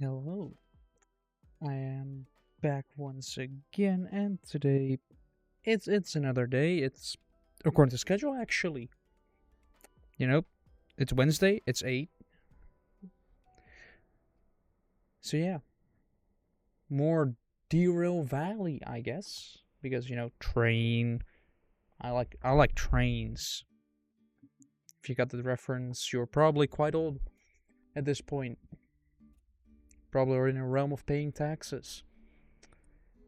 Hello, I am back once again, and today it's another day. It's according to schedule, actually. You know, it's Wednesday. It's 8. So yeah, more Derail Valley, I guess, because train. I like trains. If you got the reference, you're probably quite old at this point. Probably already in the realm of paying taxes.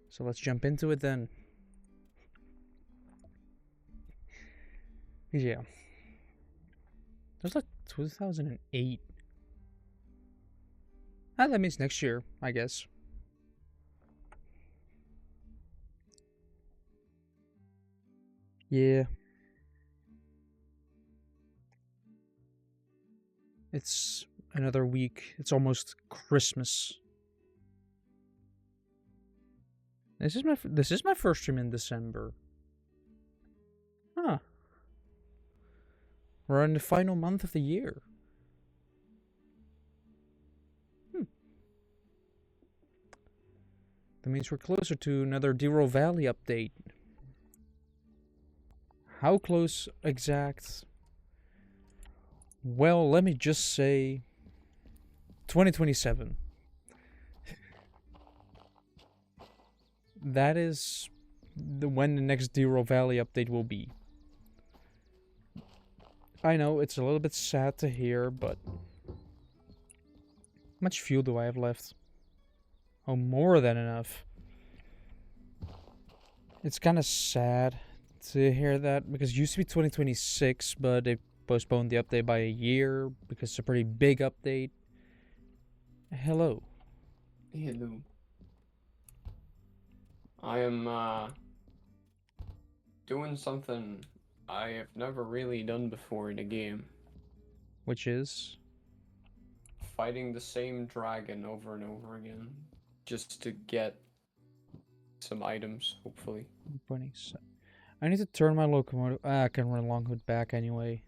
So let's jump into it then. Yeah. There's like 2008. Ah, that means next year, I guess. Yeah. It's another week. It's almost Christmas. This is my first stream in December. Huh. We're in the final month of the year. Hmm. That means we're closer to another Dero Valley update. How close exact? Well, let me just say 2027. That is when the next Dero Valley update will be. I know it's a little bit sad to hear, but how much fuel do I have left? Oh, more than enough. It's kind of sad to hear that because it used to be 2026, but they postponed the update by a year because it's a pretty big update. Hello. Hello. I am doing something I have never really done before in a game. Which is? Fighting the same dragon over and over again. Just to get some items, hopefully. 27. I need to turn my locomotive. I can run Longhood back anyway.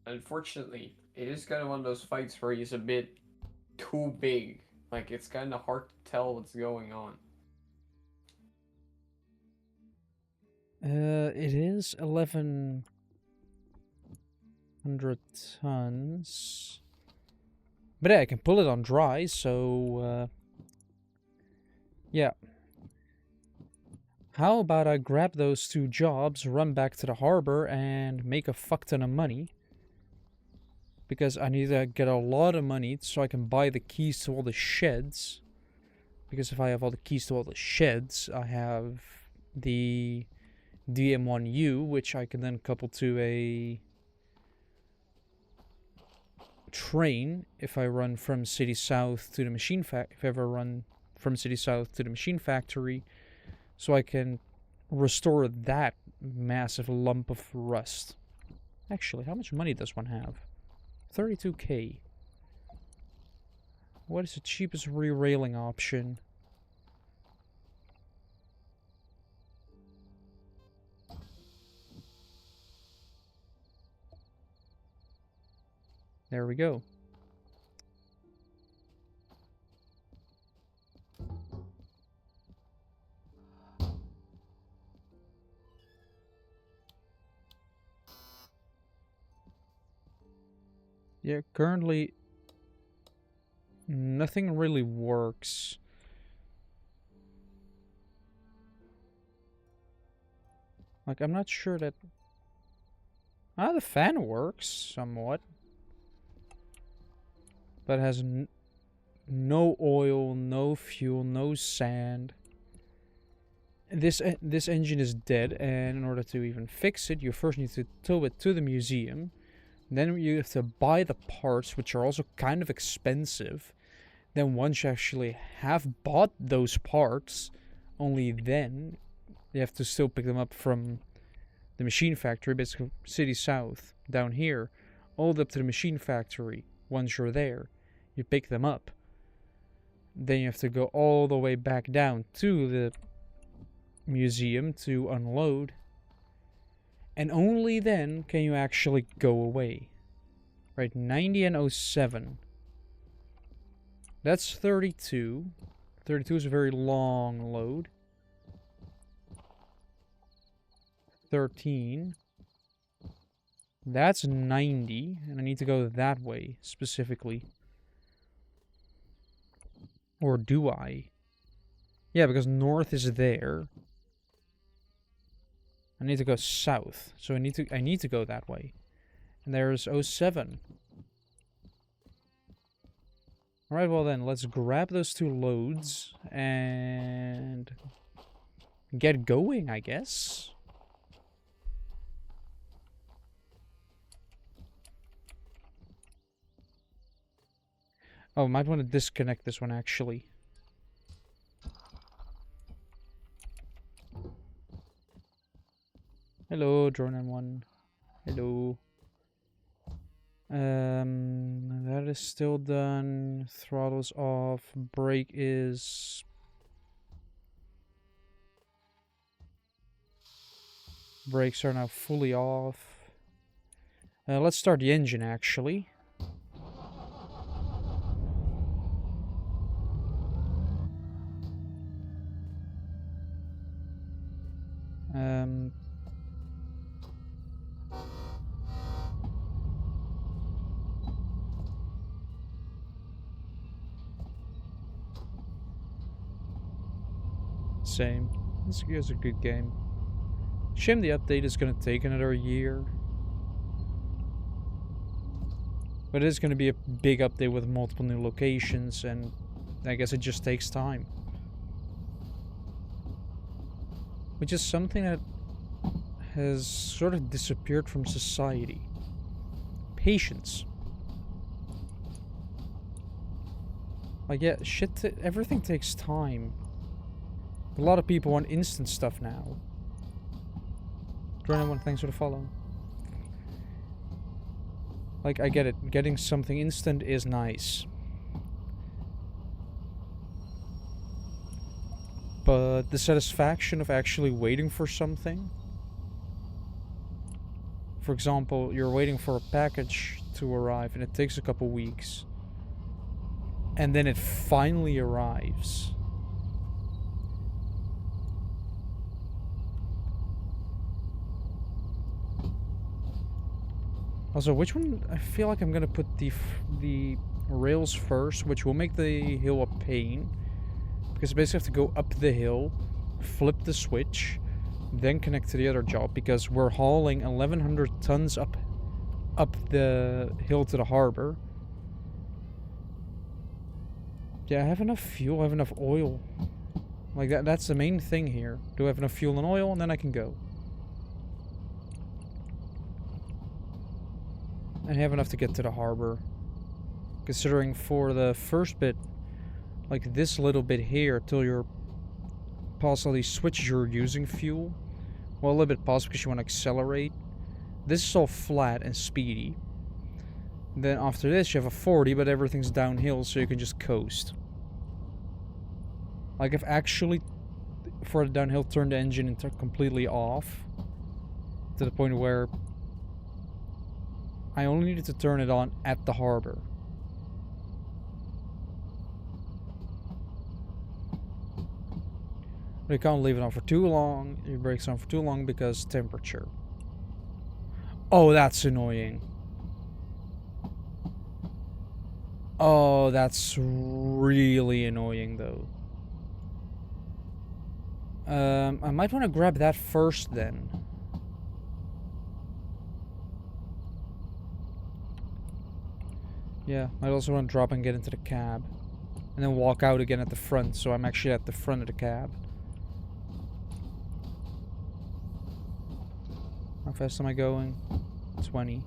Unfortunately, it is kind of one of those fights where he's a bit too big. Like, it's kind of hard to tell what's going on. It is 1100 tons. But yeah, I can pull it on dry, so yeah. How about I grab those 2 jobs, run back to the harbor, and make a fuck ton of money? Because I need to get a lot of money so I can buy the keys to all the sheds. Because if I have all the keys to all the sheds, I have the DM1U, which I can then couple to a train if I run from City South to the machine factory. If I ever run from City South to the machine factory, so I can restore that massive lump of rust. Actually, how much money does one have? 32k. What is the cheapest re-railing option? There we go. Yeah, currently nothing really works. Like, I'm not sure that... Ah, the fan works somewhat. But it has no oil, no fuel, no sand. This engine is dead, and in order to even fix it, you first need to tow it to the museum. Then you have to buy the parts, which are also kind of expensive. Then once you actually have bought those parts, only then you have to still pick them up from the machine factory, basically City South, down here, all the way up to the machine factory. Once you're there, you pick them up. Then you have to go all the way back down to the museum to unload. And only then can you actually go away. Right, 90 and 07. That's 32. 32 is a very long load. 13. That's 90, and I need to go that way, specifically. Or do I? Yeah, because north is there. I need to go south, so I need to go that way. And there's 07. Alright, well then, let's grab those two loads and get going, I guess. Oh, might want to disconnect this one, actually. Hello, drone M1. Hello. That is still done. Throttle's off. Brake is... Brakes are now fully off. Let's start the engine, actually. Same. This is a good game. Shame the update is gonna take another year. But it is gonna be a big update with multiple new locations, and I guess it just takes time. Which is something that has sort of disappeared from society. Patience. Like, yeah, everything takes time. A lot of people want instant stuff now. Drone1, thanks for the follow. Like, I get it. Getting something instant is nice. But the satisfaction of actually waiting for something... For example, you're waiting for a package to arrive and it takes a couple weeks. And then it finally arrives. Also, which one? I feel like I'm gonna put the rails first, which will make the hill a pain. Because you basically have to go up the hill, flip the switch, then connect to the other job, because we're hauling 1,100 tons up the hill to the harbor. Yeah, I have enough fuel, I have enough oil. Like, that's the main thing here. Do I have enough fuel and oil, and then I can go. I have enough to get to the harbor. Considering for the first bit, like this little bit here, till you're past all these switches, you're using fuel. Well, a little bit past because you want to accelerate. This is all flat and speedy. Then after this, you have a 40, but everything's downhill, so you can just coast. Like, I've actually, for the downhill, turned the engine completely off. To the point where I only needed to turn it on at the harbor. But you can't leave it on for too long. Your brakes on for too long because temperature. Oh, that's annoying. Oh, that's really annoying, though. I might want to grab that first, then. Yeah, I'd also want to drop and get into the cab. And then walk out again at the front, so I'm actually at the front of the cab. How fast am I going? 20.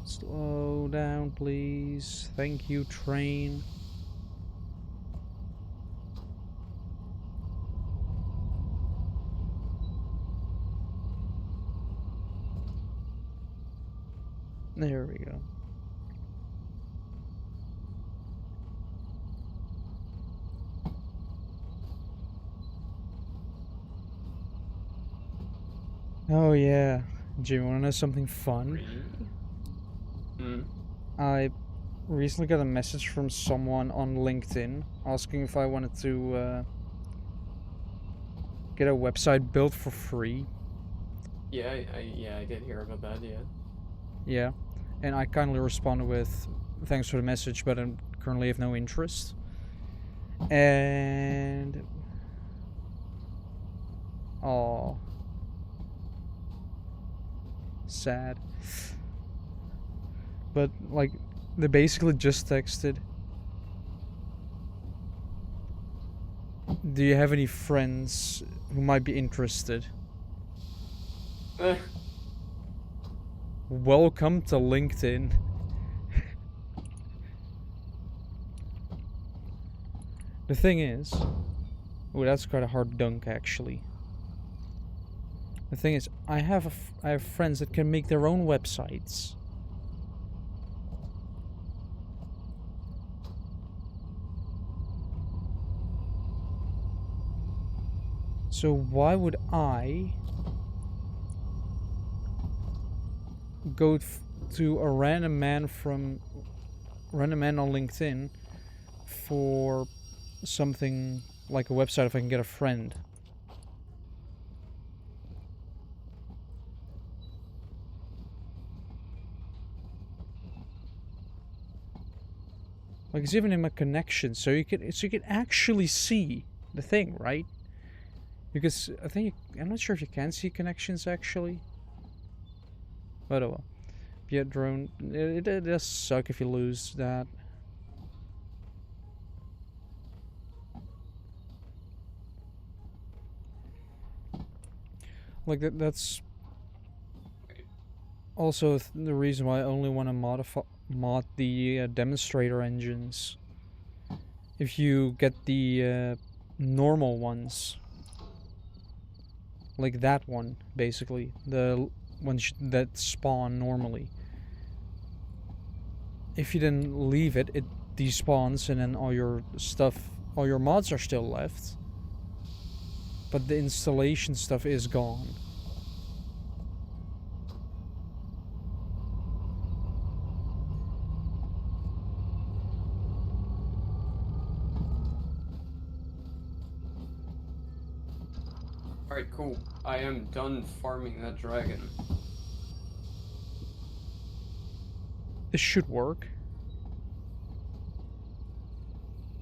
Slow down, please. Thank you, train. There we go. Oh yeah. Jimmy, wanna know something fun? Free? Hmm. I recently got a message from someone on LinkedIn asking if I wanted to get a website built for free. Yeah, I did hear about that. Yeah. Yeah. And I kindly responded with thanks for the message, but I currently have no interest. And oh, sad. But like they basically just texted, "Do you have any friends who might be interested? Welcome to LinkedIn." The thing is, oh, that's quite a hard dunk actually. The thing is, I have friends that can make their own websites. So why would I go to a random man on LinkedIn for something like a website if I can get a friend? Like it's even in my connections, so you can actually see the thing, right? Because I'm not sure if you can see connections actually. But oh well. Yeah, drone. It does suck if you lose that. Like that's also the reason why I only want to mod the demonstrator engines. If you get the normal ones, like that one, basically the ones that spawn normally. If you then leave it, it despawns, and then all your stuff, all your mods are still left, but the installation stuff is gone. Alright, cool. I am done farming that dragon. This should work.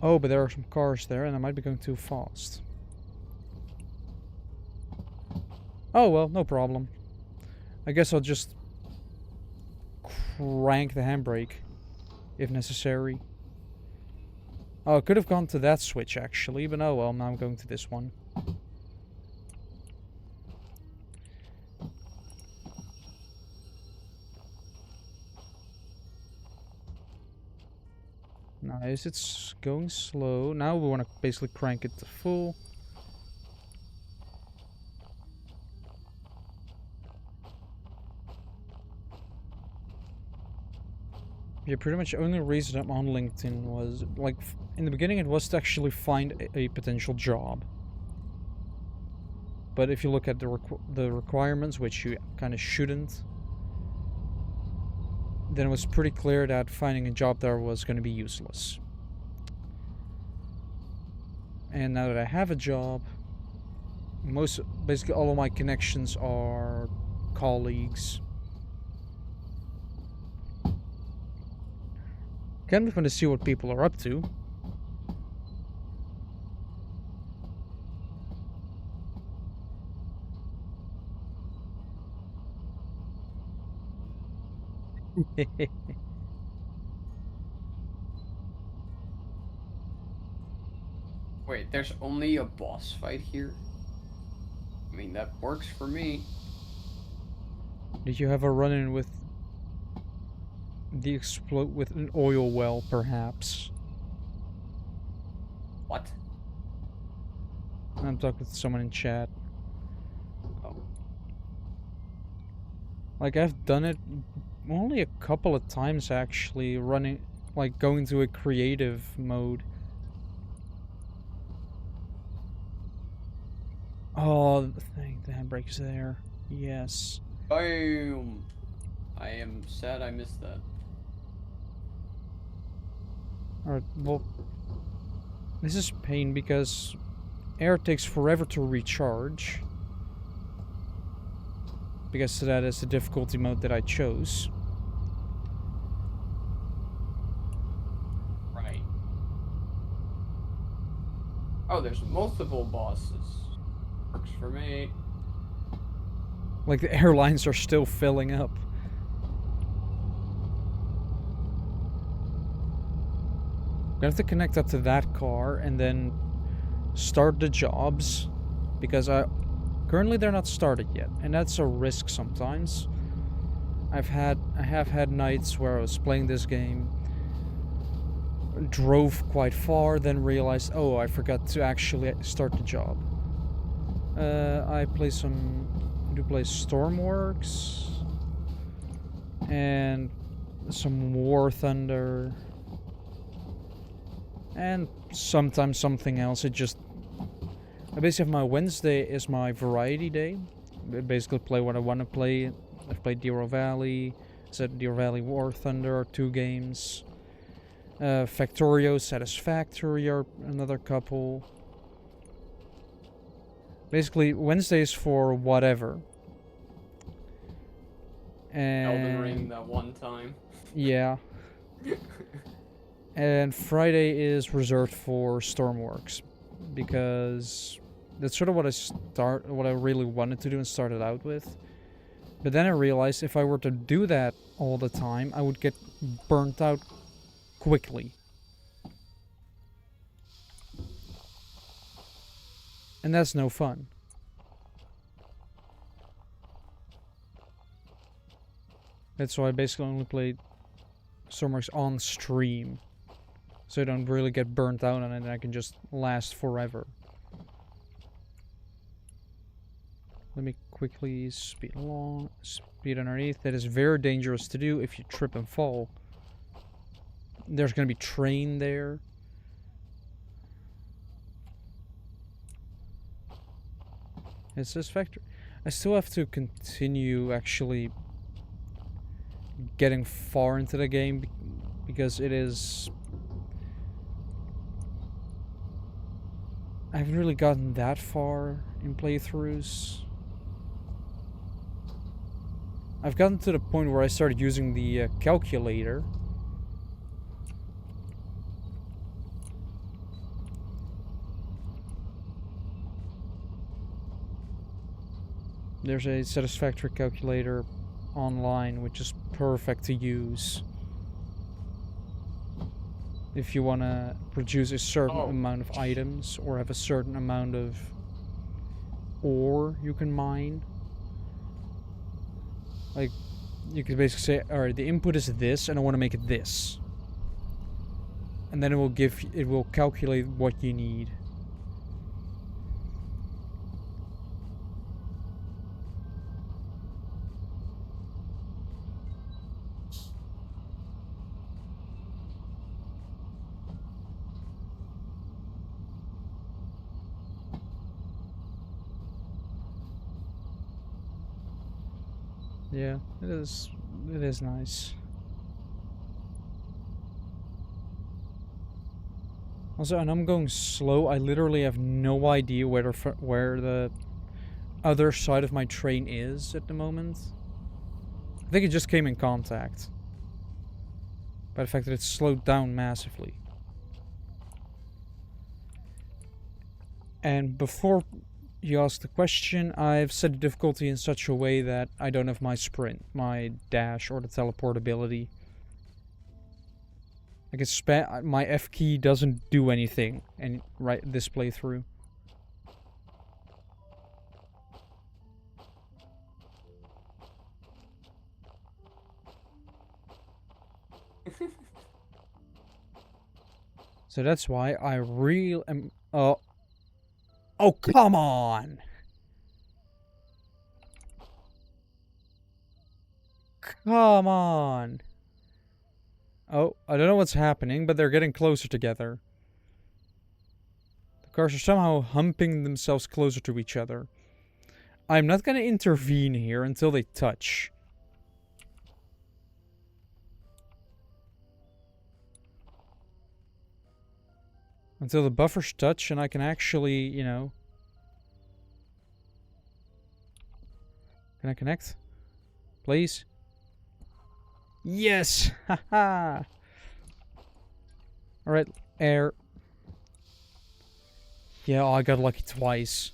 Oh, but there are some cars there, and I might be going too fast. Oh well, no problem. I guess I'll just crank the handbrake if necessary. Oh, I could have gone to that switch actually, but oh well, now I'm going to this one. Nice, it's going slow. Now we want to basically crank it to full. Yeah, pretty much the only reason I'm on LinkedIn was, like, in the beginning it was to actually find a potential job. But if you look at the requirements, which you kind of shouldn't, then it was pretty clear that finding a job there was going to be useless. And now that I have a job, basically all of my connections are colleagues. Kind of fun to see what people are up to. Wait, there's only a boss fight here? I mean, that works for me. Did you have a run-in with with an oil well, perhaps? What? I'm talking to someone in chat. Oh. Like, I've done it only a couple of times, actually, running, like, going to a creative mode. Oh, the thing, the handbrake's there. Yes. Boom! I am sad I missed that. Alright, well, this is pain because air takes forever to recharge. Because that is the difficulty mode that I chose. Right. Oh, there's multiple bosses. Works for me. Like, the airlines are still filling up. I'm gonna have to connect up to that car and then start the jobs. Because currently they're not started yet. And that's a risk sometimes. I have had nights where I was playing this game, drove quite far, then realized, oh, I forgot to actually start the job. I play Stormworks and some War Thunder and sometimes something else. I basically have my Wednesday is my variety day. I basically play what I want to play. I've played Derail Valley, Derail Valley War Thunder are 2 games. Factorio, Satisfactory are another couple. Basically, Wednesdays for whatever. And Elden Ring that one time. Yeah. And Friday is reserved for Stormworks because that's sort of what I really wanted to do and started out with. But then I realized if I were to do that all the time, I would get burnt out quickly. And that's no fun. That's why I basically only play Stormworks on stream. So I don't really get burnt out on it and I can just last forever. Let me quickly speed underneath. That is very dangerous to do if you trip and fall. There's gonna be train there. It's this factory. I still have to continue actually getting far into the game because it is... I haven't really gotten that far in playthroughs. I've gotten to the point where I started using the calculator. There's a satisfactory calculator online which is perfect to use if you want to produce a certain amount of items or have a certain amount of ore you can mine. Like, you could basically say, alright, the input is this and I want to make it this. And then it will calculate what you need. Yeah, it is nice. Also, and I'm going slow. I literally have no idea where the other side of my train is at the moment. I think it just came in contact by the fact that it's slowed down massively. And before you ask the question, I've set the difficulty in such a way that I don't have my sprint, my dash, or the teleport ability. I can my F key doesn't do anything this playthrough. So that's why I really am. Oh, come on! Come on! Oh, I don't know what's happening, but they're getting closer together. The cars are somehow humping themselves closer to each other. I'm not gonna intervene here until they touch. Until the buffers touch and I can actually, you know... Can I connect? Please? Yes! Haha! Alright, air. Yeah, oh, I got lucky twice.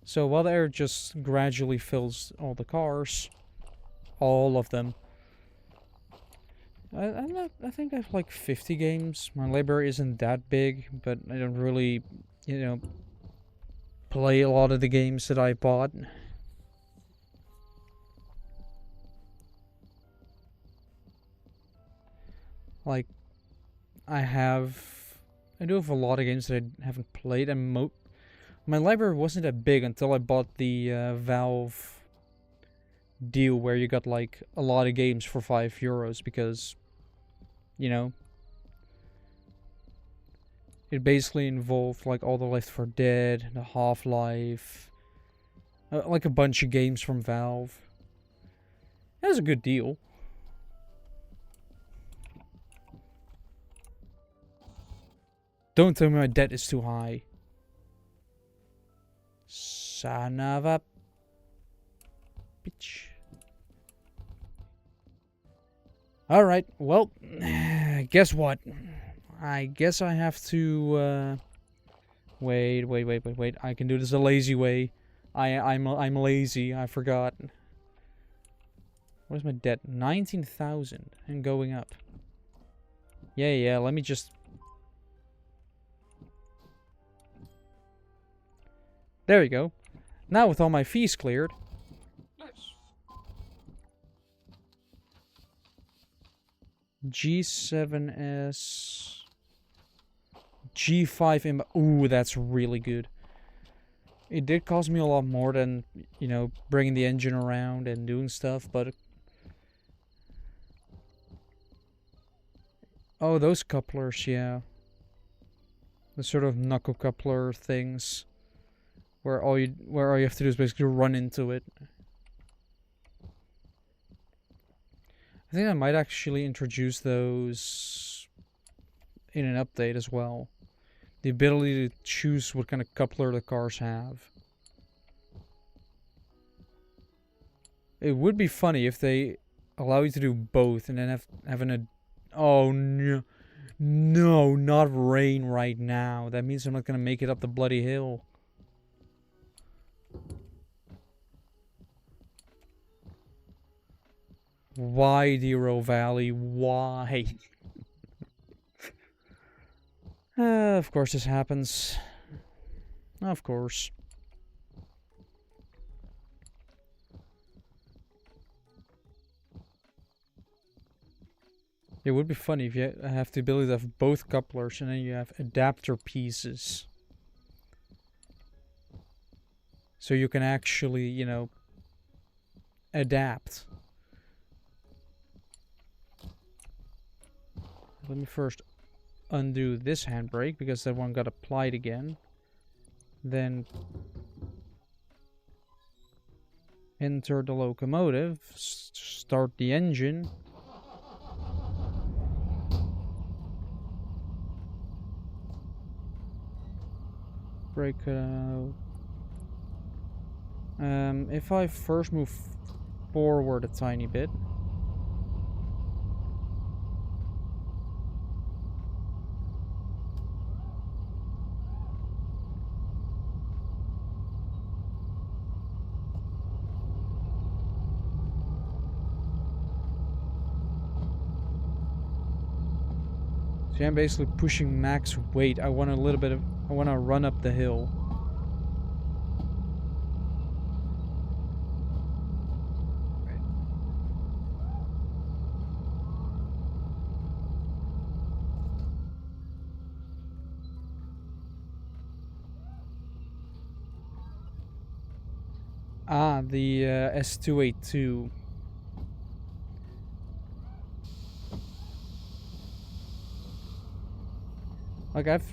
So while the air just gradually fills all the cars, all of them. I think I have like 50 games. My library isn't that big, but I don't really, you know, play a lot of the games that I bought. Like, I do have a lot of games that I haven't played, and my library wasn't that big until I bought the Valve deal where you got like a lot of games for €5 because, you know, it basically involved like all the Left 4 Dead, the Half-Life, like a bunch of games from Valve. That was a good deal. Don't tell me my debt is too high. Son of a bitch. Alright, well, guess what? I guess I have to, wait. I can do this a lazy way. I'm lazy, I forgot. What is my debt? 19,000 and going up. Yeah, let me just... There we go. Now with all my fees cleared. Nice. G7S. G5M. Ooh, that's really good. It did cost me a lot more than, you know, bringing the engine around and doing stuff, but... Oh, those couplers, yeah. The sort of knuckle coupler things. Where all you have to do is basically run into it. I think I might actually introduce those in an update as well. The ability to choose what kind of coupler the cars have. It would be funny if they allow you to do both and then having a... Oh no. No, not rain right now. That means I'm not gonna make it up the bloody hill. Why, Derail Valley? Why? Of course this happens. Of course. It would be funny if you have the ability to have both couplers and then you have adapter pieces. So you can actually, you know, adapt. Let me first undo this handbrake because that one got applied again. Then enter the locomotive, start the engine. Brake out. If I first move forward a tiny bit. See, I'm basically pushing max weight. I want a little bit of... I want to run up the hill. Ah, the S282. Like I've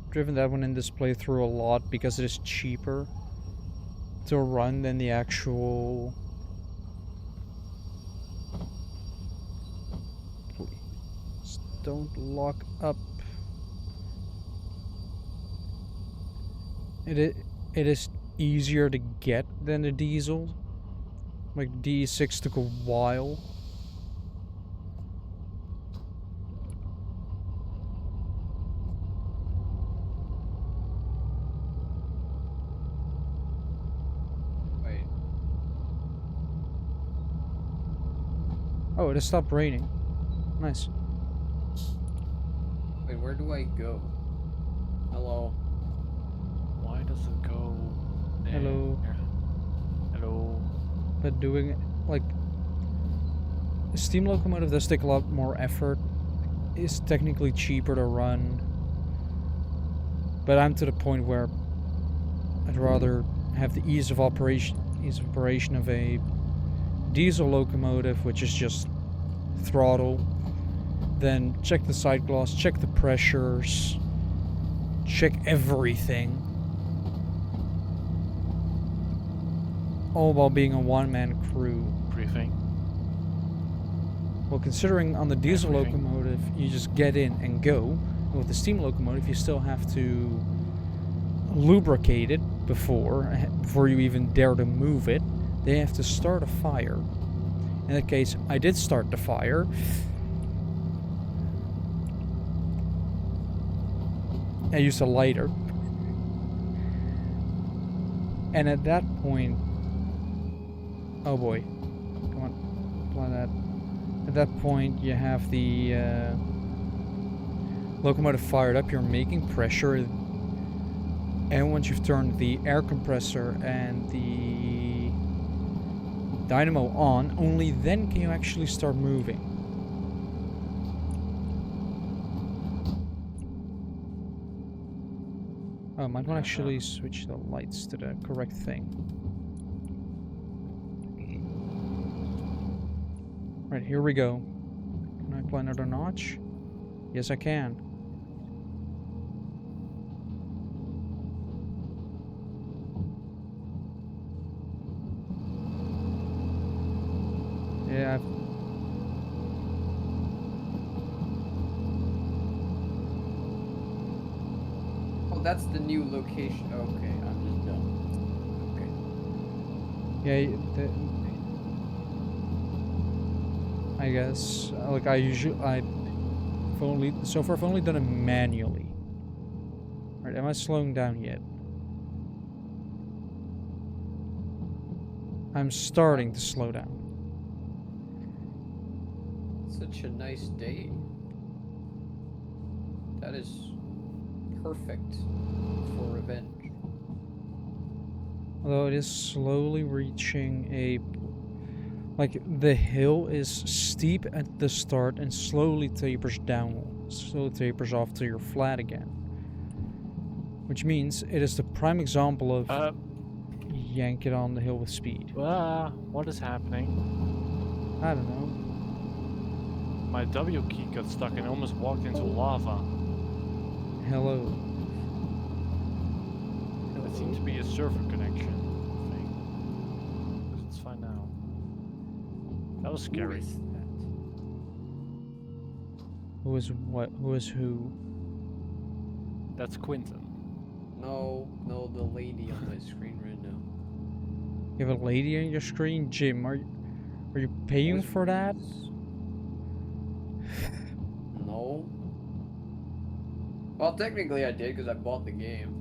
driven that one in this playthrough a lot because it is cheaper. to run than the actual... Please don't lock up. It is easier to get than the diesel. Like DE6 took a while. Wait. Oh, it has stopped raining. Nice. Wait, where do I go? Hello. Why does it go there? Hello. Hello. But doing it, like, a steam locomotive does take a lot more effort. It's technically cheaper to run. But I'm to the point where I'd rather have the ease of operation of a diesel locomotive, which is just throttle, then check the side glass, check the pressures, check everything, all while being a one-man crew. Briefing. Well, considering on the diesel Everything. locomotive you just get in and go, and with the steam locomotive you still have to lubricate it before you even dare to move it. They have to start a fire. In that case, I did start the fire. I used a lighter. And at that point... Oh boy. Come on. Apply that. At that point, you have the locomotive fired up. You're making pressure. And once you've turned the air compressor and the dynamo on, only then can you actually start moving. Oh, I might want to actually switch the lights to the correct thing. Right, here we go. Can I apply another notch? Yes, I can. Yeah. Oh, that's the new location. Okay, I'm just dumb. Yeah, I guess. Like I've only done it manually. Right, am I slowing down yet? I'm starting to slow down. Such a nice day. That is perfect for revenge. Although it is slowly reaching a... Like, the hill is steep at the start and slowly tapers down. Slowly tapers off till you're flat again. Which means it is the prime example of yank it on the hill with speed. What is happening? I don't know. My W key got stuck and almost walked into lava. Hello. It seems to be a server connection thing. But it's fine now. That was scary. Who is that? Who is what? Who is who? That's Quinton. No, the lady on my screen right now. You have a lady on your screen? Jim, are you paying for that? No. Well, technically I did because I bought the game.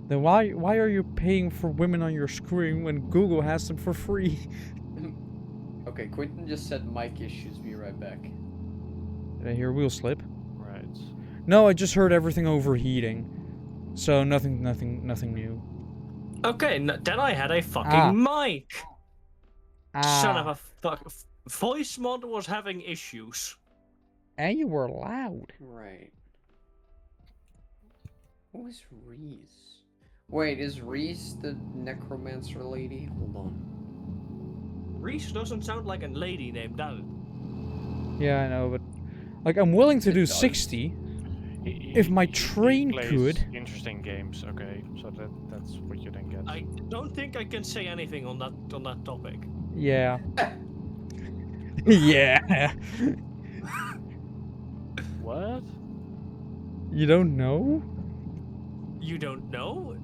Then why are you paying for women on your screen when Google has them for free? Okay, Quentin just said mic issues. Be right back. Did I hear a wheel slip? Right. No, I just heard everything overheating. So nothing new. Okay, then I had a fucking mic. Son of Ah, a fuck. Voice mod was having issues. and you were loud. Right. Who is Reese? Wait, is Reese the necromancer lady? Hold on. Reese doesn't sound like a lady name, does it? Yeah, I know, but like I'm willing to It do does. 60. If my he train plays could- interesting games. Okay, so that's what you then get. I don't think I can say anything on that topic. Yeah. Yeah. What? You don't know? You don't know?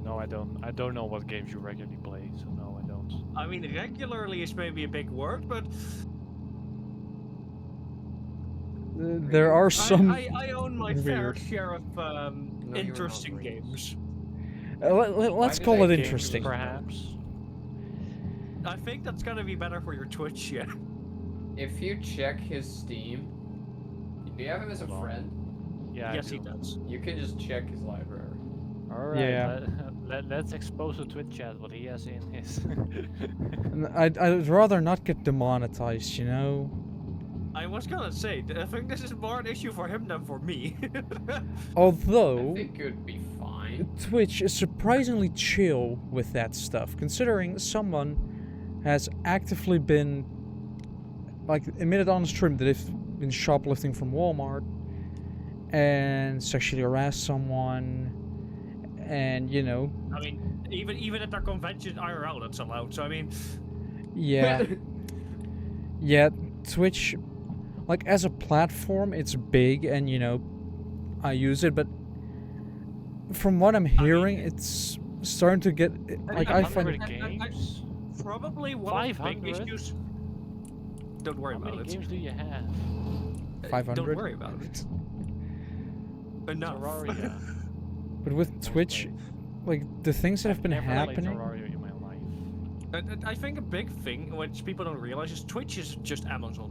No, I don't. I don't know what games you regularly play. So no, I don't. I mean, regularly is maybe a big word, but There are some. I own my fair weird. share of No, you were not interesting racist. games. Let's did call I it games interesting. Perhaps. I think that's gonna be better for your Twitch, yeah. If you check his Steam, do you have him as a Hold on. friend? Yeah. I Yes, he do. does. You can just check his library. All right. Yeah. Let's expose to Twitch chat what he has in his. And I'd rather not get demonetized, you know? I was gonna say, I think this is more an issue for him than for me. I Although, think it would be fine. Twitch is surprisingly chill with that stuff, considering someone has actively been, like, admitted on stream that they've been shoplifting from Walmart and sexually harassed someone, and, you know, I mean, even at their convention IRL, that's allowed. So I mean, yeah. Yeah, Twitch, like, as a platform, it's big, and, you know, I use it, but from what I'm hearing, it's starting to get, like, I find 500 games. probably one of the big 500? issues. Don't worry How about many it. games do you have? 500. Don't worry about it. Enough. Terraria. But with Twitch, like, the things that have been Never played happening, Terraria in my life. I think a big thing which people don't realize is Twitch is just Amazon.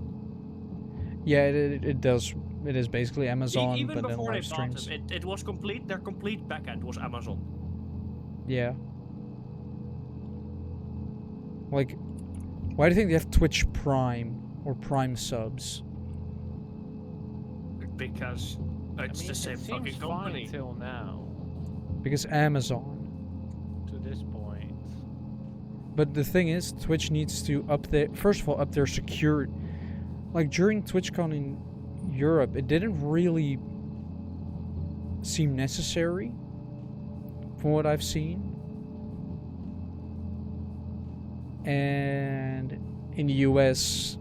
yeah, it does. It is basically Amazon, Even but then before they live bought streams. them, it was complete. Their complete backend was Amazon. Yeah. Like, why do you think they have Twitch Prime or Prime subs? Because it's the same it seems fucking fine company. till now, Because Amazon. to this point. But the thing is, Twitch needs to first of all, up their security. Like, during TwitchCon in Europe, it didn't really seem necessary, from what I've seen. And in the US,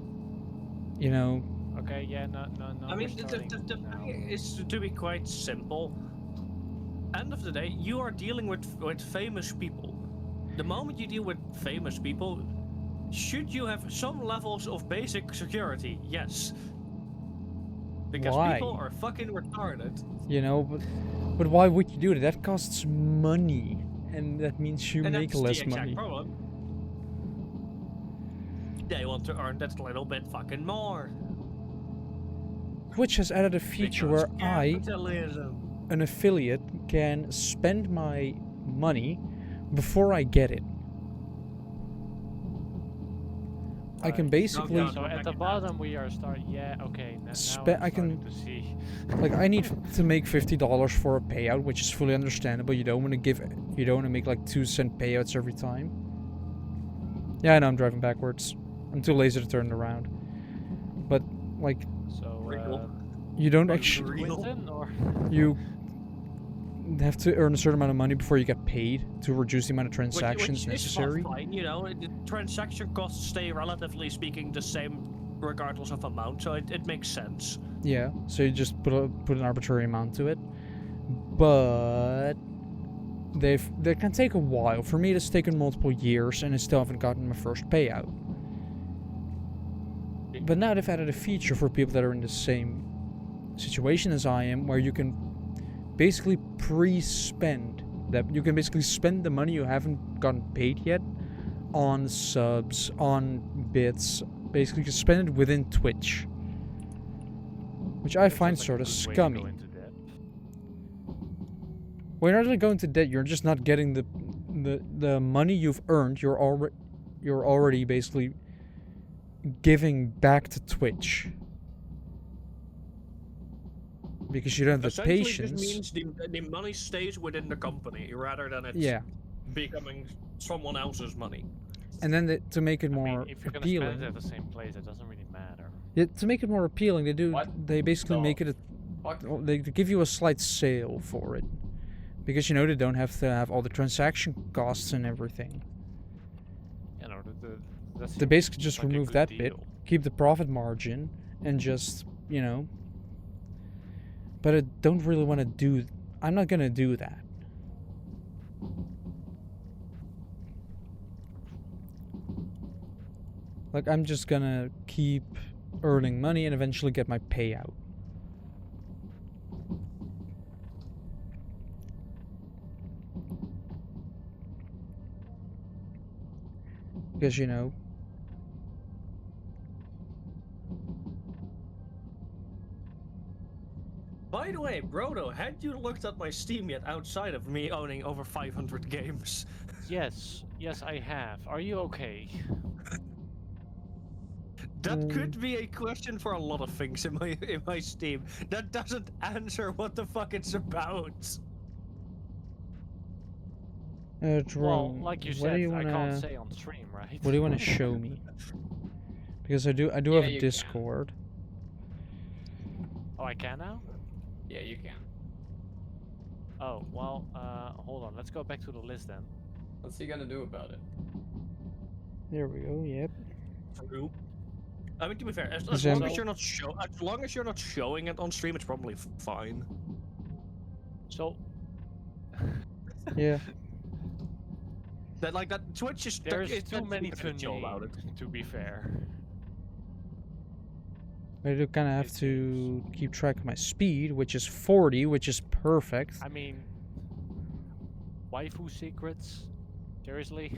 you know, Okay, yeah, no. I mean, the thing is to be quite simple. End of the day, you are dealing with famous people. The moment you deal with famous people, should you have some levels of basic security? Yes. Because Why? people are fucking retarded. you know, but why would you do it? That costs money, and that means you And make that's less the exact money. problem. They want to earn that little bit fucking more. Twitch has added a feature Because where I, capitalism. an affiliate, can spend my money before I get it. I can Right. basically, No, So at the bottom we are starting. Yeah, okay. Now Spe- I'm I can- starting to see. like, I need to make $50 for a payout, which is fully understandable. You don't want to make like 2-cent payouts every time. Yeah, I know I'm driving backwards. I'm too lazy to turn around. But, like, So Real. you don't Are you actually, real? Quinton or you have to earn a certain amount of money before you get paid to reduce the amount of transactions which necessary. Is fine, you know, the transaction costs stay relatively speaking the same regardless of amount, so it makes sense. Yeah, so you just put an arbitrary amount to it. But they can take a while. For me, it's taken multiple years, and I still haven't gotten my first payout. But now they've added a feature for people that are in the same situation as I am, where you can basically pre-spend that. You can basically spend the money you haven't gotten paid yet on subs, on bits. Basically, you can spend it within Twitch, which I find Sounds like sort a of good way to scummy. go into debt. Well, you're not really going to debt. You're just not getting the money you've earned. You're already basically giving back to Twitch because you don't have the Essentially, patience. this means the money stays within the company rather than it's Yeah, becoming someone else's money. and then to make it I more mean, if you're gonna spend appealing. it at the same place, it doesn't really matter. Yeah, to make it more appealing, What they basically the make it Fuck. they give you a slight sale for it. Because they don't have to have all the transaction costs and everything. You know, that's They basically just like a remove good that bit, deal. keep the profit margin, and just, But I don't really want to do... I'm not gonna do that. Like, I'm just gonna keep earning money and eventually get my payout. Because, By the way, Brodo, had you looked at my Steam yet outside of me owning over 500 games? Yes, I have. Are you okay? That could be a question for a lot of things in my Steam. That doesn't answer what the fuck it's about. Well, Jerome, like you what said, do you I can't wanna... say on stream, right? What do you want to show me? Because I do Yeah, have you a can. Discord. Oh, I can now? Yeah, you can. Oh, well, hold on. Let's go back to the list then. What's he gonna do about it? There we go. Yep. True. I mean, to be fair, as December. long as you're not showing it on stream, it's probably fine. So, Yeah. That Twitch is there's it's too many very to chill name, about it. to be fair. I do kind of have It to keep track of my speed, which is 40, which is perfect. I mean, waifu secrets? Seriously?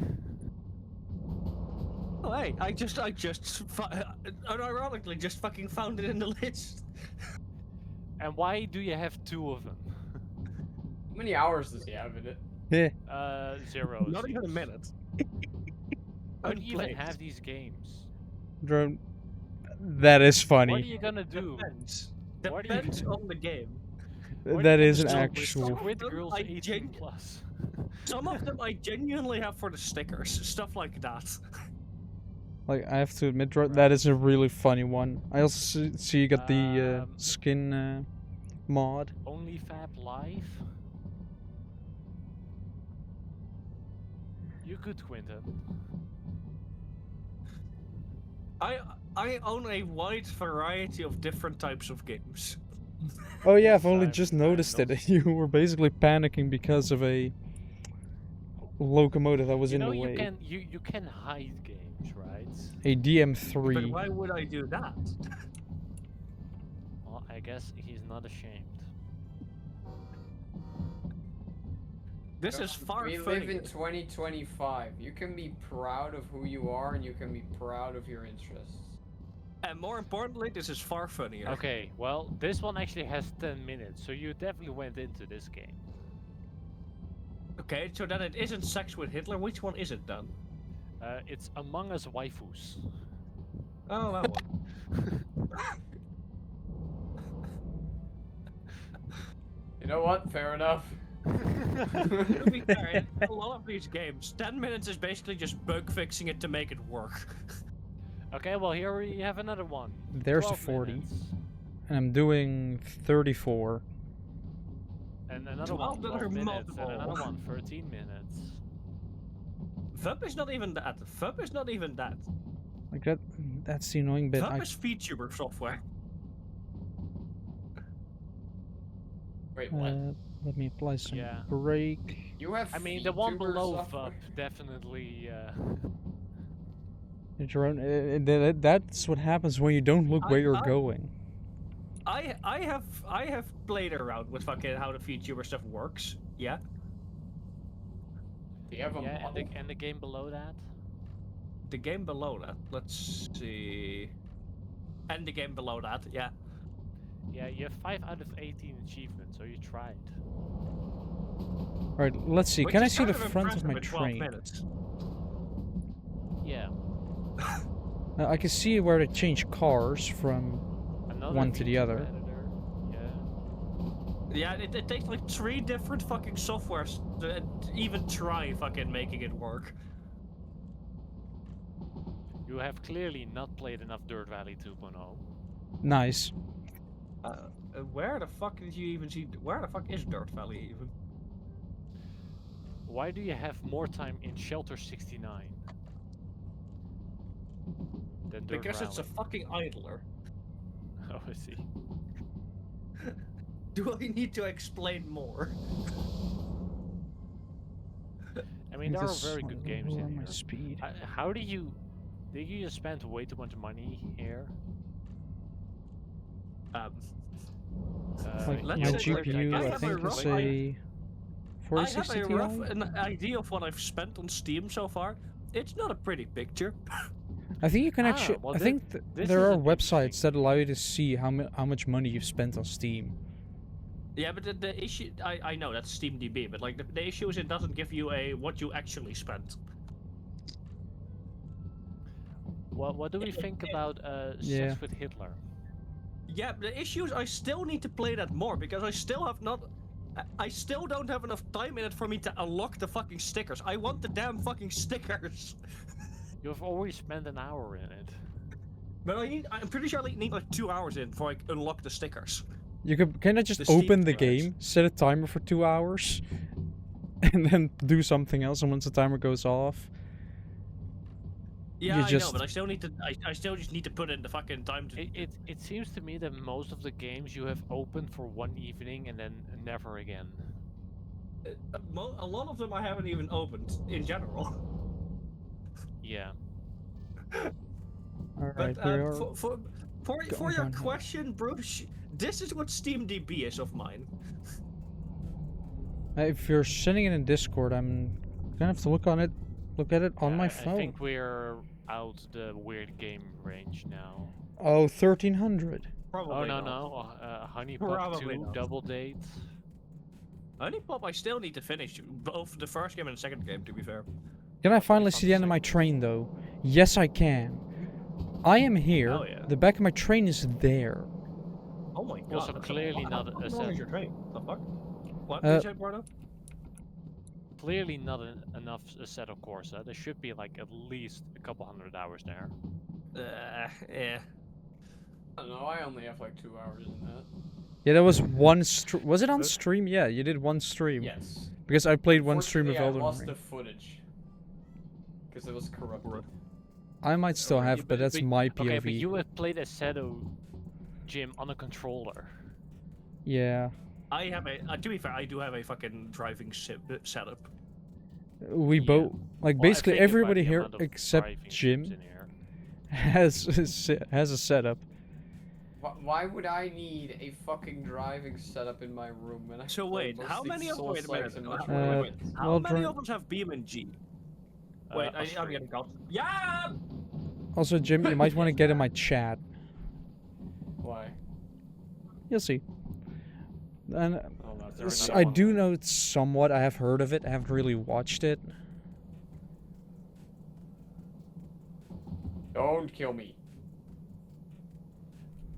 Oh hey, I just unironically just fucking found it in the list. And why do you have 2 of them? How many hours does he have in it? Yeah. 0. Not even a minute. Why do you even Unplayed. have these games? Drone. That is What are funny. you gonna do? Depends. What do you Depends do? on the game. What are That you is an gonna do with actual... Squid Some of them Girls I 18 gen- plus. Some of them I genuinely have for the stickers, stuff like that. Like, I have to admit, Drone, that is a really funny one. I also see you got the Um, skin mod. OnlyFab Live? You could, Quinton. I own a wide variety of different types of games. Oh yeah, I've only I've- just I've noticed it. noticed. You were basically panicking because of a locomotive that was You in know the you way. can hide games, right? A But DM3. why would I do that? Well, I guess he's not ashamed. This is far We funnier. live in 2025. You can be proud of who you are and you can be proud of your interests. And more importantly, this is far funnier. Okay, well, this one actually has 10 minutes, so you definitely went into this game. Okay, so then it isn't Sex with Hitler. Which one is it then? It's Among Us waifus. Oh, that one. You know what? Fair enough. To be fair, in a lot of these games, 10 minutes is basically just bug fixing it to make it work. Okay, well, here we have another one. There's a 12 40. minutes. And I'm doing 34. And another 12 one, that are 12 minutes. multiple. And another one, 13 minutes. VUP is not even that. VUP is not even that. Like that's the annoying bit. VUP is VTuber software. Wait, what? Let me apply some Yeah. brake. You have I mean, the one VTuber below software? VUP definitely. That's what happens when you don't look where you're I- going. I have played around with fucking how the VTuber stuff works. Yeah. Do you have a Yeah, model? and the game below that. The game below that. Let's see. And the game below that. Yeah. Yeah, you have 5 out of 18 achievements, so you tried. Alright, let's see. Which Can I is see the kind of front of impressive my in 12 train? minutes. Yeah. I can see where to change cars from Another one to the VTuber other. editor. Yeah. Yeah, it takes like 3 different fucking softwares to even try fucking making it work. You have clearly not played enough Dirt Valley 2.0. Nice. Where the fuck did you even see? Where the fuck is Dirt Valley even? Why do you have more time in Shelter 69 than Dirt Because it's a Valley? fucking idler. Oh, I see. Do I need to explain more? I mean, there are This very one, good games lower in my here. speed. How do you... Did you just spend way too much money here? Like let's my say- GPU, I I have a think rough is idea. a I have 4060 a Ti. rough idea of what I've spent on Steam so far. It's not a pretty picture. I think you can Ah, actually. well, I think this there is are an websites interesting- that allow you to see how much money you've spent on Steam. Yeah, but the issue, I know that's SteamDB, but like the issue is it doesn't give you a what you actually spent. What do we think about Yeah. Sex with Hitler? Yeah, the issue is I still need to play that more because I still have not. I still don't have enough time in it for me to unlock the fucking stickers. I want the damn fucking stickers. You've already spent an hour in it. But I'm pretty sure I need like 2 hours in before I unlock the stickers. You can I just The Steam open the stickers. game, set a timer for 2 hours, and then do something else. And once the timer goes off, Yeah, You I know, just- but I still need to. I still just need to put in the fucking time to. It seems to me that most of the games you have opened for one evening and then never again. A lot of them I haven't even opened in general. Yeah. all But right, we are. for your down here. question, Bruce, this is what SteamDB is of mine. If you're sending it in Discord, I'm gonna have to look at it on Yeah, my I phone. think we're out the weird game range now. Oh, 1300. Probably. Oh no not. no, Honey Pop Probably 2 not. Double Date. Honeypop, I still need to finish both the first game and the second game. To be fair. Can I finally see the end of my train, though? Yes, I can. I am here. Oh, yeah. The back of my train is there. Oh my god. Also that's clearly not a how long set. is your train? The fuck? What Uh, did you say, Bruno? Clearly not enough a set of course. There should be like at least a couple hundred hours there. Yeah. I don't know, I only have like 2 hours in that. Yeah, there was one. Was it on stream? Yeah, you did one stream. Yes. Because I played one stream of Unfortunately, Elden I lost Ring. the footage. Because it was corrupted. I might still Alright, have, but that's my POV. Okay, but you have played a Shadow Gym on a controller. Yeah. I have a. To be fair, I do have a fucking driving setup. We Yeah. both like Well, I basically think about everybody the here amount of except driving games Jim in here. has a setup. Why would I need a fucking driving setup in my room when I So play wait, how mostly many of Souls wait a minute, likes in wait, my wait, room? wait. How well, many Dra- of us have Beam and G? Wait, I'm Australia. getting caught. Yeah. Also, Jim, you might want to get in my chat. Why? You'll see. And Oh, that's There are already not I one. do know it somewhat. I have heard of it. I haven't really watched it. Don't kill me.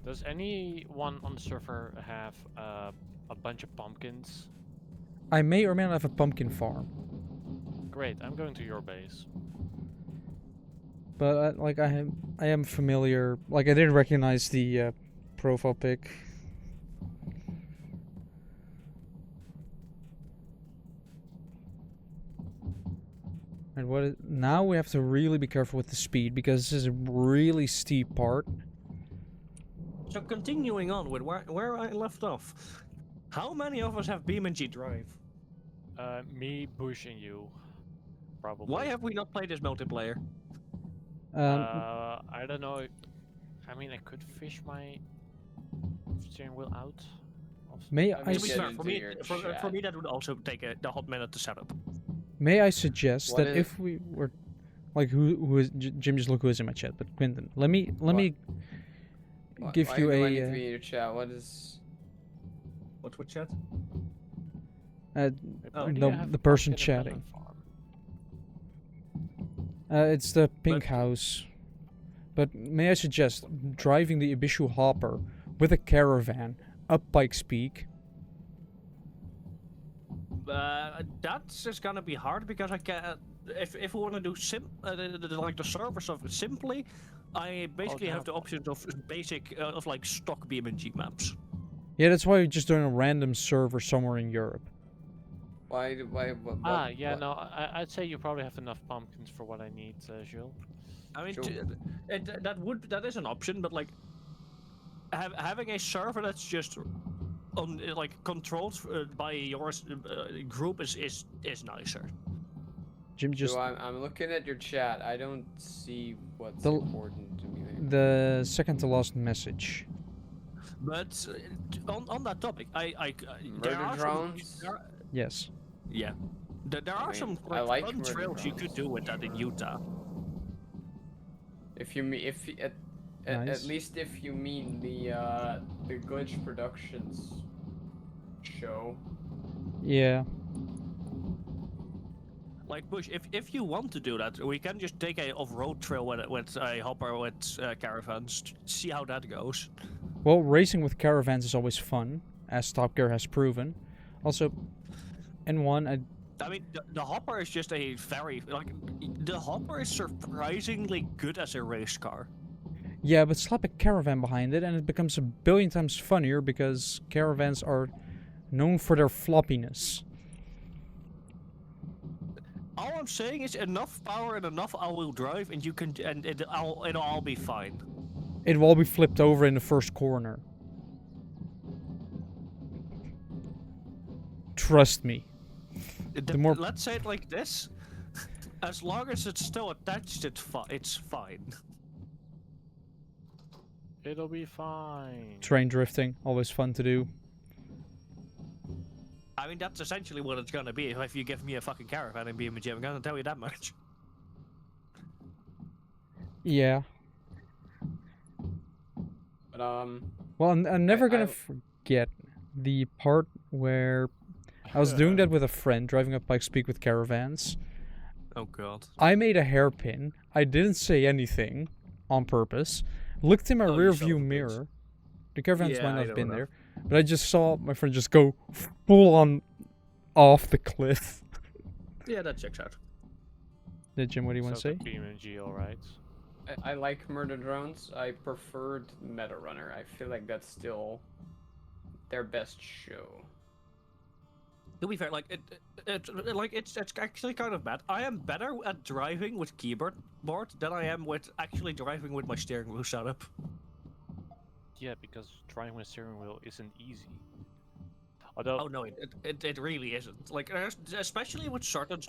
Does anyone on the server have a bunch of pumpkins? I may or may not have a pumpkin farm, Great, I'm going to your base. but I am familiar. Like I didn't recognize the profile pic. And now we have to really be careful with the speed because this is a really steep part. So continuing on with where I left off, how many of us have Beam and G Drive? Me, Bush, and you. Probably. Why have we not played this multiplayer? I don't know. I mean, I could fish my steering wheel out. May I'm I To be get fair, into for me, your for chat. me that would also take a hot minute to set up. May I suggest What that if- if we were, like, who is Jim? Just look who is in my chat. But Quentin, let me give Why you do I a need to be in your chat? What is... What's with chat? uh, Where do the- you have the person pumpkin and chatting. melon farm? it's the pink But- house. But may I suggest driving the Abyssal Hopper with a caravan up Pikes Peak? That's just gonna be hard because I can. If we want to do like the server stuff simply, I basically have the options of basic of like stock BeamNG maps. Yeah, that's why we're just doing a random server somewhere in Europe. Why? Yeah, what? no, I'd say you probably have enough pumpkins for what I need, Jules. I mean, Sure. that is an option, but like having a server that's just controlled by your group is nicer. Jim, just So I'm looking at your chat. I don't see what's The- important to me there. the second to last message. But on that topic, there Murder are drones? Yes. Yeah. There are mean, some I like fun murder trails you could drones. do with that in Utah. If you mean at Nice. least if you mean the Glitch Productions show. Yeah. Like Bush, if you want to do that, we can just take a off-road trail with a hopper with caravans, see how that goes. Well, racing with caravans is always fun, as Top Gear has proven. Also, N1, I mean, the hopper is just a the hopper is surprisingly good as a race car. yeah, but slap a caravan behind it and it becomes a billion times funnier because caravans are known for their floppiness. All I'm saying is enough power and enough all-wheel drive, and you can it'll all be fine. It will all be flipped over in the first corner. Trust me. The more Let's say it like this: as long as it's still attached, it's fine. It'll be fine. train drifting, always fun to do. I mean, that's essentially what it's gonna be if you give me a fucking caravan and be in my gym. I'm gonna tell you that much. Yeah. But Well, I'm never gonna I- forget the part where I was doing that with a friend, driving up Pikes Peak with caravans. Oh god. I made a hairpin. I didn't say anything on purpose. Looked in my Oh, you rear son view of a bitch. mirror. The caravans Yeah, might I not have been know. there, but I just saw my friend just go full on off the cliff. Yeah, that checks out. Jim, what do you want to say? BeamNG, alright. I like murder drones. I preferred Meta Runner. I feel like that's still their best show. To be fair, like it's actually kind of bad. I am better at driving with keyboard board than I am with actually driving with my steering wheel setup. Yeah, because driving with a steering wheel isn't easy. Although, Oh no, it really isn't. Like especially with certain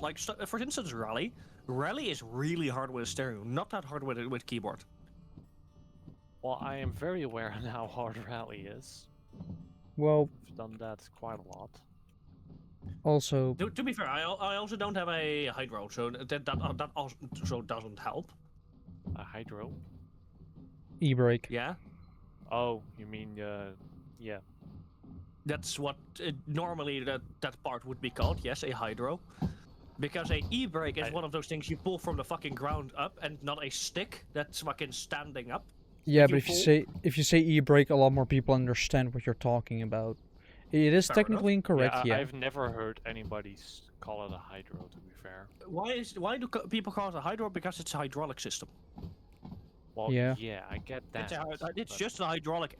for instance rally. Rally is really hard with a steering wheel, not that hard with keyboard. well, I am very aware on how hard rally is. Well, I've done that quite a lot. also, To be fair, I also don't have a hydro, so that also doesn't help. A hydro? e-brake. Yeah, Oh, you mean, yeah. that's what normally that part would be called. Yes, a hydro. Because a e-brake is one of those things you pull from the fucking ground up, and not a stick that's fucking standing up. Yeah, If but you if you say e-brake, a lot more people understand what you're talking about. It is Fair technically incorrect, yeah. I've never heard anybody call it a hydro, to be fair. Why do people call it a hydro? Because it's a hydraulic system. Well, Yeah. I get that. It's but just a hydraulic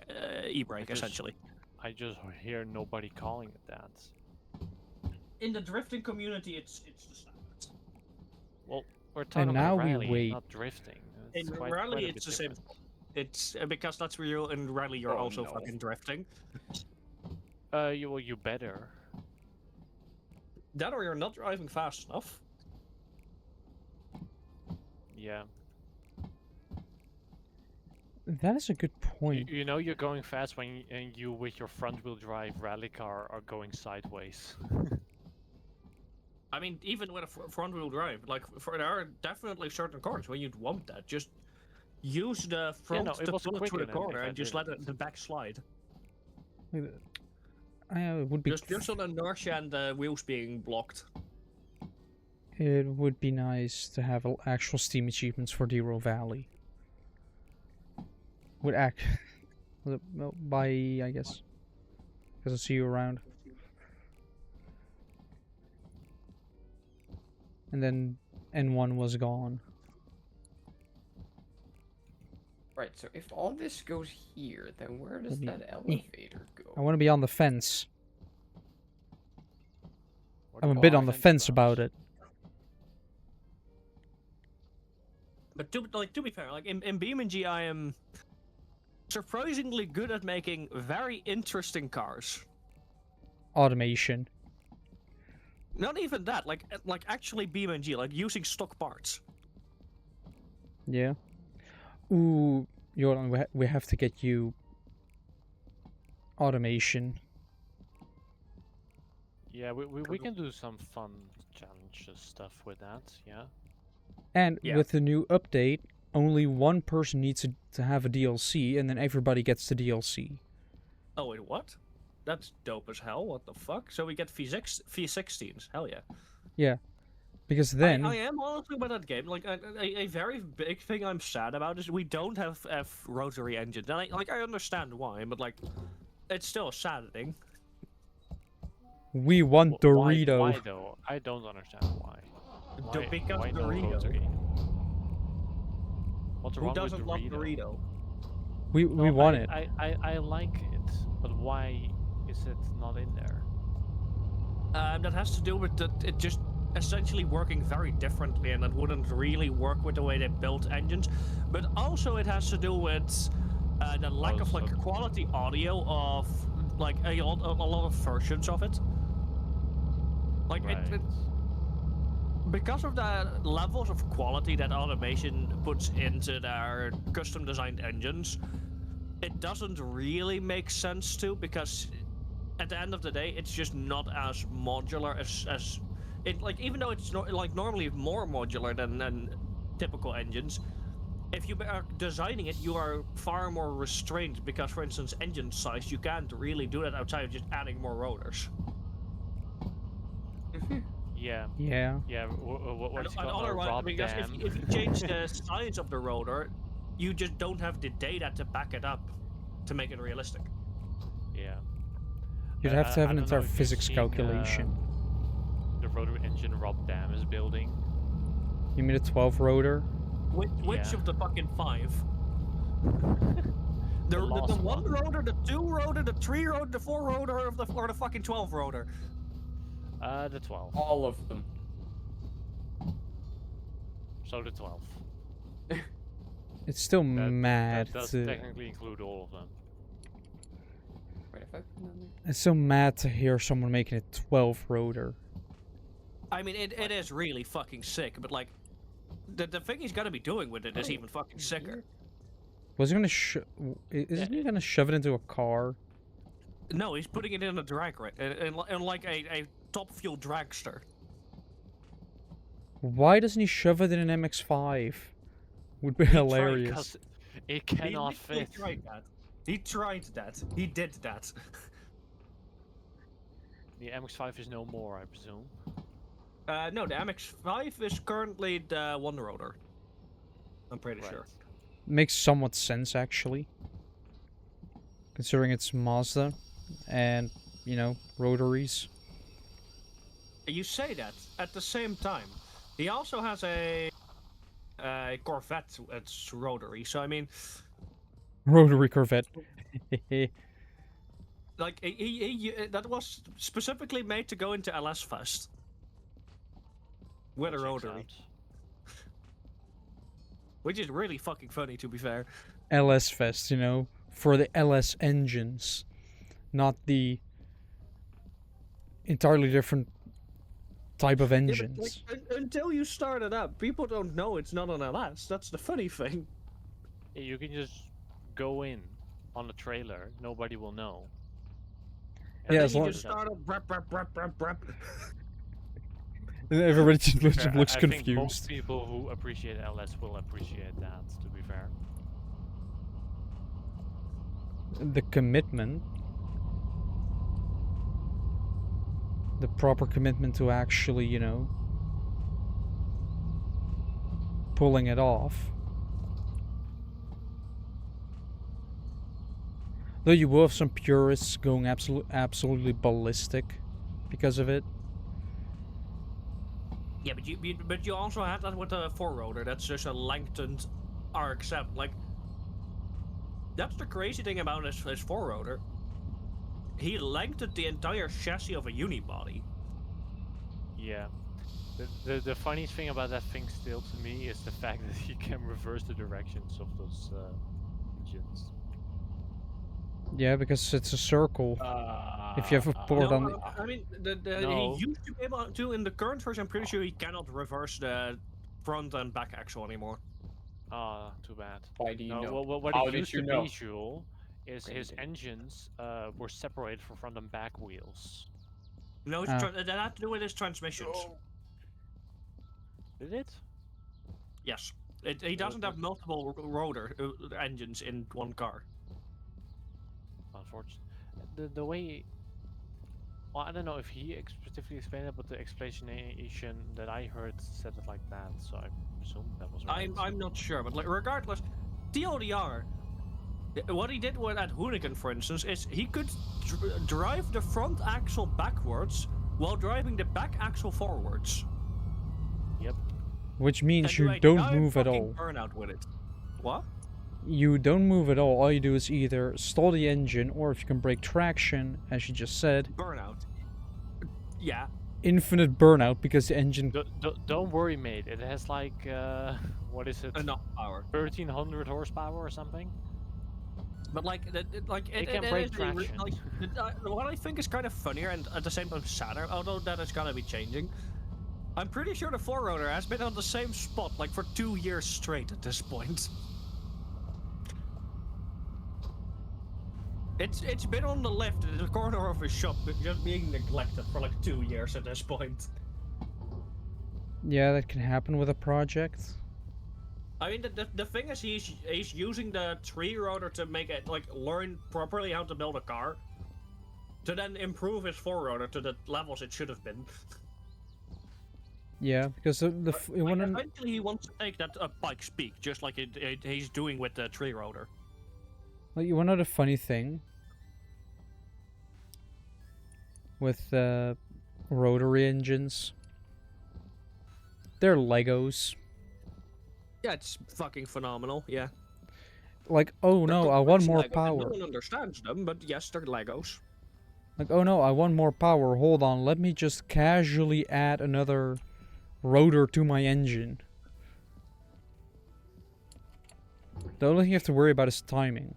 e-brake, just- essentially. I just hear nobody calling it that. In the drifting community, it's the standard. Well, we're talking now about we rally, wait. not drifting. In quite rally, a it's bit the same. different. It's because that's where you in rally you're Oh, also no. fucking drifting. You better. That or you're not driving fast enough. Yeah. That is a good point. You know you're going fast when you with your front wheel drive rally car are going sideways. I mean, even with a front wheel drive, like there are definitely certain corners where you'd want that. Just use the front no, it to was pull it through quicker the than corner if I and just did let the back slide. It would be Just on inertia and the wheels being blocked. it would be nice to have actual Steam achievements for Derail Valley. Would act by I guess. Because I'll see you around. and then N1 was gone. Right, so if all this goes here, then where does Me- that elevator I go? want to be on the fence. What I'm a do you bit want on the fence fence about it. But to be fair, like in BeamNG, I am surprisingly good at making very interesting cars. Automation. Not even that, like actually BeamNG, like using stock parts. Yeah. Ooh, Jordan, we have to get you automation. Yeah, we can do some fun challenges stuff with that, yeah. And Yeah. with the new update, only one person needs to have a DLC, and then everybody gets the DLC. Oh wait, what? That's dope as hell. What the fuck? So we get V16s. Hell yeah. Yeah. Because then... I am honestly with that game. Like a very big thing I'm sad about is we don't have rotary engines, and I understand why, but like it's still a sad thing. We want Dorito. Why though? I don't understand why. Because why no Dorito. rotary? What's Who wrong with doesn't love Dorito? Dorito? We No, want it. I like it, but why is it not in there? That has to do with it just essentially working very differently, and that wouldn't really work with the way they built engines. But also it has to do with the lack of like so- quality audio of like a lot of versions of it. Like Right. because of the levels of quality that automation puts into their custom designed engines, it doesn't really make sense to, because at the end of the day, it's just not as modular as it, like, even though it's not like normally more modular than typical engines, if you are designing it, you are far more restrained, because for instance engine size, you can't really do that outside of just adding more rotors. Yeah. Yeah. Yeah. What's it And called? otherwise, Rob because Dam. if you change the size of the rotor, you just don't have the data to back it up to make it realistic. Yeah. You'd have to have I an don't know entire if you've physics seen, calculation. The rotary engine Rob Dam is building. You mean a 12 rotor? Which Yeah. of the fucking 5? The last one one. rotor, the 2 rotor, the 3 rotor, the 4 rotor, or the fucking 12 rotor? The 12. All of them. So the 12. It's still That mad. does to, technically include all of them. Wait, if I put them it's so mad to hear someone making a 12 rotor. I mean, it is really fucking sick, but like, the thing he's gonna be doing with it is even fucking sicker. Was he gonna isn't he gonna shove it into a car? No, he's putting it in a drag race, in like a top fuel dragster. Why doesn't he shove it in an MX-5? Would be He tried, hilarious. 'cause it cannot He literally fit. tried that. He tried that. He did that. The MX-5 is no more, I presume. No, the MX-5 is currently the one rotor. I'm pretty Right. sure. Makes somewhat sense, actually. Considering it's Mazda and, you know, rotaries. You say that. At the same time, he also has a Corvette. It's rotary. So I mean, Rotary Corvette. like he that was specifically made to go into LS Fest with a Checks rotary, out. which is really fucking funny, to be fair. LS Fest, you know, for the LS engines, not the entirely different type of Yeah, engines. but, like, until you start it up, people don't know it's not an LS. That's the funny thing. Yeah, you can just go in on the trailer, nobody will know. Yeah, And as then long- you just start up, rep. And everybody just Fair, looks I think most confused. people who appreciate LS will appreciate that, to be fair. The commitment, the proper commitment to actually, you know, pulling it off. Though you will have some purists going absolutely ballistic because of it. Yeah, but you also had that with the 4-rotor. That's just a lengthened RX-7. Like, that's the crazy thing about his 4-rotor. He lengthened the entire chassis of a unibody. Yeah. The funniest thing about that thing still to me is the fact that you can reverse the directions of those engines. Yeah, because it's a circle. If you have a port No, on, I mean, No. he used to be able to. In the current version, I'm pretty sure he cannot reverse the front and back axle anymore. Ah, too bad. Why do you No, know? what How it did used you to know? be, Jules, is Okay, his okay. engines were separated from front and back wheels. No, Ah. that had to do with his transmissions. Did it? Yes, he doesn't have multiple rotor engines in one car. Unfortunately, the way. Well, I don't know if he specifically explained it, but the explanation that I heard said it like that, so I presume that was right. I'm not sure, but like, regardless, TLDR. What he did at Hoonigan, for instance, is he could drive the front axle backwards while driving the back axle forwards. Yep. which means And do you a don't giant move at fucking all. Burnout with it. What? You don't move at all. All you do is either stall the engine, or if you can break traction, as you just said, Burnout. Yeah. infinite burnout because the engine. Don't worry, mate. It has like what is it? Enough power. 1300 horsepower or something. But like, It can break traction. What I think is kind of funnier and at the same time sadder, although that is gonna be changing. I'm pretty sure the 4-rotor has been on the same spot like for 2 years straight at this point. It's been on the left in the corner of his shop, but just being neglected for like 2 years at this point. Yeah, that can happen with a project. I mean, the thing is, he's using the 3-rotor to make it like learn properly how to build a car, to then improve his 4-rotor to the levels it should have been. Yeah, because Eventually, he wants to take that Pike's Peak, just like he's doing with the 3-rotor. Like, you want to know the funny thing with rotary engines? They're Legos. Yeah, it's fucking phenomenal. Yeah. Like, oh no, I want more No power. one understands them, but yes, they're Legos. Like, oh no, I want more power. Hold on, let me just casually add another rotor to my engine. The only thing you have to worry about is timing.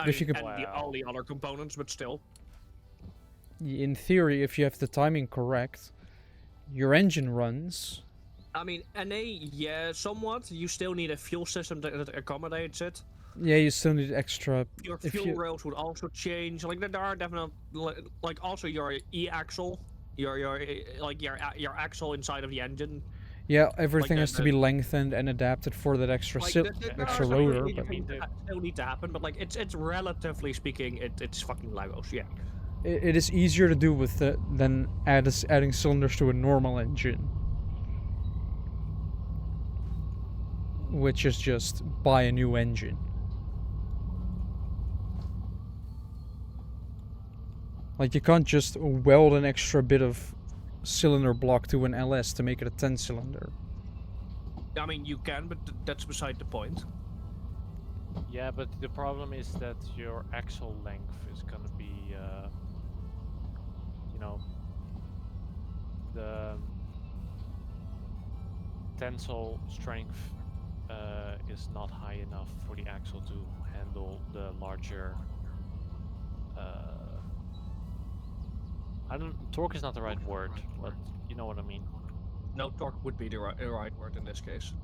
If you could- All the other components, but still. In theory, if you have the timing correct, your engine runs. I mean, yeah, somewhat. You still need a fuel system that accommodates it. Yeah, you still need extra. Your If fuel you- rails would also change. Like there are definitely like also your e-axle, your axle inside of the engine. Yeah, everything Like has to be lengthened and adapted for that extra Like extra are some rotor. things But that still need to happen, but like it's relatively speaking, it's fucking Legos. Yeah. it is easier to do with than adding cylinders to a normal engine, which is just buy a new engine. Like, you can't just weld an extra bit of cylinder block to an LS to make it a 10-cylinder. I mean, you can, but that's beside the point. Yeah, but the problem is that your axle length is gonna be, you know, the tensile strength is not high enough for the axle to handle the larger. Torque is not the right word, but you know what I mean. No, torque would be the right word in this case.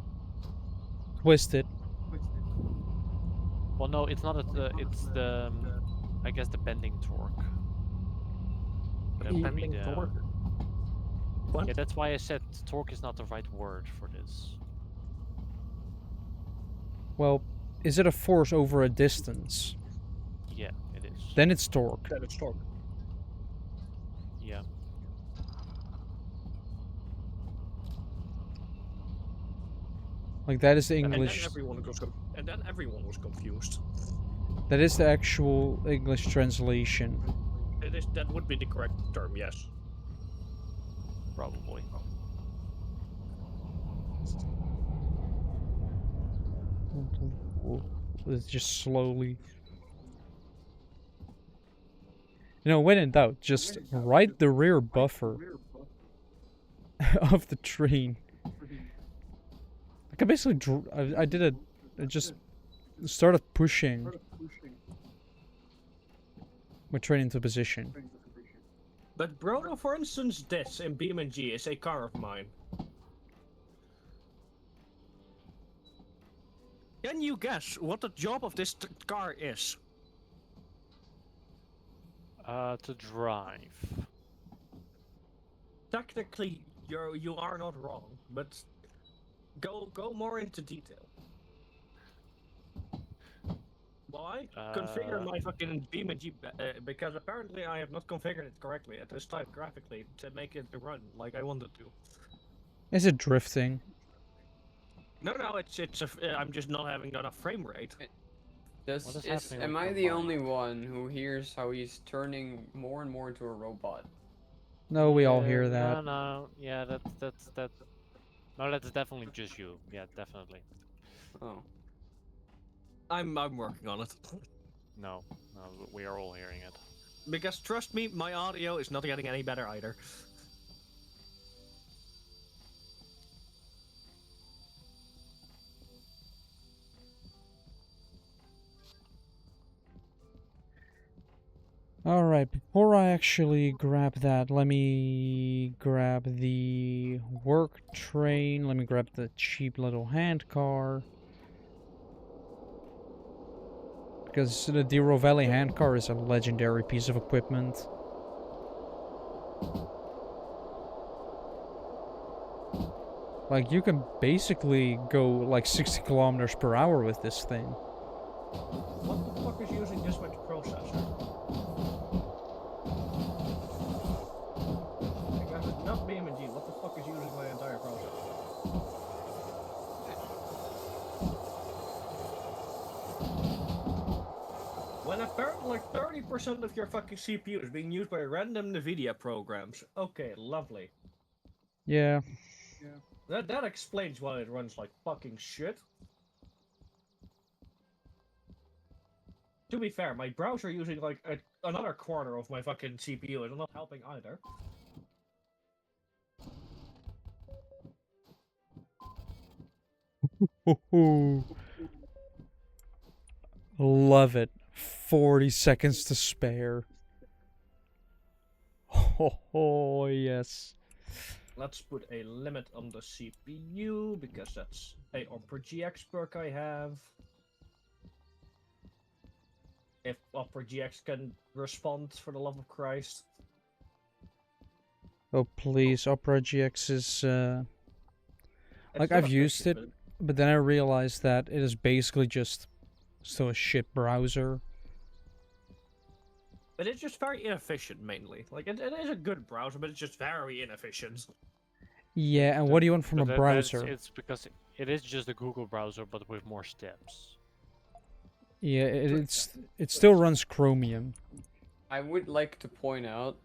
Twisted. Well, no, it's not. It's the, I guess the bending torque. That would be Bending the- torque? What? Yeah, that's why I said torque is not the right word for this. Well, is it a force over a distance? Yeah, it is. Then it's torque. Then it's torque. Yeah. Like, that is the And then English. everyone was confused. That is the actual English translation. That would be the correct term, yes. Probably. It's just slowly. You know, when in doubt, just right the rear buffer of the train. Like I basically, I did it. I just started pushing my train into position. But Brodo, for instance, this in BeamNG is a car of mine. Can you guess what the job of this car is? To drive. Technically, you are not wrong, but go more into detail. Why? Configure my fucking BeamNG because apparently I have not configured it correctly at this time graphically to make it run like I wanted to. Is it drifting? No, I'm just not having enough frame rate. Am I the only one who hears how he's turning more and more into a robot? No, we all Yeah, hear that. No, yeah, that's. No, that's definitely just you. Yeah, definitely. Oh. I'm working on it. No, we are all hearing it. Because trust me, my audio is not getting any better either. Alright, before I actually grab that, let me grab the work train, let me grab the cheap little hand car. Because the Derail Valley hand car is a legendary piece of equipment. Like, you can basically go like 60 kilometers per hour with this thing. What the fuck is using this much processor? Because it's not BeamNG, what the fuck is using my entire processor? When apparently like 30% of your fucking CPU is being used by random NVIDIA programs. Okay, lovely. Yeah. That explains why it runs like fucking shit. To be fair, my browser using like another quarter of my fucking CPU is not helping either. Love it. 40 seconds to spare. Oh, yes. Let's put a limit on the CPU, because that's a Opera GX perk I have. If Opera GX can respond, for the love of Christ. Oh, please. Opera GX is, like, It's I've not used it, efficient, but then I realized that it is basically just still a shit browser. but it's just very inefficient, mainly. Like, it is a good browser, but it's just very inefficient. Yeah, and what do you want from a But browser? it's because it is just a Google browser, but with more steps. Yeah, it still runs Chromium. I would like to point out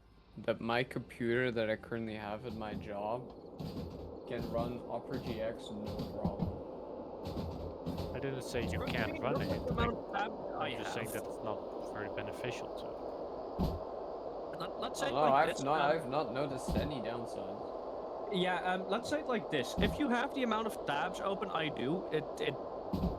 that my computer that I currently have at my job can run Opera GX no problem. I didn't say you can't run it. I'm just saying that it's not very beneficial to. Let's say it No, like this. I've not noticed any downsides. Yeah, let's say it like this. If you have the amount of tabs open I do,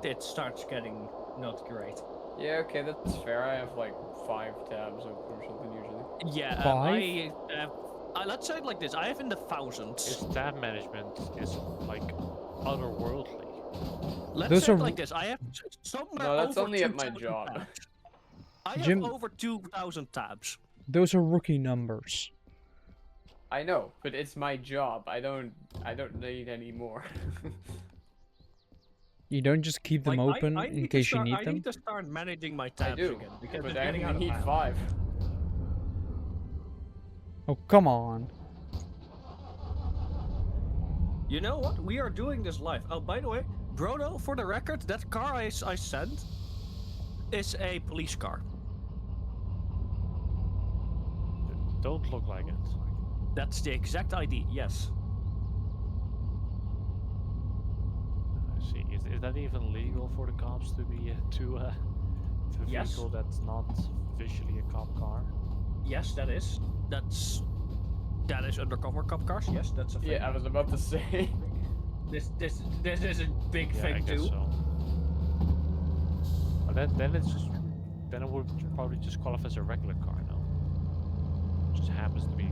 it starts getting not great. Yeah, okay, that's fair. I have like 5 tabs open or something usually. Yeah, 5? let's say it like this. I have in the thousands. His tab management is like otherworldly. Let's Those say are it like this. I have somewhere No, that's over only at my 2,000 job. tabs. I have Jim- over 2,000 tabs. Those are rookie numbers. I know, but it's my job. I don't need any more. You don't just keep them Like, open I in need to case you start- need I them? need to start managing my I tabs do, again because but it's I getting out only of need hand. 5. Oh, come on. You know what? We are doing this live. Oh, by the way, Brodo, for the record, that car I sent is a police car. Don't look like it. That's the exact ID. Yes. I see. Is that even legal for the cops to be to a Yes. vehicle that's not visually a cop car? Yes, that is. That is undercover cop cars. Yes, that's a thing. Yeah, I was about to say. This is a big Yeah, I thing guess too. so. But then it's just then it would probably just qualify as a regular car, no? Just happens to be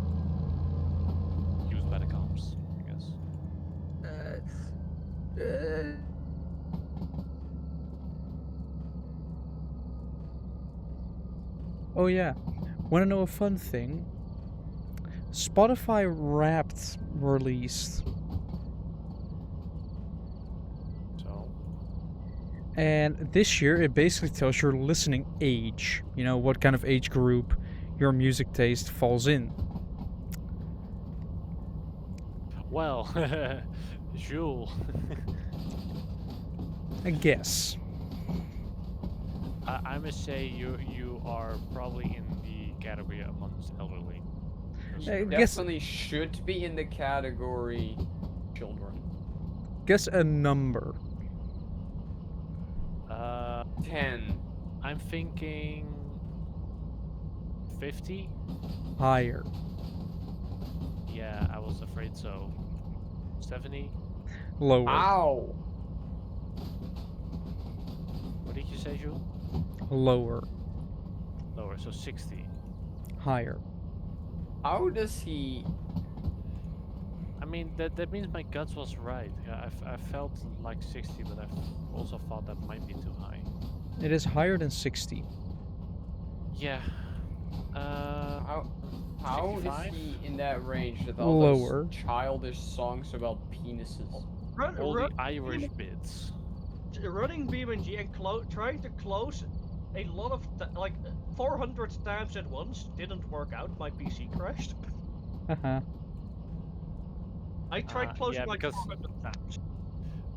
used by the cops, I guess. Oh yeah, wanna know a fun thing? Spotify Wrapped released, So and this year it basically tells your listening age. You know, what kind of age group your music taste falls in. well, Jules, I guess. I must say you are probably in the category amongst elderly. I guess Definitely should be in the category children. guess a number. 10. I'm thinking 50. Higher. Yeah, I was afraid so. 70. Lower. Ow! What did you say, Jules? Lower. Lower, so 60. Higher. How does he... I mean, that means my guts was right. Yeah, I felt like 60, but I also thought that might be too high. It is higher than 60. Yeah. How is 65? he in that range with all Lower. those childish songs about penises? All the Irish bits. Running BeamNG and trying to close a lot of like 400 times at once didn't work out. My PC crashed. Haha. I tried closing yeah, like because- 400 times.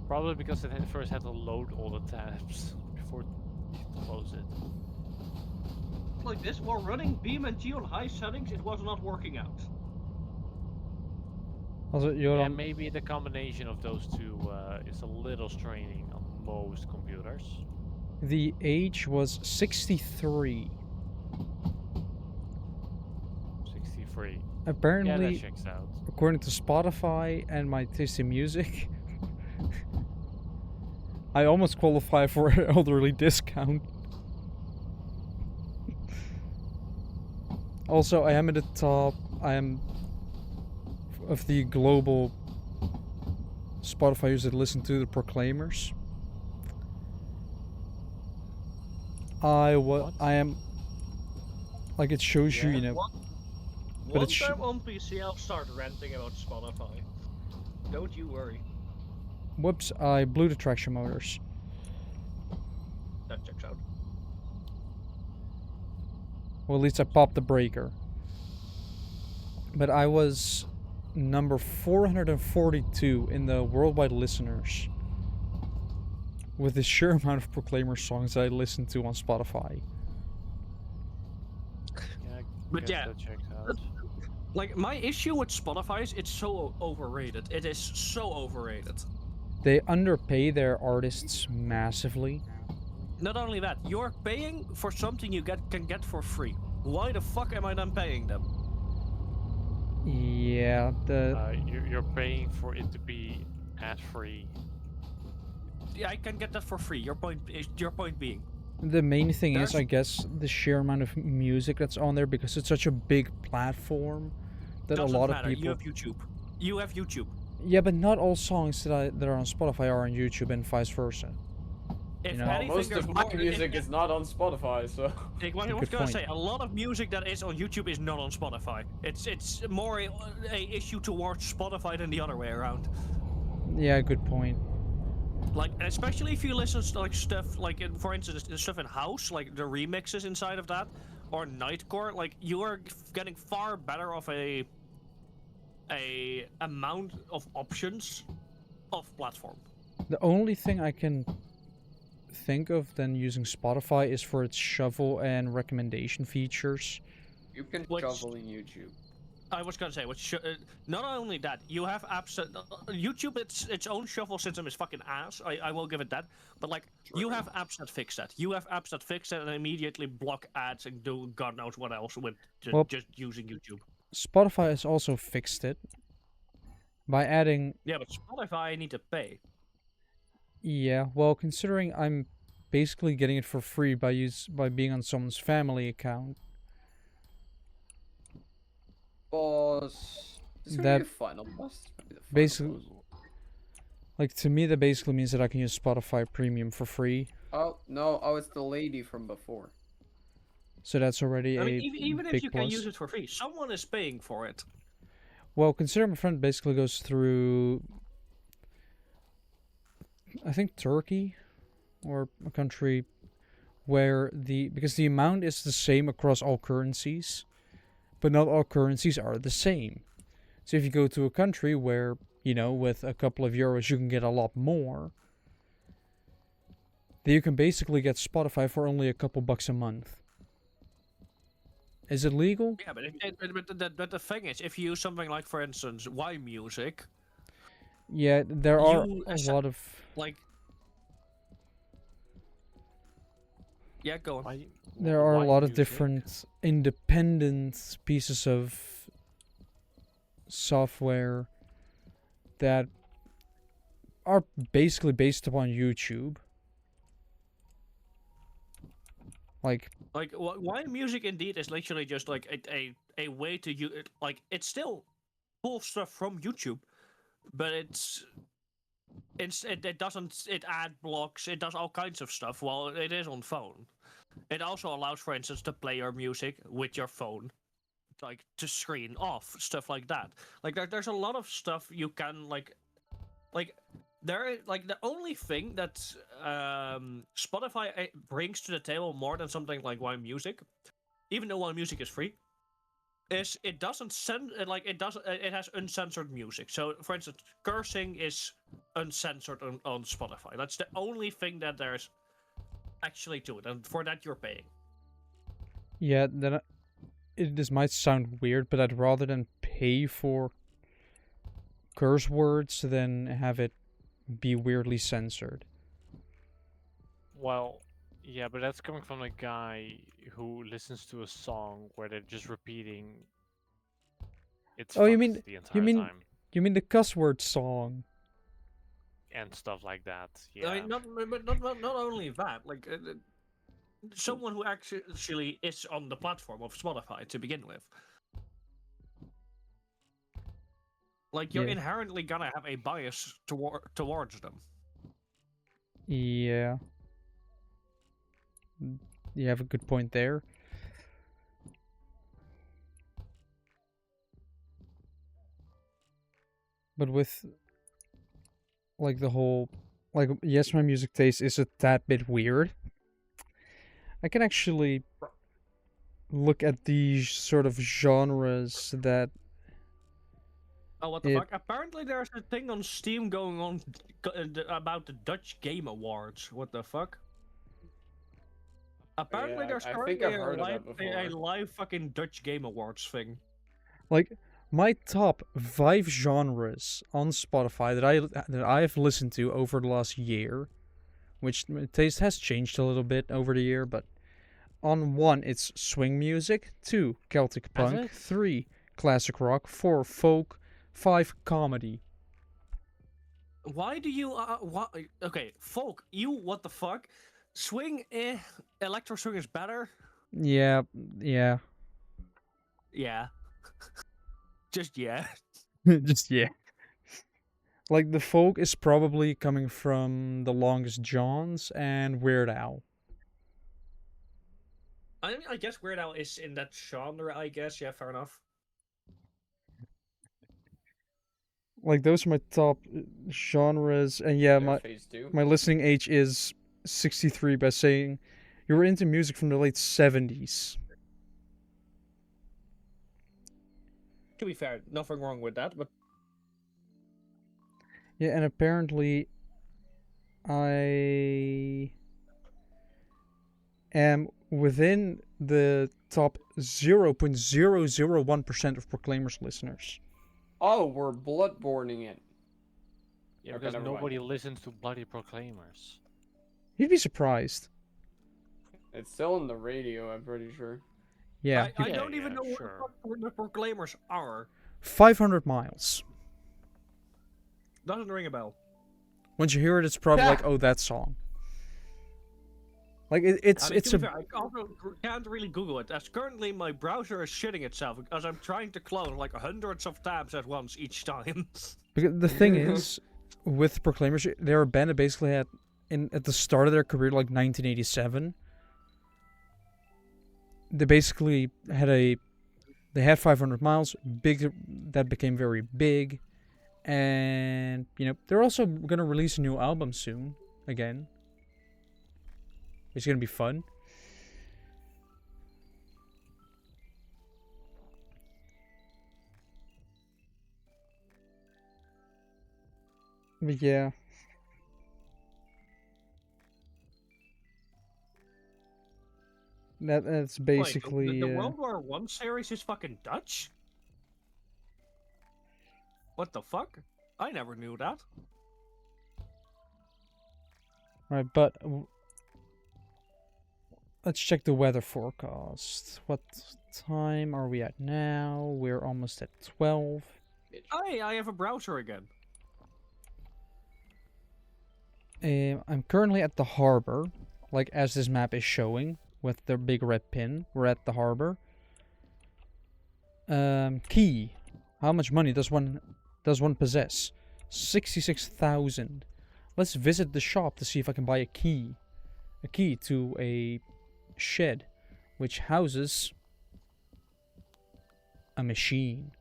Probably because it first had to load all the tabs before you close it. Like this, while running BeamNG on high settings, it was not working out. Also, Yeah, Joran, maybe the combination of those two is a little straining on most computers. the age was 63. 63. Yeah, Apparently, that checks out. according to Spotify and my taste in music, I almost qualify for an elderly discount. Also, I am at the top. I am of the global Spotify users that listen to the Proclaimers. What? I am, like, it shows you, Yeah. you know, But One it's time on PC, I'll start ranting about Spotify. Don't you worry. whoops, I blew the traction motors. That checks out. Well, at least I popped the breaker. But I was number 442 in the worldwide listeners with the sheer amount of Proclaimer songs I listened to on Spotify. Yeah, I But guess yeah, that checks out. Like, my issue with Spotify is it's so overrated. It is so overrated. They underpay their artists massively. Not only that, you're paying for something you can get for free. Why the fuck am I then paying them? Yeah, You're paying for it to be ad-free. Yeah, I can get that for free. Your point being. the main thing is, There's- I guess, the sheer amount of music that's on there, because it's such a big platform that Doesn't a lot matter. of people. You have YouTube. You have YouTube. Yeah, but not all songs that are on Spotify are on YouTube, and vice versa. If know, anything, Most there's of my more- music is not on Spotify, so... I was Good gonna point. say, a lot of music that is on YouTube is not on Spotify. It's more a issue towards Spotify than the other way around. Yeah, good point. Like, especially if you listen to like stuff like, for instance, the stuff in house, like the remixes inside of that, or Nightcore, like you are getting far better of a amount of options of platform. The only thing I can think of than using Spotify is for its shuffle and recommendation features. You can Which- shovel in YouTube. I was gonna say, not only that, you have apps. YouTube, its own shuffle system is fucking ass. I will give it that. But like, you have apps that fix that. You have apps that fix that and immediately block ads and do God knows what else with Well- just using YouTube. Spotify has also fixed it by adding. Yeah, but Spotify I need to pay. Yeah, well, considering I'm basically getting it for free by being on someone's family account. Boss. This is gonna That be a final boss. This might be the final basically- boss. Like, to me, that basically means that I can use Spotify Premium for free. Oh no! Oh, it's the lady from before. So that's already I a mean, even if big you plus. can use it for free, someone is paying for it. Well, consider my friend basically goes through, I think, Turkey, or a country where because the amount is the same across all currencies, but not all currencies are the same. So if you go to a country where, with a couple of euros you can get a lot more, then you can basically get Spotify for only a couple bucks a month. Is it legal? Yeah, but the thing is, if you use something like, for instance, Y Music, Yeah, there are You a as- lot of. like, yeah, go on. There are a why lot of music? different independent pieces of software that are basically based upon YouTube. Like, Why music indeed is literally just like a way to use like it's still pull stuff from YouTube, but it doesn't it ad blocks, it does all kinds of stuff while it is on phone. It also allows, for instance, to play your music with your phone, like to screen off stuff like that. Like there's a lot of stuff you can like there like the only thing that Spotify brings to the table more than something like Y Music, even though Y Music is free, is it doesn't send it has uncensored music. So for instance, cursing is uncensored on Spotify. That's the only thing that there's actually to it, and for that you're paying. yeah, this might sound weird, but I'd rather than pay for curse words than have it be weirdly censored. Well, yeah, but that's coming from a guy who listens to a song where they're just repeating its Oh, you fucks mean- the entire mean- time You mean the cuss word song? and stuff like that. Yeah. I mean, not only that, like someone who actually is on the platform of Spotify to begin with. Like you're Yeah. inherently gonna have a bias towards them. Yeah. You have a good point there. But with like the whole yes, my music taste is a tad bit weird. I can actually look at these sort of genres that Oh, what the It- fuck? Apparently there's a thing on Steam going on about the Dutch Game Awards. What the fuck? Apparently Yeah, there's I currently think I've heard of that a before. live fucking Dutch Game Awards thing. like my top 5 genres on Spotify that I have listened to over the last year, which my taste has changed a little bit over the year, but on 1 it's swing music, 2 Celtic Has punk, it? 3 classic rock, 4 folk, 5 comedy. Why do you what? Okay, folk. You what the fuck? Swing, electro swing is better. Yeah. Yeah. Just yeah. Just yeah. Like the folk is probably coming from The Longest Johns and Weird Al. I mean, I guess Weird Al is in that genre. I guess yeah, fair enough. Like those are my top genres, and yeah, Phase 2. my listening age is 63 by saying you were into music from the late 70s. To be fair, nothing wrong with that, but Yeah, and apparently I am within the top 0.001% of Proclaimers listeners. Oh, we're bloodborning it. Yeah, Okay, because never mind. nobody listens to bloody proclaimers. You'd be surprised. It's still on the radio, I'm pretty sure. Yeah, I Yeah, don't even yeah, know what sure. the fuck the Proclaimers are. 500 miles. Doesn't ring a bell. Once you hear it, it's probably like, oh, that song. Like it's I mean, it's to a be fair, I also can't really Google it, as currently my browser is shitting itself because I'm trying to clone like hundreds of tabs at once each time. because the thing is with Proclaimers, they're a band that basically had at the start of their career, like 1987. They basically had 500 miles, big, that became very big, and they're also gonna release a new album soon again. It's gonna be fun. But yeah. That's basically Wait, the World War One series is fucking Dutch? What the fuck? I never knew that. right, but let's check the weather forecast. What time are we at now? We're almost at 12. Hey, I have a browser again. I'm currently at the harbor, like as this map is showing, with the big red pin. We're at the harbor. Key. How much money does one possess? 66,000. Let's visit the shop to see if I can buy a key. A key to a shed, which houses a machine.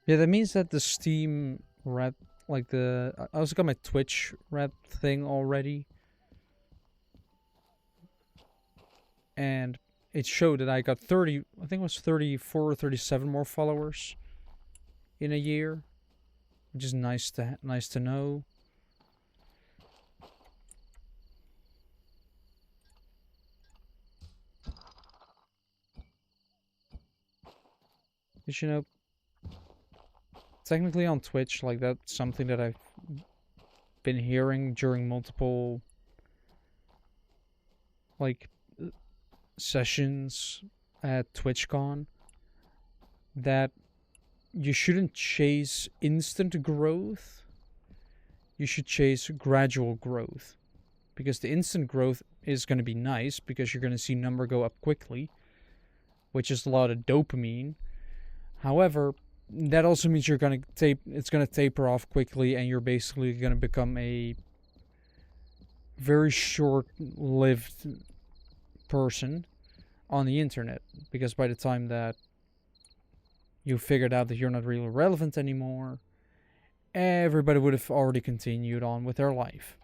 Yeah, that means that the Steam red, like I also got my Twitch red thing already. And it showed that I got 30, I think it was 34 or 37 more followers in a year, which is nice to know. Because, technically on Twitch, like that's something that I've been hearing during multiple like sessions at TwitchCon, that you shouldn't chase instant growth. You should chase gradual growth, because the instant growth is going to be nice because you're going to see number go up quickly, which is a lot of dopamine. However, that also means it's going to taper off quickly, and you're basically going to become a very short-lived person on the internet, because by the time that you figured out that you're not really relevant anymore, everybody would have already continued on with their life.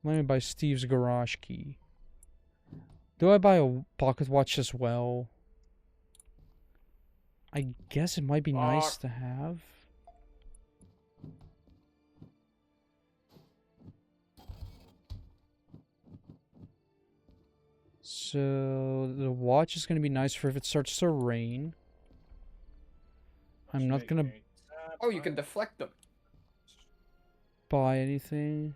Let me buy Steve's garage key. Do I buy a pocket watch as well? I guess it might be nice to have. So the watch is going to be nice for if it starts to rain. I'm not going to Oh, you can deflect them. buy anything.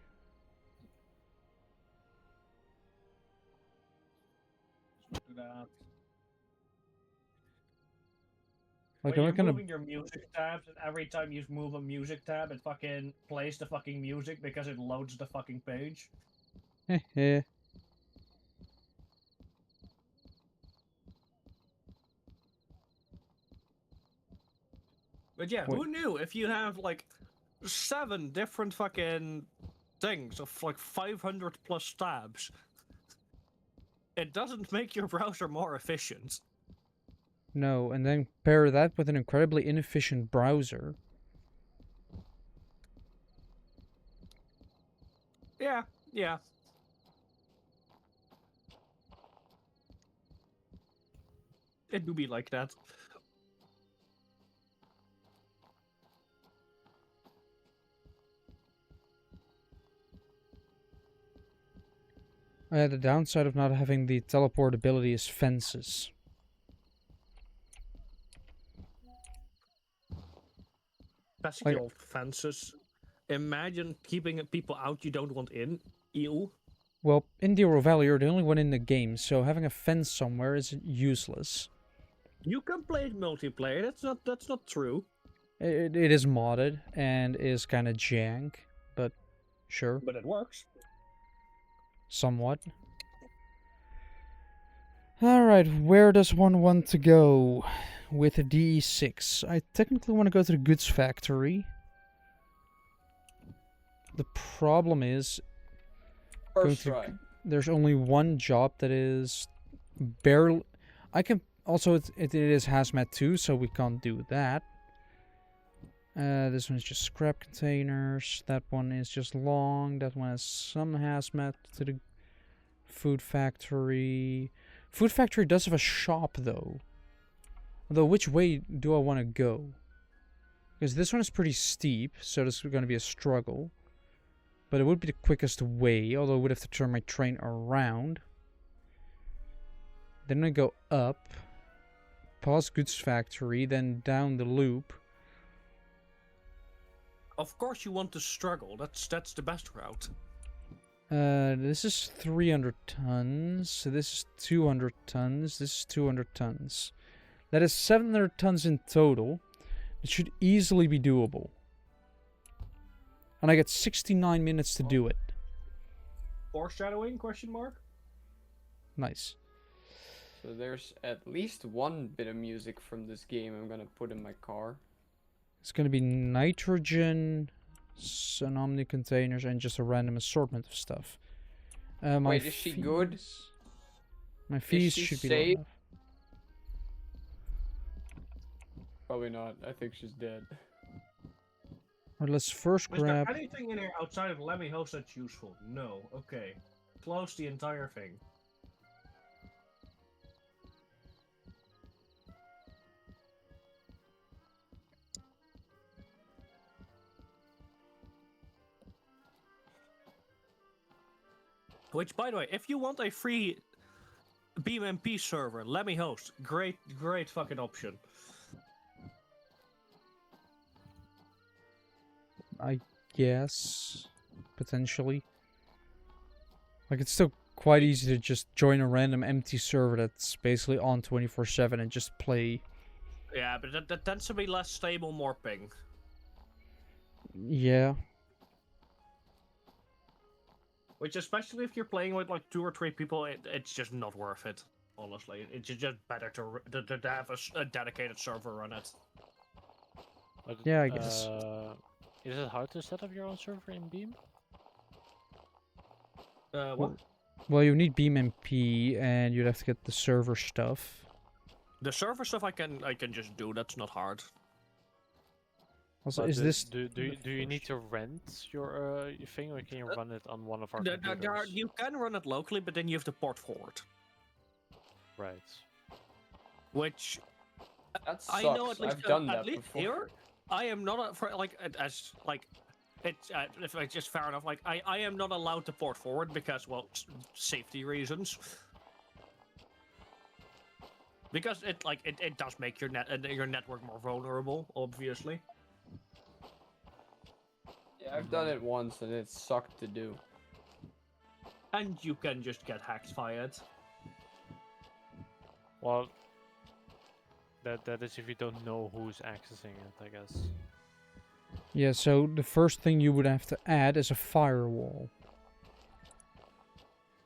Like, When I'm you're not gonna. moving your music tabs, and every time you move a music tab, it fucking plays the fucking music because it loads the fucking page. Yeah. But yeah, Wait. who knew if you have like 7 different fucking things of like 500 plus tabs, it doesn't make your browser more efficient. No, and then pair that with an incredibly inefficient browser. Yeah, yeah. It do be like that. The downside of not having the teleport ability is fences. Pesky old fences. Imagine keeping people out you don't want in. Ew. Well, in Derail Valley, you're the only one in the game, so having a fence somewhere is useless. You can play it multiplayer. That's not true. It is modded and is kind of jank, but sure, But it works. somewhat. Alright, where does one want to go with the DE6? I technically want to go to the goods factory. The problem is, First going to- try. there's only one job that is barely... I can... Also, it is hazmat too, so we can't do that. This one is just scrap containers. That one is just long. That one has some hazmat to the food factory. Food factory does have a shop though. Although, which way do I want to go? Because this one is pretty steep, so this is going to be a struggle. But it would be the quickest way, although I would have to turn my train around. Then I go up, past goods factory, then down the loop. Of course you want to struggle. That's the best route. This is 300 tons. This is 200 tons. This is 200 tons. That is 700 tons in total. It should easily be doable. And I get 69 minutes to do it. Foreshadowing? Question mark. Nice. So there's at least one bit of music from this game I'm gonna put in my car. It's going to be nitrogen, some omni containers, and just a random assortment of stuff. My Wait, is she good? fees- My fees she should be low safe? enough. Probably not. I think she's dead. Alright, let's first Is grab... there anything in here outside of Lemmy Host that's useful? No. Okay. Close the entire thing. Which, by the way, if you want a free BeamMP server, Lemmy Host, great fucking option. I guess, potentially. Like, it's still quite easy to just join a random empty server that's basically on 24/7 and just play. Yeah, but that tends to be less stable, more ping. Yeah. Which, especially if you're playing with like 2 or 3 people, it's just not worth it. Honestly, it's just better to have a dedicated server run it. But, Yeah, I guess. Is it hard to set up your own server in Beam? What? Well, you need BeamMP and you'd have to get the server stuff. The server stuff I can just do. That's not hard. Also, But is this... do you need to rent your thing, or can you run it on one of our computers? You can run it locally, but then you have to port forward. Right. Which That sucks. I know at least I've done at that least before. here, I am not for like as like it's if it's just fair enough. Like I am not allowed to port forward because safety reasons. Because it does make your network more vulnerable, obviously. Yeah, I've done it once and it sucked to do. And you can just get hacked via it. Well, that is if you don't know who's accessing it, I guess. Yeah, so the first thing you would have to add is a firewall.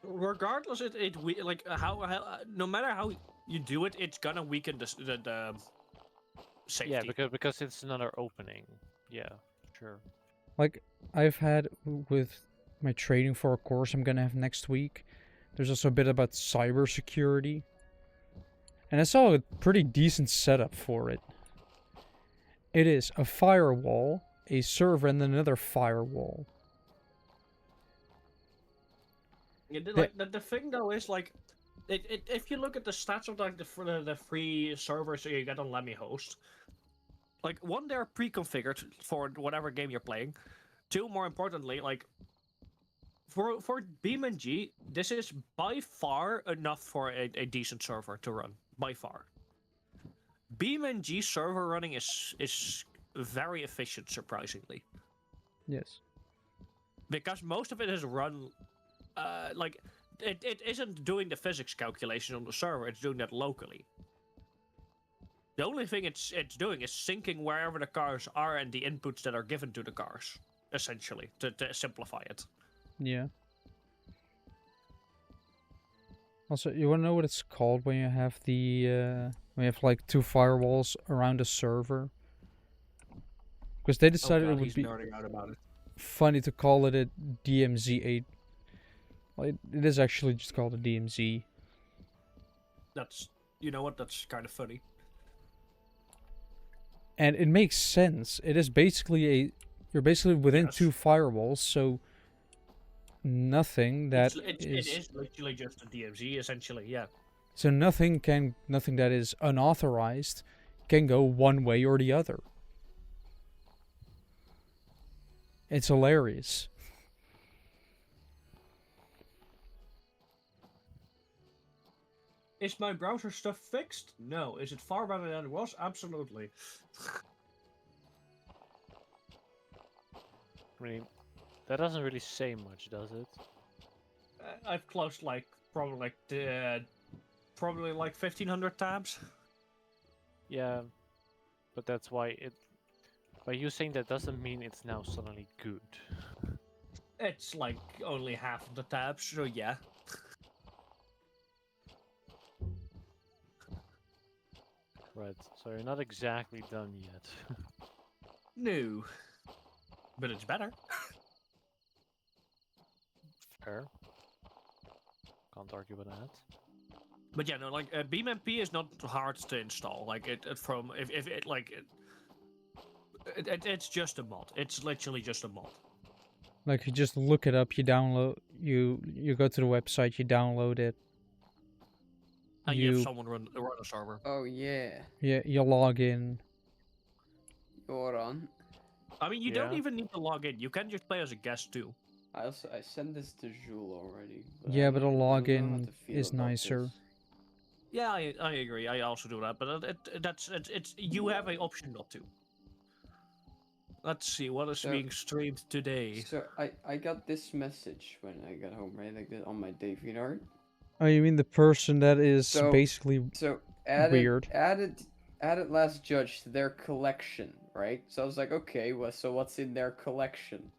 Regardless, no matter how you do it, it's gonna weaken the safety. Yeah, because it's another opening. Yeah, sure. Like, I've had with my training for a course I'm gonna have next week, there's also a bit about cybersecurity. And I saw a pretty decent setup for it. It is a firewall, a server, and then another firewall. Yeah, the thing though is like, if you look at the stats of like the free servers you get on Lemmy Host, like one, they're pre-configured for whatever game you're playing. 2, more importantly, like For BeamNG, this is by far enough for a decent server to run. By far. BeamNG server running is very efficient, surprisingly, Yes. because most of it is run, like it isn't doing the physics calculation on the server. It's doing that locally. The only thing it's doing is syncing wherever the cars are and the inputs that are given to the cars, essentially, to simplify it. Yeah. Also, you wanna know what it's called when you have the when you have like 2 firewalls around a server? Because they decided oh it God, would he's be nerding out about it. funny to call it a DMZ8. Well, it is actually just called a DMZ. That's, you know what? That's kind of funny. And it makes sense. It is basically you're basically within Yes. 2 firewalls, so nothing that It is literally just a DMZ, essentially. Yeah. so nothing that is unauthorized can go one way or the other. It's hilarious. Is my browser stuff fixed? No. Is it far better than it was? Absolutely. I mean, that doesn't really say much, does it? I've closed like probably like 1,500 tabs. Yeah, but that's why it. By you saying that doesn't mean it's now suddenly good. It's like only half of the tabs, so yeah. Right, so you're not exactly done yet. No. But it's better. Fair. Can't argue with that. But yeah, no, like BeamNP is not hard to install. Like it from if it like it's just a mod. It's literally just a mod. Like you just look it up, you download, you go to the website, you download it, And you have you someone run a server. Oh yeah. you log in. Hold on. I mean, you don't Yeah. even need to log in. You can just play as a guest too. I sent this to Jules already. But Yeah, I but a don't know how login to feel is about nicer. this. Yeah, I agree. I also do that, but it's you have an option not to. Let's see what is So- being streamed today. So I got this message when I got home, right? Like on my DeviantArt. Oh, you mean the person that is So- basically So Weird. added last judge to their collection, right? So I was like, okay, well, so what's in their collection?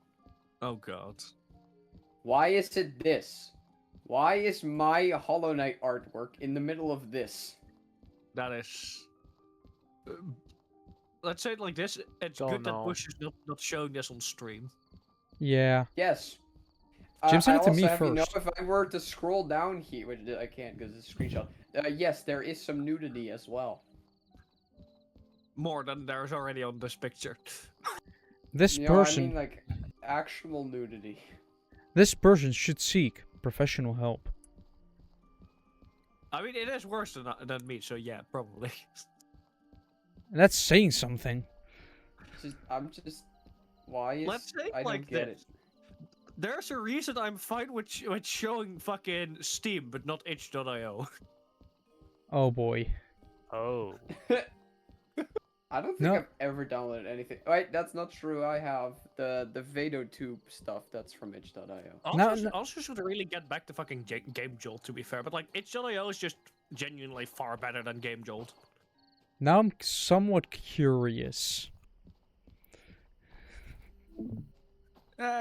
Oh God. Why is it this? Why is my Hollow Knight artwork in the middle of this? That is. Let's say it like this: it's Don't good that know. Bush is not showing this on stream. yeah. Yes. Jim sent I it to also me have you know, first. if I were to scroll down here, which I can't because it's a screenshot. Yes, there is some nudity as well. More than there's already on this picture. This You know, person I mean, like actual nudity. this person should seek professional help. I mean, it is worse than me, so yeah, probably. And that's saying something. I'm just. Why is Let's say I like don't get this. There's a reason I'm fine with showing fucking Steam, but not itch.io. Oh boy. Oh. it. I don't think No. I've ever downloaded anything. Wait, that's not true. I have the VOD stuff. That's from itch.io. Also should really get back to fucking Game Jolt, to be fair. But like, itch.io is just genuinely far better than Game Jolt. Now I'm somewhat curious.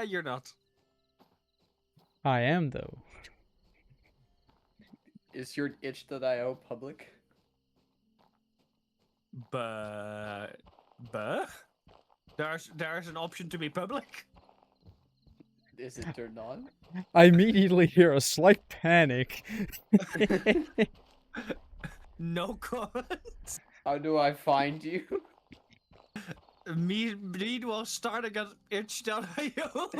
You're not. I am though. Is your itch.io public? But there's an option to be public. Is it turned on? I immediately hear a slight panic. No comment. How do I find you? Meanwhile, starting at itch.io.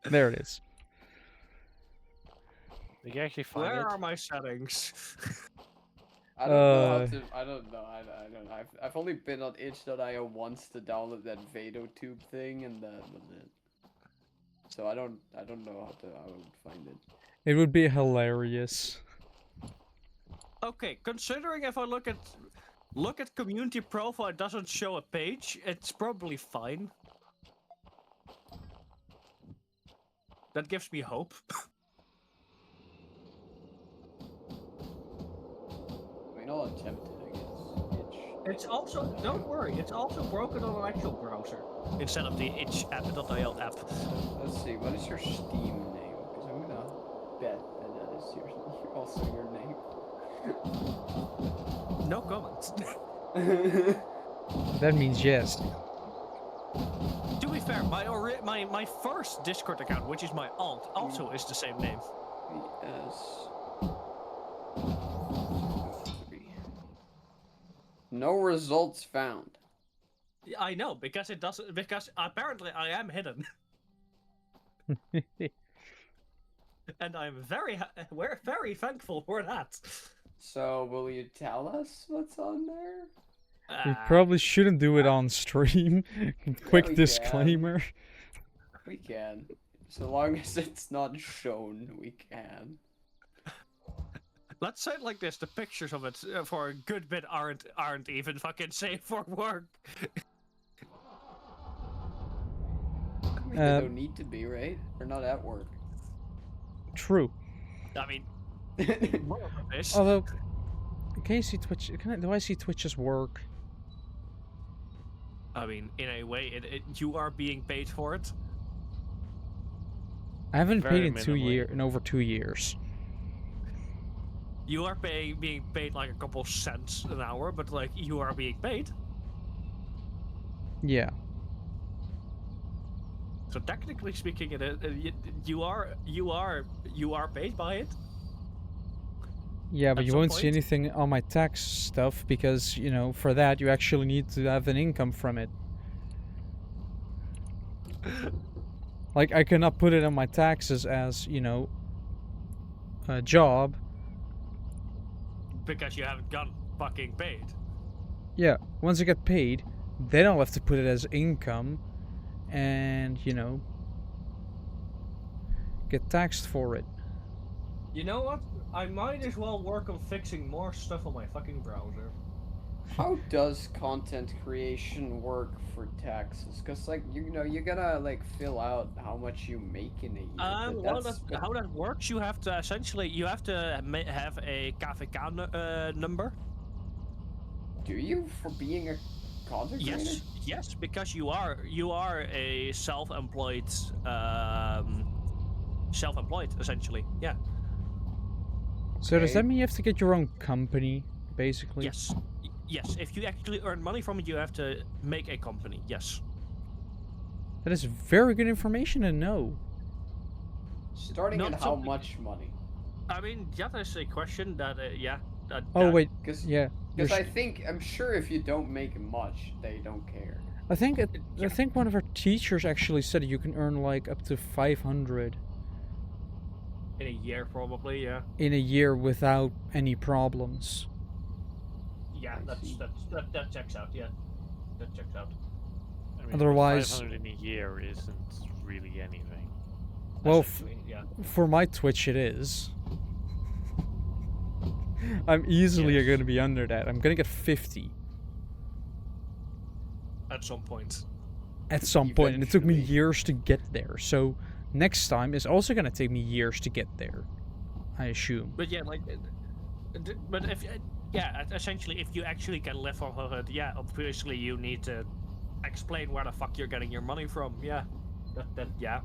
There it is. Did you actually find Where it? are my settings? I don't know how Uh. to. I don't know. I don't know. I've only been on itch.io once to download that VadoTube thing, and that was it. So I don't know how I would find it. It would be hilarious. Okay, considering if I look at community profile, it doesn't show a page. It's probably fine. That gives me hope. I mean, I'll attempt it, I guess. It's also, don't worry, it's also broken on an actual browser instead of the itch.app.il app. Let's see, what is your Steam name? Because I'm gonna bet that is also your name. No comments. That means yes. To be fair, my first Discord account, which is my alt, also is the same name. Yes. No results found. I know, because it doesn't. Because apparently I am hidden, and I'm we're very thankful for that. So, will you tell us what's on there? We probably shouldn't do it on stream. Quick we disclaimer. We can. So long as it's not shown, we can. Let's say it like this: the pictures of it for a good bit aren't even fucking safe for work. I mean, they don't need to be, right? We're not at work. True. I mean, more of this. Although, can you see Twitch? Do I see Twitch's work? I mean, in a way, you are being paid for it. I haven't Very paid in over 2 years. You are being paid like a couple cents an hour, but like you are being paid. Yeah. So technically speaking, you are paid by it. Yeah, but At you some won't see point. anything on my tax stuff because, you know, for that you actually need to have an income from it. Like, I cannot put it on my taxes as, you know, a job. Because you haven't gotten fucking paid. Yeah, once I get paid, then I'll have to put it as income and, you know, get taxed for it. You know what? I might as well work on fixing more stuff on my fucking browser. How does content creation work for taxes? Because, like, you know, you gotta, like, fill out how much you make in a year. but How that works? You have to have a KVK number. Do you, for being a content creator? Yes, because you are a self-employed essentially. Yeah. So does Okay. that mean you have to get your own company, basically? Yes. If you actually earn money from it, you have to make a company. Yes. That is very good information to know. Starting Not at how something- much money? I mean, that is a question that Oh wait, Because yeah. you're I'm sure if you don't make much, they don't care. I think one of our teachers actually said you can earn like up to 500 in a year probably. Yeah. in a year without any problems. Yeah, that checks out. Yeah, that checks out. I mean, Otherwise- 500 in a year isn't really anything. Well, Essentially, yeah. for my Twitch it is. I'm easily Yes. going to be under that. I'm going to get 50 At some point. at some point, and it took me Eventually. years to get there. So next time is also going to take me years to get there, I assume. But yeah, like, but if essentially, if you actually can live off of it, yeah, obviously you need to explain where the fuck you're getting your money from. Yeah, yeah.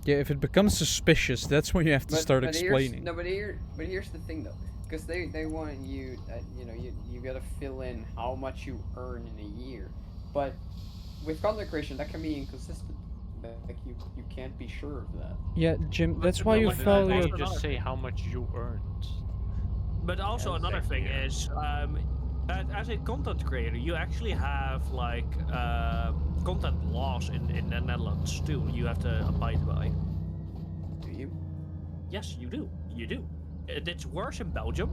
Yeah, if it becomes suspicious, that's when you have to start explaining. But here's the thing though, because they want you, you know, you gotta fill in how much you earn in a year, but with content creation that can be inconsistent. Like you can't be sure of that. Yeah, Jim, that's why no, you but follow Why your... don't you just say how much you earned? But also Yeah, another thing exactly. is, as a content creator, you actually have like content laws in the Netherlands too. You have to abide by. Do you? Yes, you do. You do. It's worse in Belgium.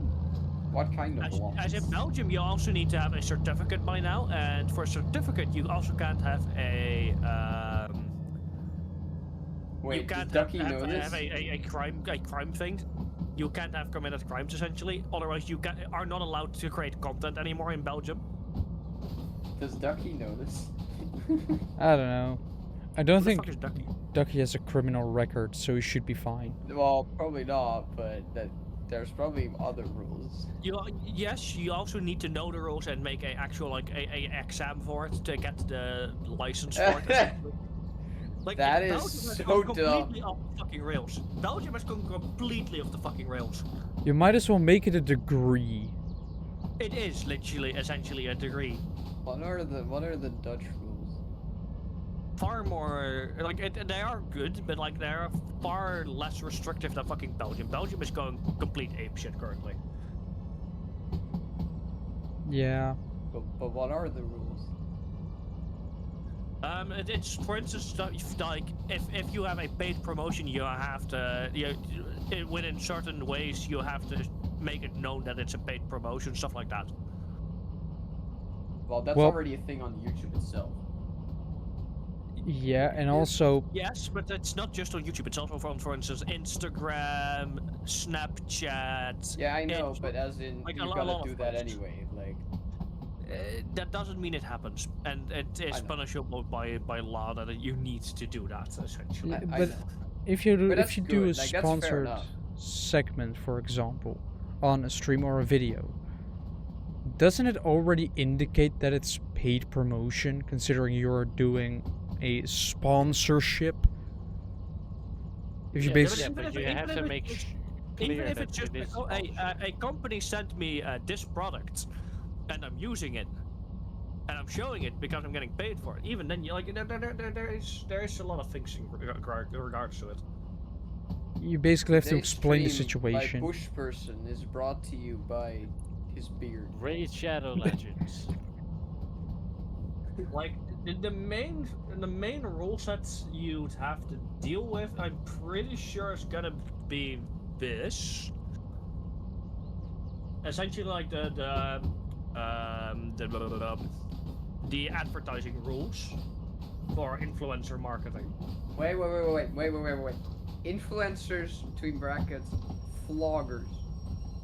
What kind of law? As in Belgium, you also need to have a certificate by now, and for a certificate, you also can't have a Wait, you can't does Ducky have, know have this? a crime thing. You can't have committed crimes essentially. Otherwise, you are not allowed to create content anymore in Belgium. Does Ducky know this? I don't know. I don't Who the think fuck is Ducky? Ducky has a criminal record, so he should be fine. Well, probably not, but there's probably other rules. Yes, you also need to know the rules and make a actual like a exam for it to get the license for it. Like That is Belgium has so gone dumb. completely off the fucking rails. Belgium has gone completely off the fucking rails. You might as well make it a degree. It is literally essentially a degree. What are the Dutch rules? Far more like they are good, but like they are far less restrictive than fucking Belgium. Belgium is going complete apeshit currently. Yeah. But what are the rules? It's for instance like if you have a paid promotion, you have to within certain ways you have to make it known that it's a paid promotion, stuff like that. Well, that's Well- already a thing on YouTube itself. Yeah, and also Yes, but it's not just on YouTube. It's also on, for instance, Instagram, Snapchat. Yeah, I know, It's- but as in, like, you a lot gotta of do that posts. anyway. Like, That doesn't mean it happens, and it I is know. punishable by law that you need to do that essentially. Yeah, I but know. if you do, But if that's you do a good, like, that's fair sponsored enough. segment, for example, on a stream or a video, doesn't it already indicate that it's paid promotion, considering you're doing a sponsorship? If you Yeah, basically, Yeah, Even but if- you even have if to it- make it's- clear even if that it's just it is a company sent me this product, and I'm using it, and I'm showing it because I'm getting paid for it. Even then, you like there is a lot of things in regards to it. you basically have to today's explain the stream situation. by Bush Person is brought to you by his beard. Raid Shadow Legends. Like the main rule sets you'd have to deal with, I'm pretty sure it's gonna be this. Essentially, like the advertising rules for influencer marketing. Wait. Influencers, between brackets, vloggers.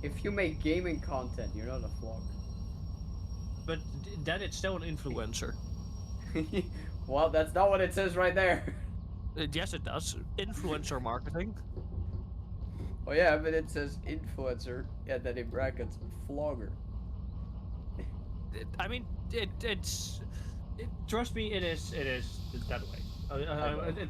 If you make gaming content, you're not a vlogger. But then it's still an influencer. Well, that's not what it says right there. Yes, it does. Influencer marketing. Oh yeah, but it says influencer, and then in brackets, vlogger. I mean, trust me, it is that way.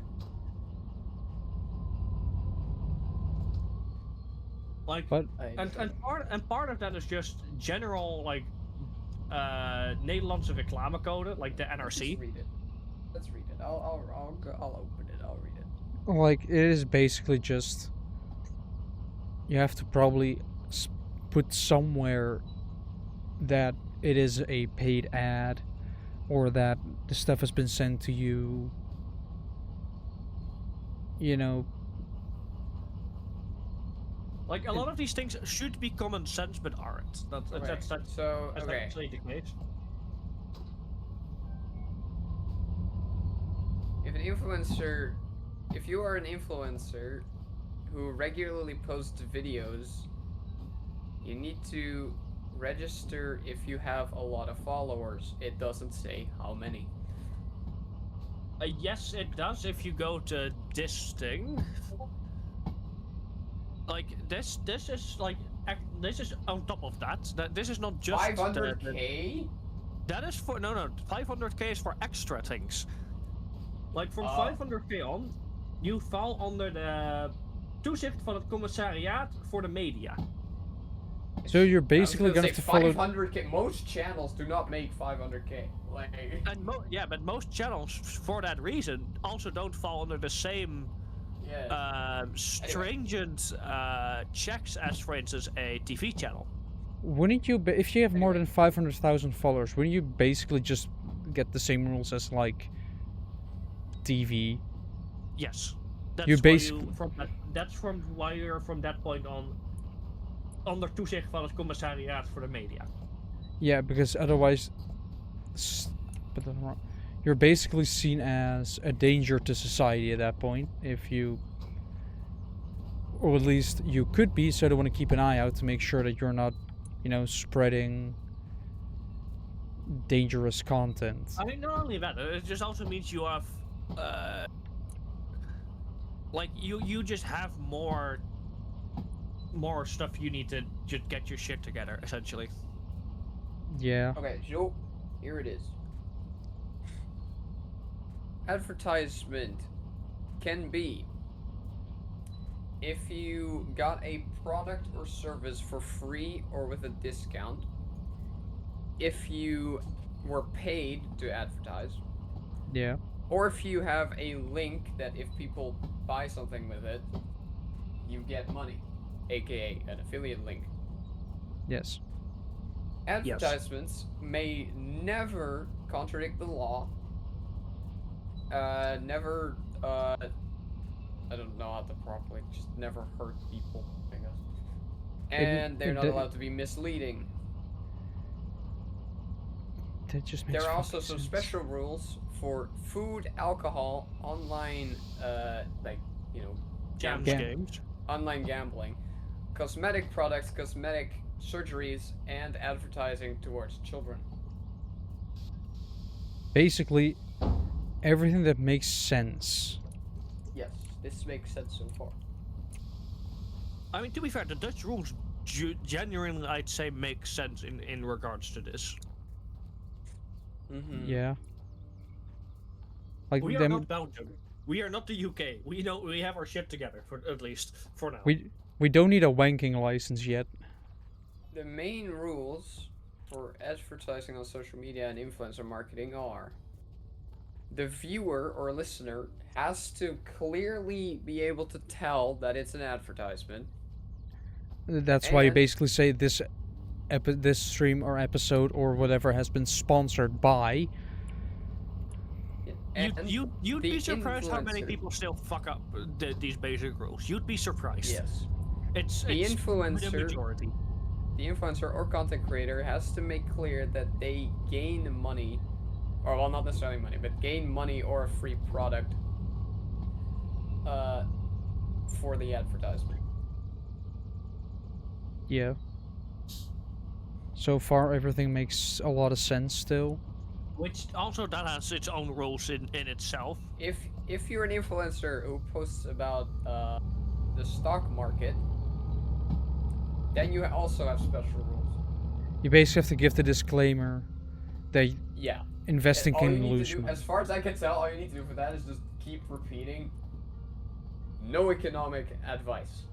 Like, But and part of that is just general like Nederlandse reclamecode, like the Let's NRC. read it. Let's read it. I'll open it. I'll read it. like, it is basically just you have to probably put somewhere that it is a paid ad, or that the stuff has been sent to you. You know, Like a lot of these things should be common sense, but aren't. That's So okay. actually the case. If you are an influencer who regularly posts videos, you need to register if you have a lot of followers. It doesn't say how many. Yes, it does. If you go to this thing, like this is like this is on top of that. This is not just 500k? That is for no 500k is for extra things. Like from Oh. 500k on, you fall under de toezicht van het commissariaat voor de media. so you're basically gonna have to follow. 500k. Most channels do not make 500k. Like, And but most channels for that reason also don't fall under the same yeah. stringent checks as, for instance, a TV channel. Wouldn't you, if you have more than 500,000 followers, wouldn't you basically just get the same rules as like TV? Yes, that's You why basically- that's from why you're from that point on onder toezicht van het commissariaat voor de media. Yeah, because otherwise, but you're basically seen as a danger to society at that point. If you, or at least you could be, so they want to keep an eye out to make sure that you're not, spreading dangerous content. I mean, not only that, it just also means you have, like you just have more stuff you need to just get your shit together, essentially. Yeah. Okay, so here it is. Advertisement can be if you got a product or service for free or with a discount, if you were paid to advertise, Yeah. or if you have a link that if people buy something with it, you get money, aka an affiliate link. Yes. Advertisements may never contradict the law. Never, I don't know how to properly, just never hurt people, I guess. And they're not allowed to be misleading. That just makes There are also fucking some sense. special rules for food, alcohol, online, Jams Yeah. games. online gambling, cosmetic products, cosmetic surgeries, and advertising towards children. Basically, everything that makes sense. Yes, this makes sense so far. I mean, to be fair, the Dutch rules genuinely, I'd say, make sense in regards to this. Mm-hmm. Yeah. Like We are them. not Belgium. We are not the UK. We have our shit together, for at least for now. We don't need a wanking license yet. The main rules for advertising on social media and influencer marketing are: the viewer or listener has to clearly be able to tell that it's an advertisement. That's why you And- basically say this this stream or episode or whatever has been sponsored by. And You'd the be surprised how many influencer- people still fuck up these basic rules. You'd be surprised. Yes. It's The the influencer- majority. The influencer or content creator has to make clear that they gain money, or well, not necessarily money, but gain money or a free product for the advertisement. Yeah. So far, everything makes a lot of sense still. Which also that has its own rules in itself. If you're an influencer who posts about the stock market, then you also have special rules. You basically have to give the disclaimer that Yeah. investing All you can need lose to do, money. as far as I can tell, all you need to do for that is just keep repeating no economic advice.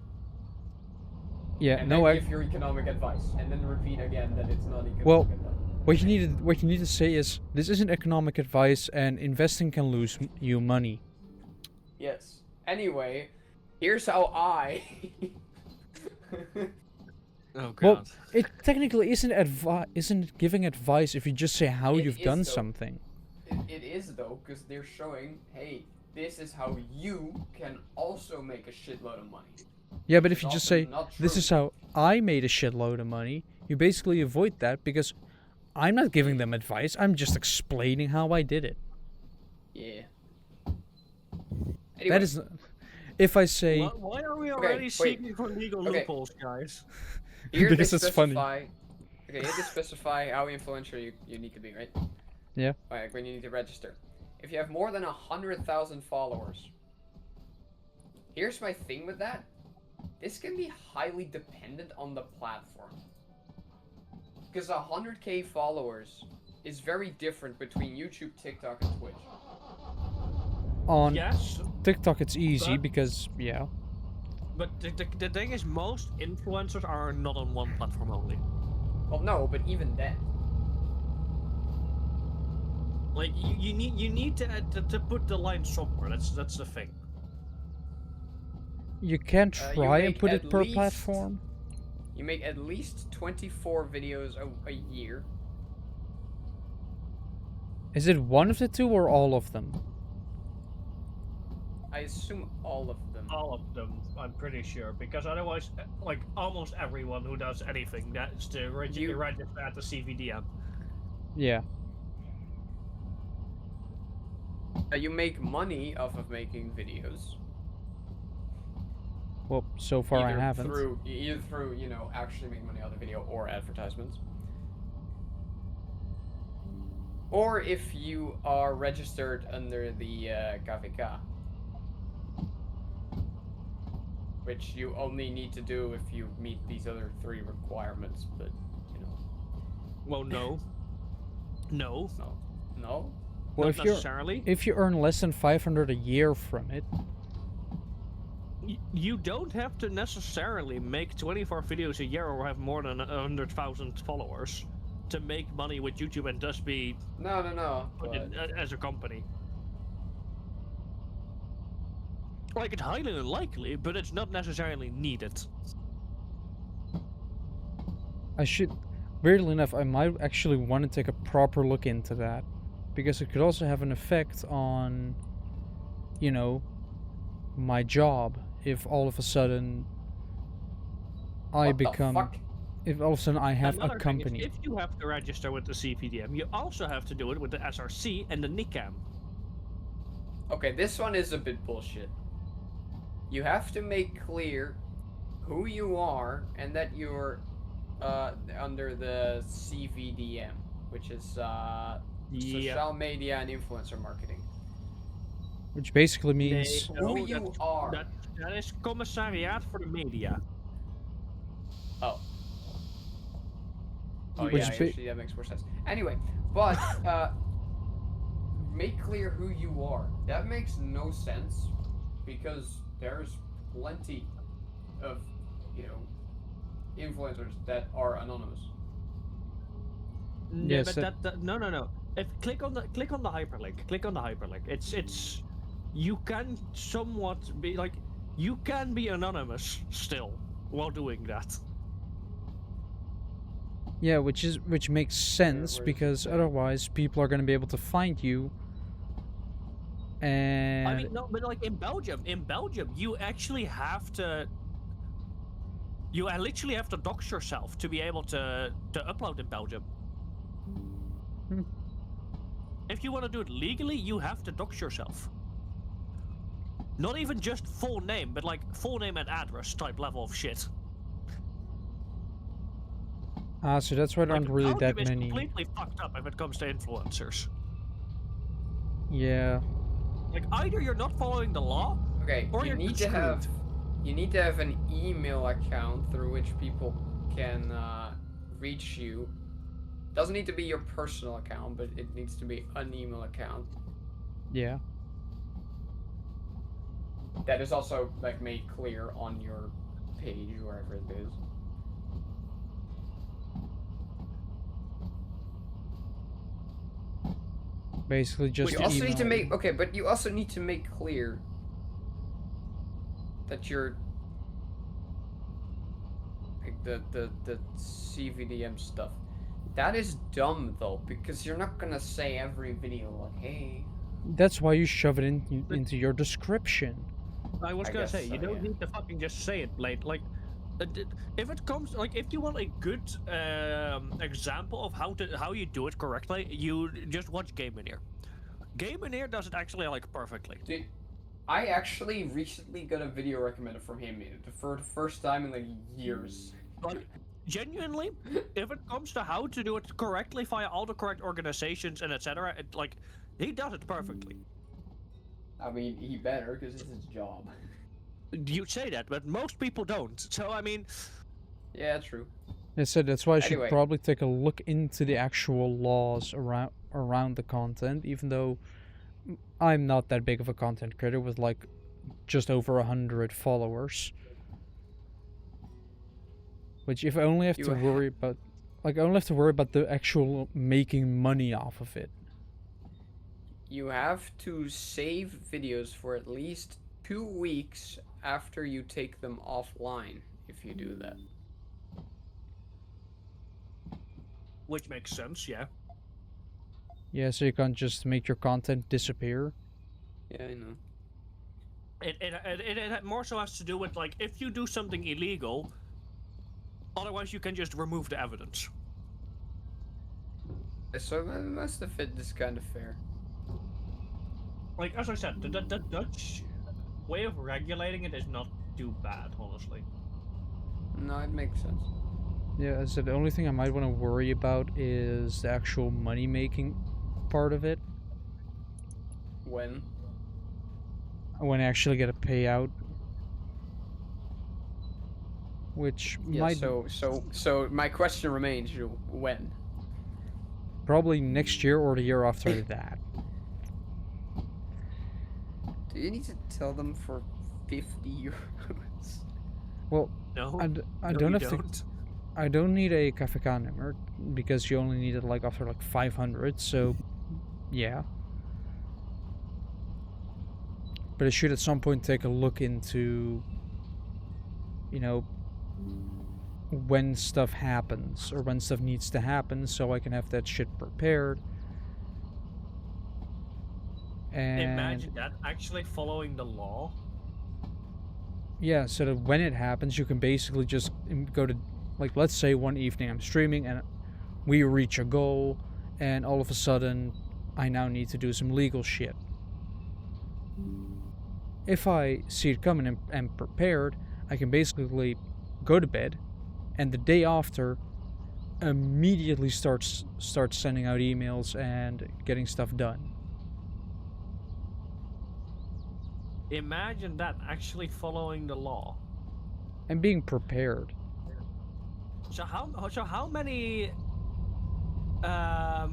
Yeah, And no, then give your economic advice, and then repeat again that it's not economic Well, advice. what you need to say is this isn't economic advice, and investing can lose you money. Yes. Anyway, here's how I. Oh god. Well, it technically isn't giving advice if you just say how It you've is, done though. something. It is though, because they're showing, hey, this is how you can also make a shitload of money. Yeah, but if It's you just often say not this true. is how I made a shitload of money, you basically avoid that because I'm not giving them advice. I'm just explaining how I did it. Yeah. Anyway, That is, if I say Why are we already wait. seeking for legal Okay. loopholes, guys? here because they it's funny. specify. Okay, here they specify how influential you need to be, right? Yeah. Alright, when you need to register. If you have more than 100,000 followers. Here's my thing with that. This can be highly dependent on the platform. Because 100k followers is very different between YouTube, TikTok, and Twitch. on Yes, TikTok it's easy But- because yeah. but the thing is, most influencers are not on one platform only. Well, no, but even then. Like you need to put the line somewhere. That's the thing. You can You try and make put at it per least- platform. You make at least 24 videos a year. Is it one of the two or all of them? I assume all of them. All of them, I'm pretty sure, because otherwise, like almost everyone who does anything that's to You- register at the CVDM. Yeah. you make money off of making videos. Well, so far I haven't. Either through, you know, actually making money on the video or advertisements. Or if you are registered under the KVK. Which you only need to do if you meet these other 3 requirements, but, you know. Well, no. No. No? Well, Not necessarily. if you earn less than 500 a year from it, You don't have to necessarily make 24 videos a year or have more than 100,000 followers to make money with YouTube and thus be No. But... as a company. Like, it's highly unlikely, but it's not necessarily needed. I should... Weirdly enough, I might actually want to take a proper look into that. Because it could also have an effect on, you know, my job. If all of a sudden I become... If all of a sudden I have Another a thing is, company. if you have to register with the CPDM, you also have to do it with the SRC and the NICAM. Okay, this one is a bit bullshit. You have to make clear who you are and that you're under the CVDM, which is social media and influencer marketing. Which basically means... Who you are. Dat is Commissariaat voor de Media. Oh. Oh Which yeah, actually that makes more sense. Anyway, but make clear who you are. That makes no sense because there's plenty of, you know, influencers that are anonymous. Yeah, Yes, but no. If click on the hyperlink. Click on the hyperlink. It's you can somewhat be like you can be anonymous still while doing that. Yeah, which makes sense because otherwise people are going to be able to find you. And I mean, no, but like in Belgium, you actually have to. You literally have to dox yourself to be able to upload in Belgium. Hmm. If you want to do it legally, you have to dox yourself. Not even just full name, but like full name and address type level of shit. so that's why there aren't really that Belgium is many. completely fucked up if it comes to influencers. Yeah. Like either you're not following the law, Okay, or you you're need to have an email account through which people can reach you. Doesn't need to be your personal account, but it needs to be an email account. Yeah. That is also like made clear on your page, wherever it is. Basically just You also need to email. make but you also need to make clear that you're like the CVDM stuff. That is dumb though, because you're not gonna say every video like, hey. That's why you shove it into your description. I was I gonna guess say, so, you don't yeah. need to fucking just say it, Blade. Like, if it comes, like, if you want a good example of how you do it correctly, you just watch Game Engineer. Game Engineer does it actually like perfectly. Dude, I actually recently got a video recommended from him for the first time in like years. Like, genuinely, if it comes to how to do it correctly via all the correct organizations and etc., like, he does it perfectly. I mean, he better, because it's his job. You say that, but most people don't. So I mean, Yeah, true. I said that's why I should Anyway. probably take a look into the actual laws around the content, even though I'm not that big of a content creator with like just over 100 followers. Which if I only have to worry about, like I only have to worry about the actual making money off of it. You have to save videos for at least 2 weeks after you take them offline, if you do that. which makes sense, yeah. Yeah, so you can't just make your content disappear. Yeah, I know. It more so has to do with like if you do something illegal, otherwise you can just remove the evidence. So most of it is kind of fair. like as I said, the Dutch way of regulating it is not too bad, honestly. No, it makes sense. Yeah, so the only thing I might want to worry about is the actual money-making part of it. When? When I actually get a payout. Which Yeah, might so my question remains, when? probably next year or the year after that. Do you need to tell them for 50 euros? Well, No, I no, don't you have don't. to. I don't need a KVK number because you only need it like after like 500. So, yeah. But I should at some point take a look into, you know, when stuff happens or when stuff needs to happen, so I can have that shit prepared. And Imagine that actually following the law. yeah, so that when it happens, you can basically just go to, like, let's say one evening I'm streaming and we reach a goal, and all of a sudden I now need to do some legal shit. If I see it coming and am prepared, I can basically go to bed, and the day after, immediately start sending out emails and getting stuff done. Imagine that actually following the law. And being prepared. So how many how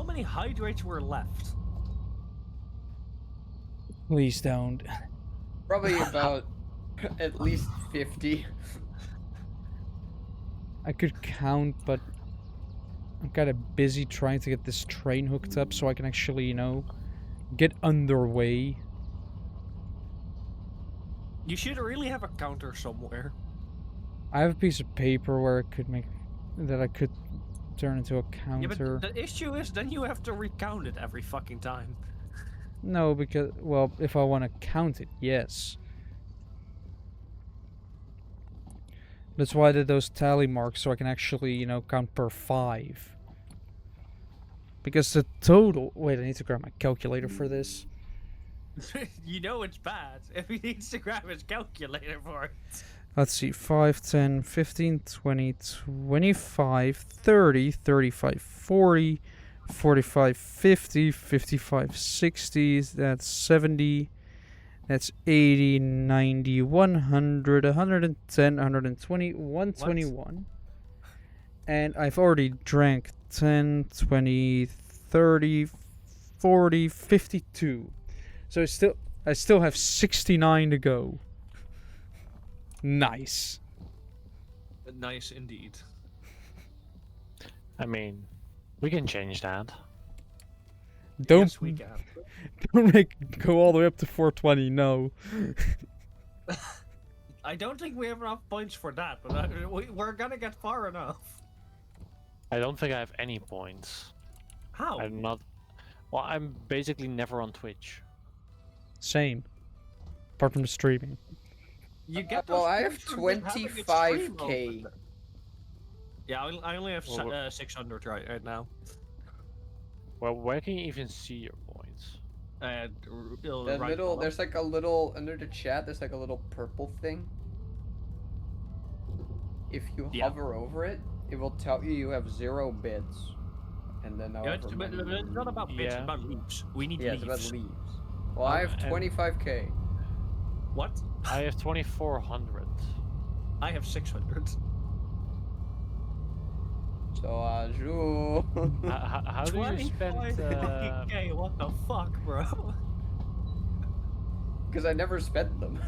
many hydrates were left? Please don't. Probably about at least 50. I could count, but I'm kind of busy trying to get this train hooked up so I can actually, you know, get underway. You should really have a counter somewhere. I have a piece of paper where I could make that I could turn into a Yeah, counter. but the issue is then you have to recount it every fucking time. No, because, well, if I want to count it, yes. That's why I did those tally marks, so I can actually, you know, count per 5. Because the total... Wait, I need to grab my calculator for this. You know it's bad if he needs to grab his calculator for it. Let's see, 5, 10, 15, 20, 25, 30, 35, 40, 45, 50, 55, 60, that's 70, that's 80, 90, 100, 110, 120, 121. And I've already drank 10, 20, 30, 40, 52. So I still have 69 to go. Nice. Nice indeed. I mean, we can change that. Don't Yes, we can. don't go all the way up to 420. No. I don't think we have enough points for that, but we're gonna get far enough. I don't think I have any points. How? I'm not. Well, I'm basically never on Twitch. Same. Apart from the streaming. You get Well, those I points have from having a stream 25k. open. Yeah, I only have Well, 600 right now. Well, where can you even see your points? The middle, there's like a little, under the chat, there's like a little purple thing. If you Yeah. hover over it, it will tell you you have 0 bits. And then Yeah, it's however not about bits, it's Yeah. about leaves. We need yeah, it's leaves. about leaves. Well, I have and- 25k. What? I have 2,400. I have 600. So, Ju. How do you spend? Okay, what the fuck, bro? Because I never spent them.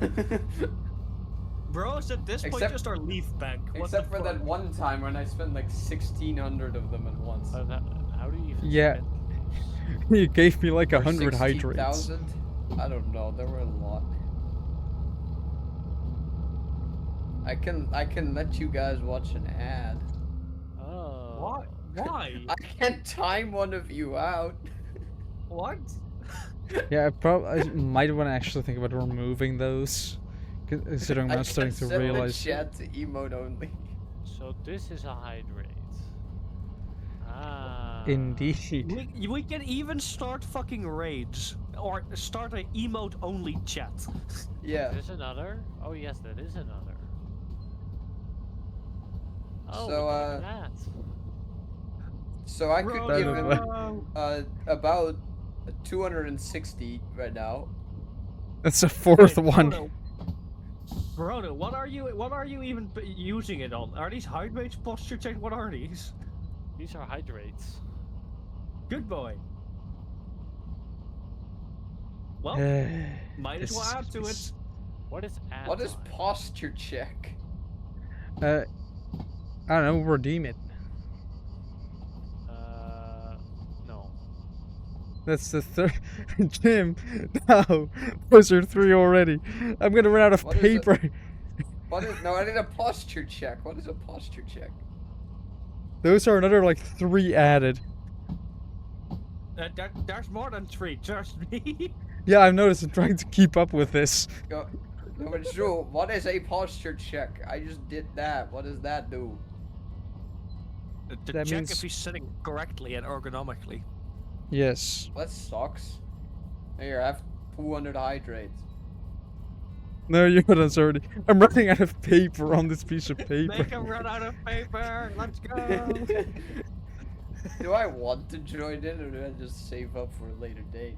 Bros, at this point, Except- just our leaf bank. What Except the for that fuck? one time when I spent like 1,600 of them at once. How do you even Yeah. spend those? You gave me like Or 100 hydrates. 16,000? I don't know, there were a lot. I can let you guys watch an ad. Oh. What? Why? I can time one of you out. What? Yeah, I might want to actually think about removing those. Considering I'm starting to realize. Chat to emote only. So this is a hydrate. Ah. Indeed. We can even start fucking raids or start a emote only chat. Yeah. There's another? Oh yes, that is another. Oh, So, look at that. So I could give him Bro. about 260 right now. That's the fourth Wait, one. Brodo, what are you even using it on? Are these hydrates posture check? What are these? These are hydrates. Good boy. Well, might as well This add to it. is- What is add What is time? posture check? I don't know, redeem it. No. That's the third. Jim, no, those are 3 already. I'm gonna run out of What is it? paper. What is? No, I need a posture check. What is a posture check? Those are another like 3 added. There's more than 3, trust me. Yeah, I've noticed. I'm trying to keep up with this. Go. No, but Drew, what is a posture check? I just did that. What does that do? To That check means- if he's sitting correctly and ergonomically. Yes. That sucks. Here, I have 200 hydrates. No, you're not already. I'm running out of paper on this piece of paper. Make him run out of paper. Let's go. Do I want to join in, or do I just save up for a later date?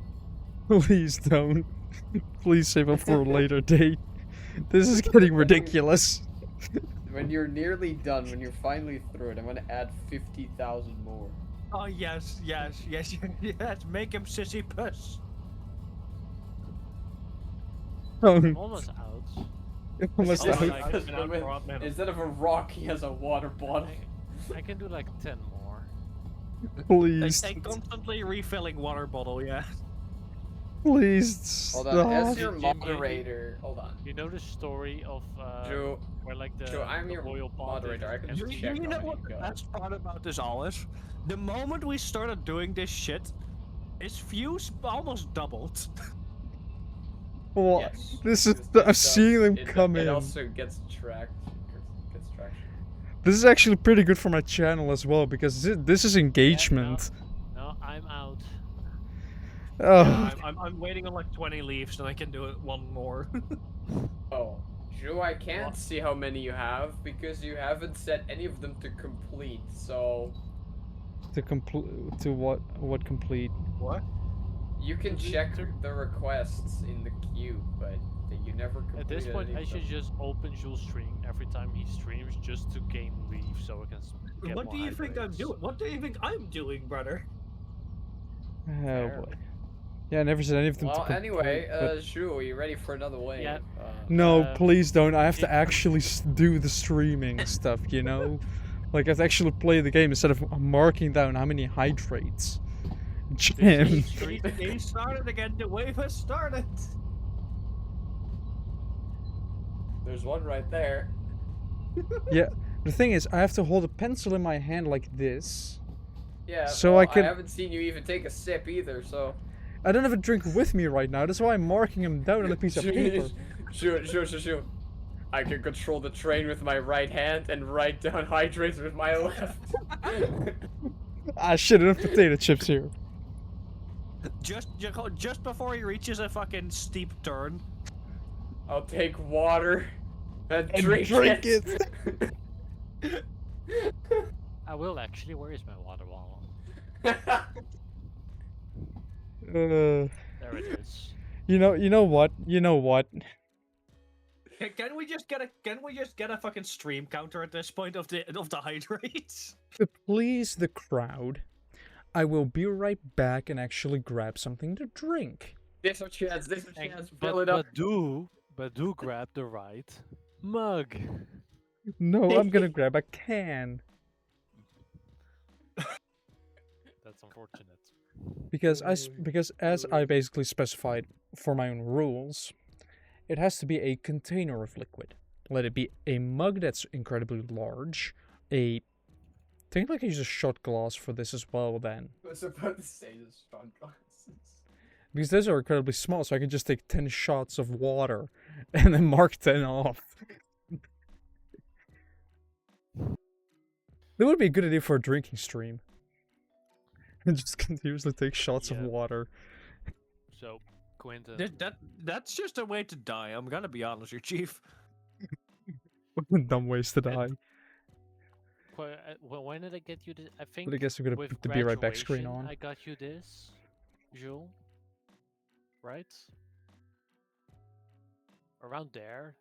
Please don't. Please save up for a later date. This is getting ridiculous. When you're nearly done, when you're finally through it, I'm gonna add 50,000 more. Oh yes, yes, yes, yes. Make him sissy puss. I'm almost out. Almost Oh, out. like- I've been out for a hot minute. Instead of a rock, he has a water bottle. I can do like 10 more. Please. A constantly refilling water bottle, yeah. Please Hold on, as stop. your Jim, you- moderator, hold on. You know the story of Joe, where like the, Joe, I'm the your oil pond moderator, I can is just empty? check You how know many what you the got. best part about this all is? The moment we started doing this shit, his views almost doubled. Well, Yes. this is. This I'm seeing them come It in. also gets tracked. Gets traction. This is actually pretty good for my channel as well because this is engagement. No, I'm out. Oh, I'm waiting on like 20 leaves and I can do it one more. Oh, Joe, I can't What? see how many you have because you haven't set any of them to complete. So to complete. To what complete? What? you can check the requests in the queue, but you never completed At this point, any I of should them. just open Jules' stream every time he streams just to gain leave so I can get What more do you think I'm hydrates. doing? What do you think I'm doing, brother? Oh Fair. boy. Yeah, I never said anything to Well, complete. anyway, but- Joe, are you ready for another wave? Yeah. No, Um, please don't. I have to it- actually do the streaming stuff, you know? Like, I have to actually play the game instead of marking down how many hydrates. Jim. He started again. The wave has started. There's one right there. Yeah, the thing is, I have to hold a pencil in my hand like this. Yeah. So well, I can- haven't seen you even take a sip either, so. I don't have a drink with me right now, that's why I'm marking them down on a piece of paper. Sure. I can control the train with my right hand and write down hydrates with my left. Ah, shit, enough potato chips here. Just before he reaches a fucking steep turn. I'll take water and And drink drink it. I will actually. Where is my water bottle? Uh, There it is. you know what? Can we just get a fucking stream counter at this point of the hydrates? To please the crowd, I will be right back and actually grab something to drink. This a chance, fill But, it up. but do grab the right mug. No, I'm gonna grab a can. That's unfortunate. Because as I basically specified for my own rules, it has to be a container of liquid. Let it be a mug that's incredibly large. I think I can use a shot glass for this as well then. I was about to say the strong glasses. Because those are incredibly small, so I can just take 10 shots of water and then mark 10 off. That would be a good idea for a drinking stream. and just continuously take shots of Yeah. water. So, Quentin, That's just a way to die. I'm gonna be honest, with you, Chief. Dumb ways to die. well, when did I get you this? I think But I guess we're gonna with put the Be Right Back screen graduation, on. I got you this, Jules. Right? Around there.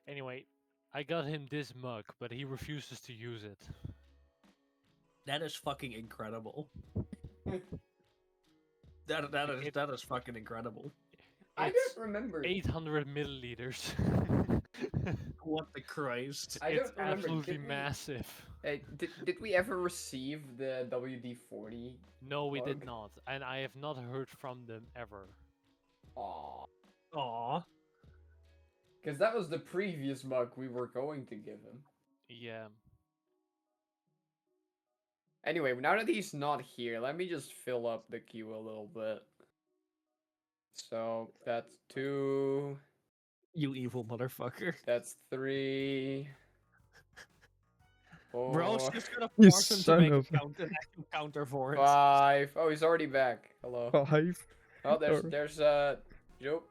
Anyway, I got him this mug, but he refuses to use it. That is fucking incredible. That is fucking incredible. I It's don't remember. 800 milliliters. What the Christ? I It's don't remember. absolutely Did we- massive. Hey, did we ever receive the WD-40? No, we did Mug? not, and I have not heard from them ever. Aw. Aw. Because that was the previous mug we were going to give him. Yeah. Anyway, now that he's not here, let me just fill up the queue a little bit. So, that's 2, You evil motherfucker. that's 3, 4, Bro's just gonna You force him to son make of a- an actual counter for it. 5. Oh, he's already back. Hello. 5. Oh, Or- there's Joe.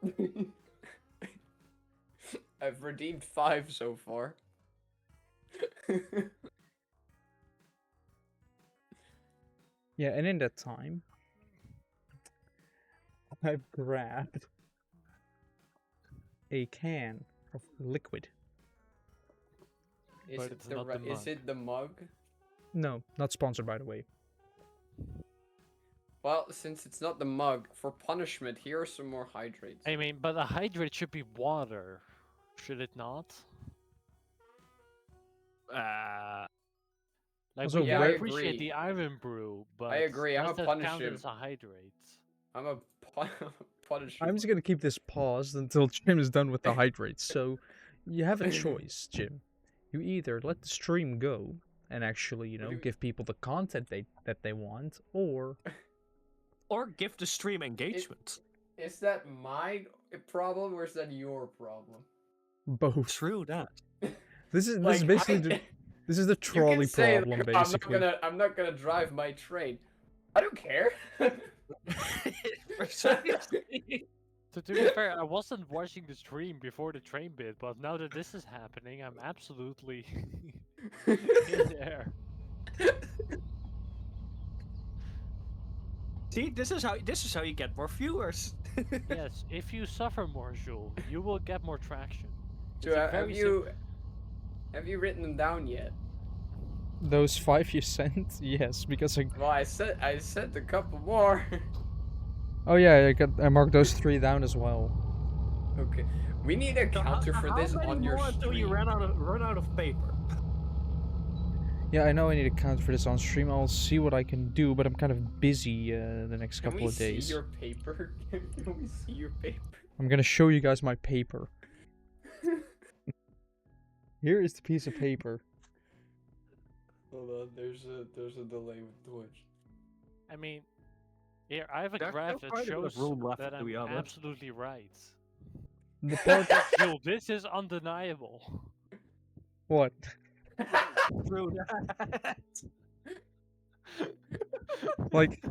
I've redeemed 5 so far. Yeah, and in that time, I've grabbed a can of liquid. Is But it it's not the is mug. it the mug? No, not sponsored, by the way. Well, since it's not the mug, for punishment, here are some more hydrates. I mean, but a hydrate should be water, should it not? Like, Also, we yeah, I appreciate agree. the iron brew, but agree, I'm does a that count punisher. as a hydrate? I'm a punisher. I'm just gonna keep this paused until Jim is done with the hydrates. So, you have a choice, Jim. You either let the stream go and actually, What do you- give people the content that they want, or Or give the stream engagement. Is that my problem or is that your problem? both. True that. This is Like, basically this is the You can trolley say, problem, like, basically. I'm not gonna drive my train. I don't care. Precisely. So to be fair, I wasn't watching the stream before the train bit, but now that this is happening, I'm absolutely in there. See, this is how you get more viewers. Yes, if you suffer more, Jules, you will get more traction. So, It's a have very you written them down yet? Those 5 you sent, yes, because I. Well, I sent a couple more. Oh yeah, I marked those 3 down as well. Okay, we need a So counter for this how many on your more until you stream. run out of paper? Yeah, I know I need a count for this on stream. I'll see what I can do, but I'm kind of busy the next Can couple we of days. see your paper? Can we see your paper? I'm gonna show you guys my paper. Here is the piece of paper. Hold on, there's a delay with Twitch. I mean, here, I have a There's graph still that quite a bit of shows room left, that to I'm be honest. absolutely right. The part. Jules, this is undeniable. What? True that. Like,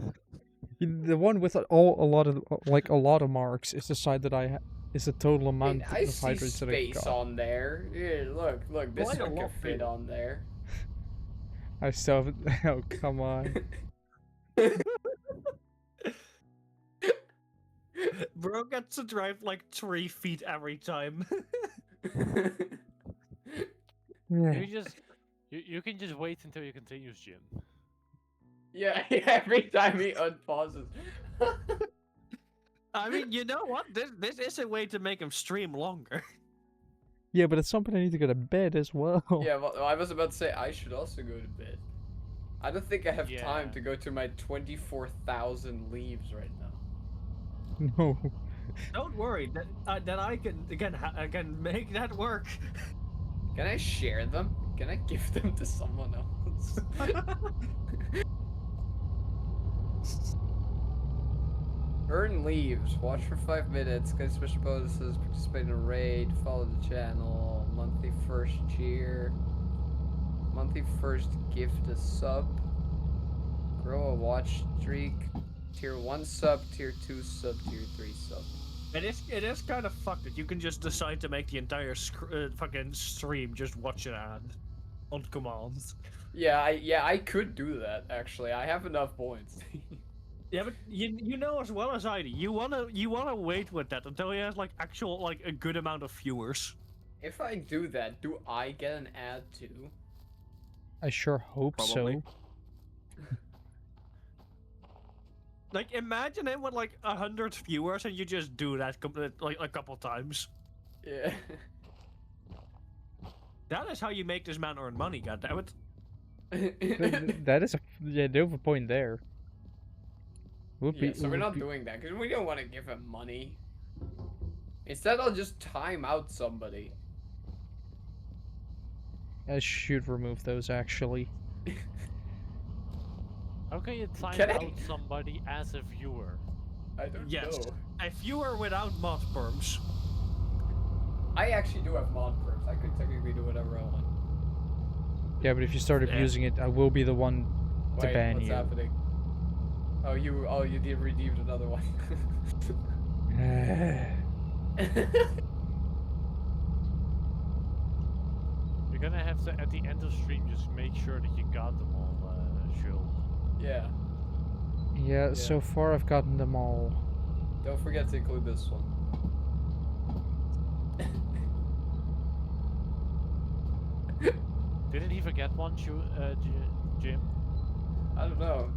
the one with a lot of marks is the side that is the total I mean, amount I of see hydrates that I space got. on there. Yeah, look, this Quite a one can lot, fit too. on there. I still haven't. Oh come on. Bro gets to drive like 3 feet every time. Yeah. You can just wait until he continues, Jim. Yeah, every time he unpauses. I mean, you know what? This is a way to make him stream longer. Yeah, but at some point I need to go to bed as well. Yeah, well, I was about to say I should also go to bed. I don't think I have time Yeah. to go to my 24,000 leaves right now. No. Don't worry, that I can make that work. Can I share them? Can I give them to someone else? Earn leaves. Watch for 5 minutes. Get special bonuses. Participate in a raid. Follow the channel. Monthly first cheer. Monthly first gift a sub. Grow a watch streak. Tier 1 sub, tier 2 sub, tier 3 sub. It is kind of fucked that you can just decide to make the entire fucking stream just watch an ad on command. Yeah, I could do that actually. I have enough points. Yeah, but you know as well as I do, you wanna wait with that until he has like actual like a good amount of viewers. If I do that, do I get an ad too? I sure hope Probably. so. Like imagine it with like 100 viewers and you just do that like a couple times. Yeah. That is how you make this man earn money, goddammit. That is a yeah. They have a point there. Yeah, so we're not doing that because we don't want to give him money. Instead, I'll just time out somebody. I should remove those actually. How can you time Can I- out somebody as a viewer? I don't Yes. know. A viewer without mod perms. I actually do have mod perks. I could technically do whatever I want. Yeah, but if you start abusing it, I will be the one to Wait, ban what's you. happening? Oh, you did redeemed another one. You're gonna have to, at the end of stream, just make sure that you got them all, Jules. Yeah. Yeah, so far I've gotten them all. Don't forget to include this one. Didn't he forget one, Jim? I don't know.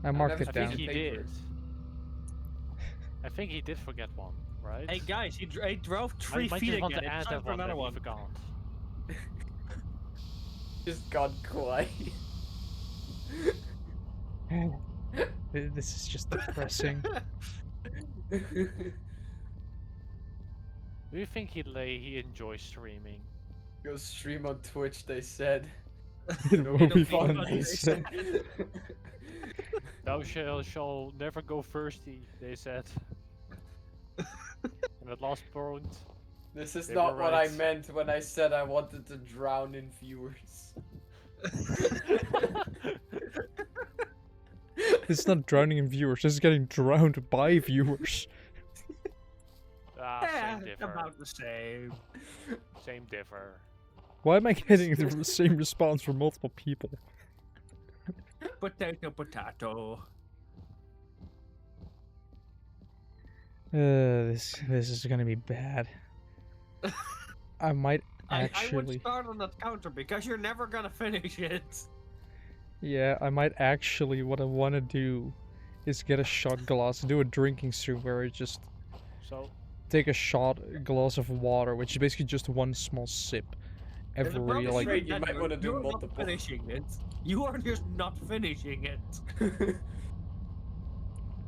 I marked never it I down. think he paper. did. I think he did forget one, right? Hey guys, he drove 3 might feet just want again. to add It's time that for one that another he one. forgot. Just gone quiet. This is just depressing. Do you think he enjoys streaming? Go stream on Twitch, they said. It will be feel fun. funny. they said. Thou shall never go thirsty, they said. And at last point, This is They not were what I right. meant when I said I wanted to drown in viewers. This is not drowning in viewers. This is getting drowned by viewers. same differ. About the same. Same differ. Why am I getting the same response from multiple people? Potato, potato. This is gonna be bad. I might I would actually. start on that counter because you're never gonna finish it. Yeah, I might actually. What I want to do is get a shot glass, do a drinking stream where I just So, take a shot glass of water, which is basically just one small sip. And the Every problem like. is Right, you that might wanna do you're multiple. not finishing it. You are just not finishing it.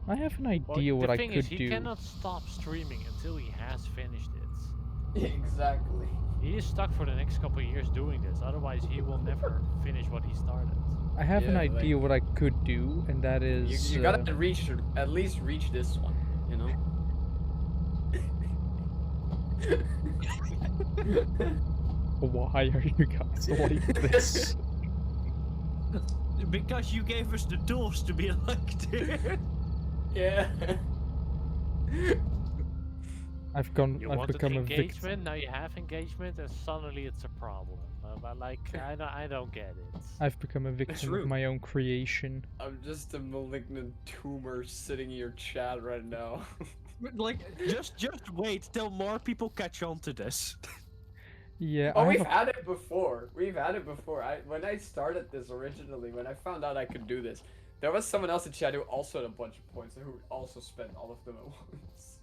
I have an well, idea what the I thing could is, he do. cannot stop streaming until he has finished it. Exactly. He is stuck for the next couple of years doing this, otherwise he will never finish what he started. I have an Yeah, idea like- what I could do, and that is. You gotta reach, at least reach this one, you know? Why are you guys like this? Because you gave us the tools to be like this. Yeah. I've You I've wanted become a victim. engagement, now you have engagement, and suddenly it's a problem. But like, I don't get it. I've become a victim true. of my own creation. I'm just a malignant tumor sitting in your chat right now. Like, just wait till more people catch on to this. Yeah, Oh, I we've have a, had it before. We've had it before. When I started this originally, when I found out I could do this, there was someone else in chat who also had a bunch of points and who also spent all of them at once.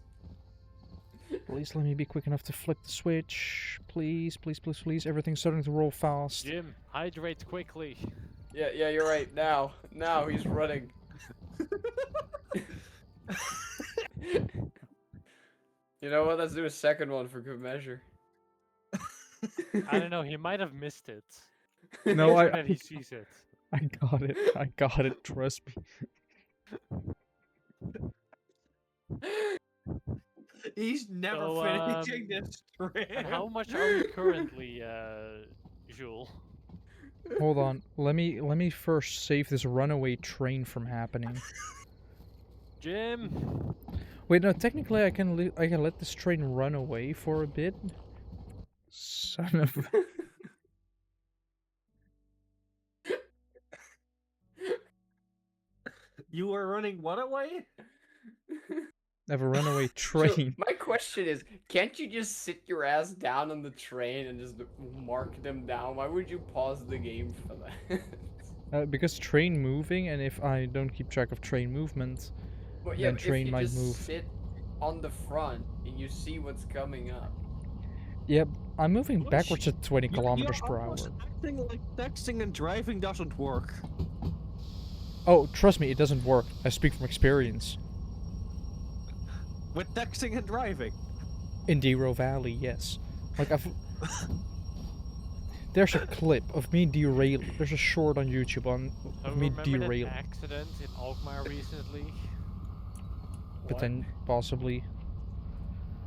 please let me be quick enough to flick the switch. Please, please, please, please. Everything's starting to roll fast. Jim, hydrate quickly. Yeah, you're right. Now he's running. You know what? Let's do a second one for good measure. I don't know, he might have missed it. No, And then he sees it. I got it. I got it. Trust me. He's never So, finishing this stream. And how much are we currently, Jules? Hold on. Let me first save this runaway train from happening. Jim! Wait, no. Technically, I can let this train run away for a bit. Son of. You were running what away? I have a runaway So, train. my question is, can't you just sit your ass down on the train and just mark them down? Why would you pause the game for that? Because train moving, and if I don't keep track of train movement, Well, yeah, then but train if you might just move. sit on the front and you see what's coming up. Yep, I'm moving What backwards sh- at 20 You're kilometers per almost hour. acting like texting and driving doesn't work. Oh, trust me, it doesn't work. I speak from experience. With texting and driving. In Derail Valley, yes. Like There's a clip of me derailing. There's a short on YouTube of me Remember that derailing. accident in Alkmaar recently? But then possibly.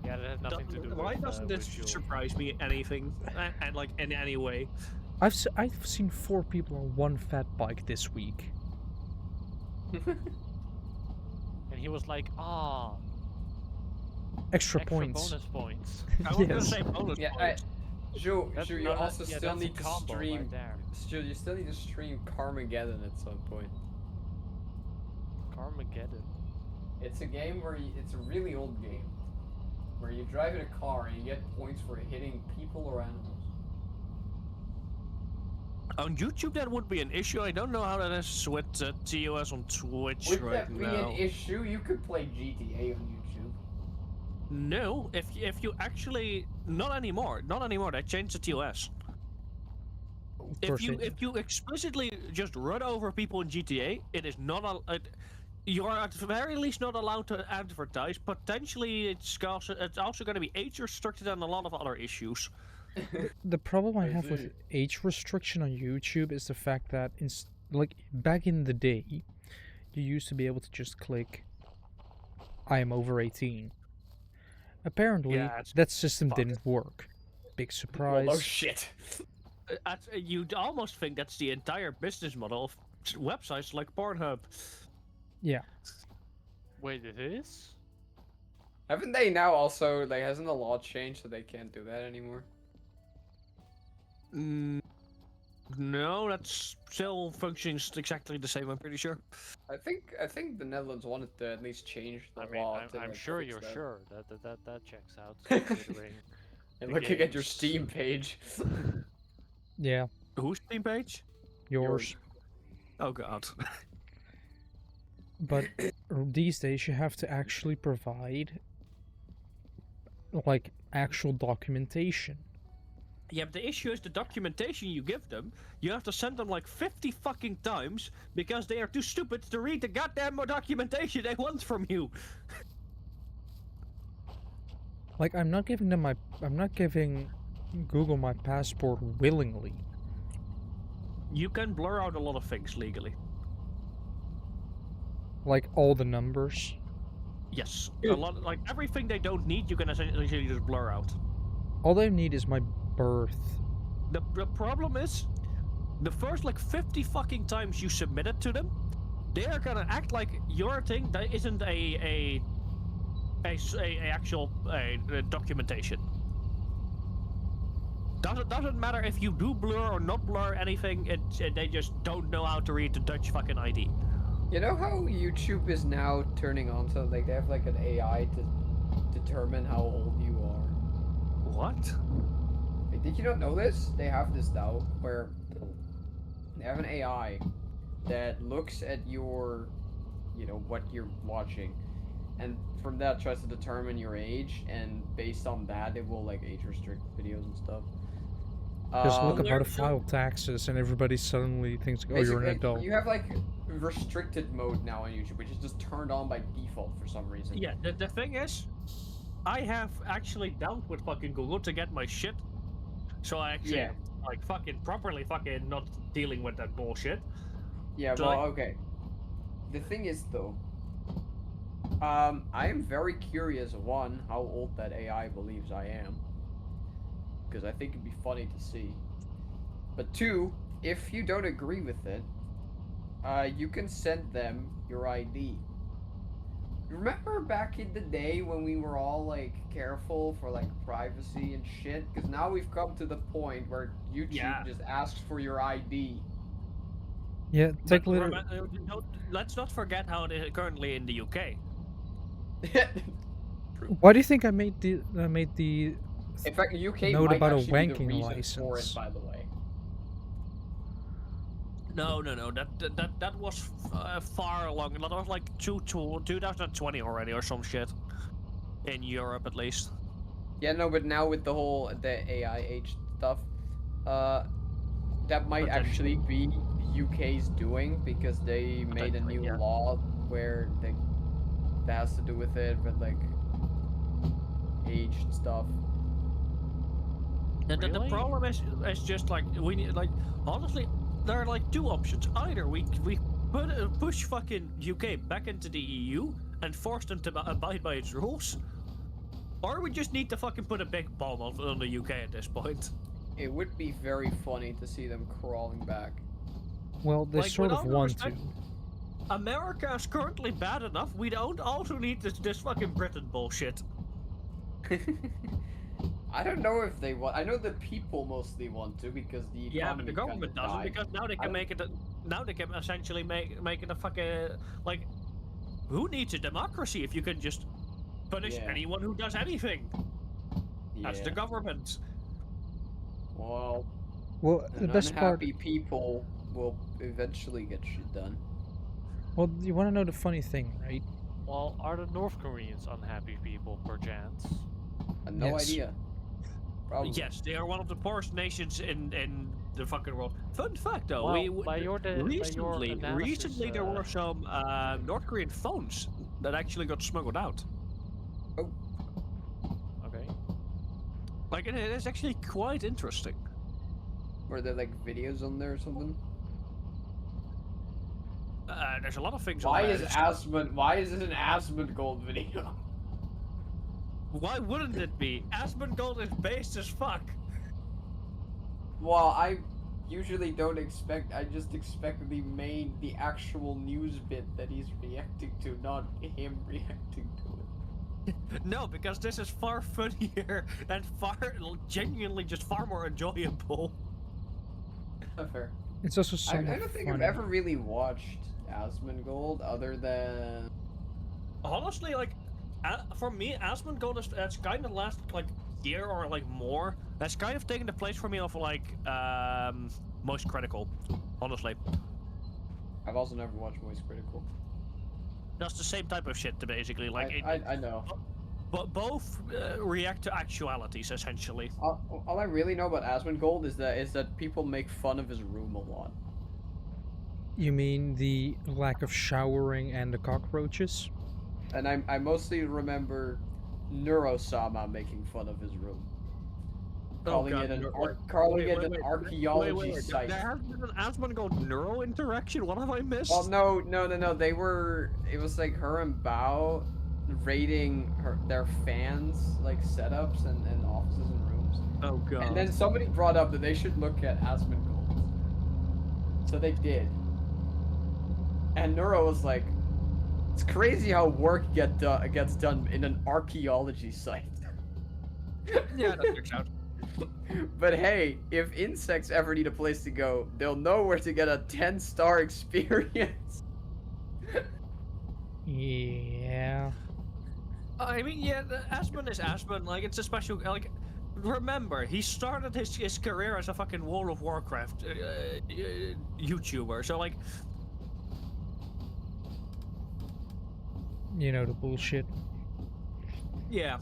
Yeah, that had nothing to do Why with doesn't this with you. surprise me anything, and like in any way? I've seen 4 people on one fat bike this week. And he was like, ah, Extra extra points. bonus points. I was gonna Yes. say bonus Yeah, points. Joe, That's- you no, that- also yeah, still that's a need to combo stream. right there. Still, you still need to stream Carmageddon at some point. Carmageddon. It's a game where it's a really old game, where you drive in a car and you get points for hitting people or animals. On YouTube, that would be an issue. I don't know how that is with TOS on Twitch Would right that be now. an issue? You could play GTA on YouTube. No, if you actually not anymore. They changed the TOS. Of course they If you explicitly just run over people in GTA, it is not you are at the very least not allowed to advertise. Potentially, it's also going to be age restricted and a lot of other issues. The problem I I have see. with age restriction on YouTube is the fact that like back in the day, you used to be able to just click I am over 18. Apparently, Yeah, it's that system fucked. didn't work. Big Well, surprise. oh shit. You'd almost think that's the entire business model of websites like Pornhub. Yeah. Wait, it is? Haven't they now also, like, hasn't the law changed so they can't do that anymore? No, that's still functions exactly the same. I'm pretty sure. I think the Netherlands wanted to at least change the I mean, law. I'm like, sure fix you're that. sure. That checks out. Considering And the looking at your games. Steam page. Yeah. Whose team page? Yours. Oh god. But these days you have to actually provide like actual documentation. Yeah, but the issue is the documentation you give them, you have to send them like 50 fucking times because they are too stupid to read the goddamn documentation they want from you. Like I'm not giving Google my passport willingly. You can blur out a lot of things legally. Like all the numbers. Yes. A lot, like everything they don't need, you can essentially just blur out. All they need is my birth. The problem is, the first like 50 fucking times you submit it to them, they are gonna act like your thing that isn't a actual documentation. Doesn't matter if you do blur or not blur anything. They just don't know how to read the Dutch fucking ID. You know how YouTube is now turning on so like they have like an AI to determine how old you are. What? Like, did you not know this? They have this now where they have an AI that looks at your, you know, what you're watching, and from that tries to determine your age, and based on that it will like age restrict videos and stuff. Just look up how to There's file taxes and everybody suddenly thinks, oh, you're an Basically, adult. You have like restricted mode now on YouTube, which is just turned on by default for some reason. Yeah, the thing is, I have actually dealt with fucking Google to get my shit. So I actually Yeah. like fucking properly fucking not dealing with that bullshit. Yeah, So, well, like- okay. The thing is, though, I am very curious, one, how old that AI believes I am. Because I think it'd be funny to see. But two, if you don't agree with it, you can send them your ID. Remember back in the day when we were all like careful for like privacy and shit? Because now we've come to the point where YouTube Yeah. just asks for your ID. Yeah, take But a little. let's not forget how it is currently in the UK. Why do you think I made the In fact, the UK note might about a actually be the wanking reason for license? it, by the way. No. That was far along. That was like 2020 already or some shit. In Europe, at least. Yeah, no, but now with the AI age stuff, that might actually be the UK's doing because they made a new law where that has to do with it, with like age and stuff. The Really? problem is just like we need like honestly there are like two options. Either we push fucking UK back into the EU and force them to abide by its rules, or we just need to fucking put a big bomb on the UK at this point. It would be very funny to see them crawling back. Well, they Like, sort of with all due want to. respect, America is currently bad enough. We don't also need this fucking Britain bullshit. I don't know if they want. I know the people mostly want to because the economy Yeah, but the government kinda doesn't died. because now they can make it. Now they can essentially make it a fucking like. Who needs a democracy if you can just punish Yeah. anyone who does anything? That's the Yeah. government. Well, Well, the and best part. unhappy people will eventually get shit done. Well, you want to know the funny thing, right? Well, are the North Koreans unhappy people, perchance? No Yes. idea. Probably. Yes, they are one of the poorest nations in the fucking world. Fun fact, though, Well, by your recently analysis, there were some North Korean phones that actually got smuggled out. Okay. Like it is actually quite interesting. Were there like videos on there or something? There's a lot of things. Why on is there. Why is this an Asmongold video? Why wouldn't it be? Asmongold is based as fuck. Well, I usually don't expect. I just expect the actual news bit that he's reacting to, not him reacting to it. No, because this is far funnier and genuinely just far more enjoyable. Fair. It's also I somewhat don't think funny. I've ever really watched Asmongold other than. Honestly, like, for me, Asmongold is that's kind of last like year or like more. That's kind of taken the place for me of like Most Critical. Honestly, I've also never watched Voice Critical. that's the same type of shit. Basically, like I know. but both react to actualities essentially. All I really know about Asmongold is that people make fun of his room a lot. You mean the lack of showering and the cockroaches? And I mostly remember Neurosama making fun of his room. Calling it an archaeology site. There has been an Asmongold neuro interaction. What have I missed? Well, no. It was like her and Bao raiding their fans like setups and offices and rooms. Oh god. And then somebody brought up that they should look at Asmongold. So they did. And Neuro was like, "It's crazy how work gets done in an archaeology site." Yeah, that checks out. But hey, if insects ever need a place to go, they'll know where to get a 10-star experience. Yeah. I mean, yeah, Asmon is Asmon. Like, it's a special. Like, remember, he started his career as a fucking World of Warcraft YouTuber. So, like, You know the bullshit. yeah.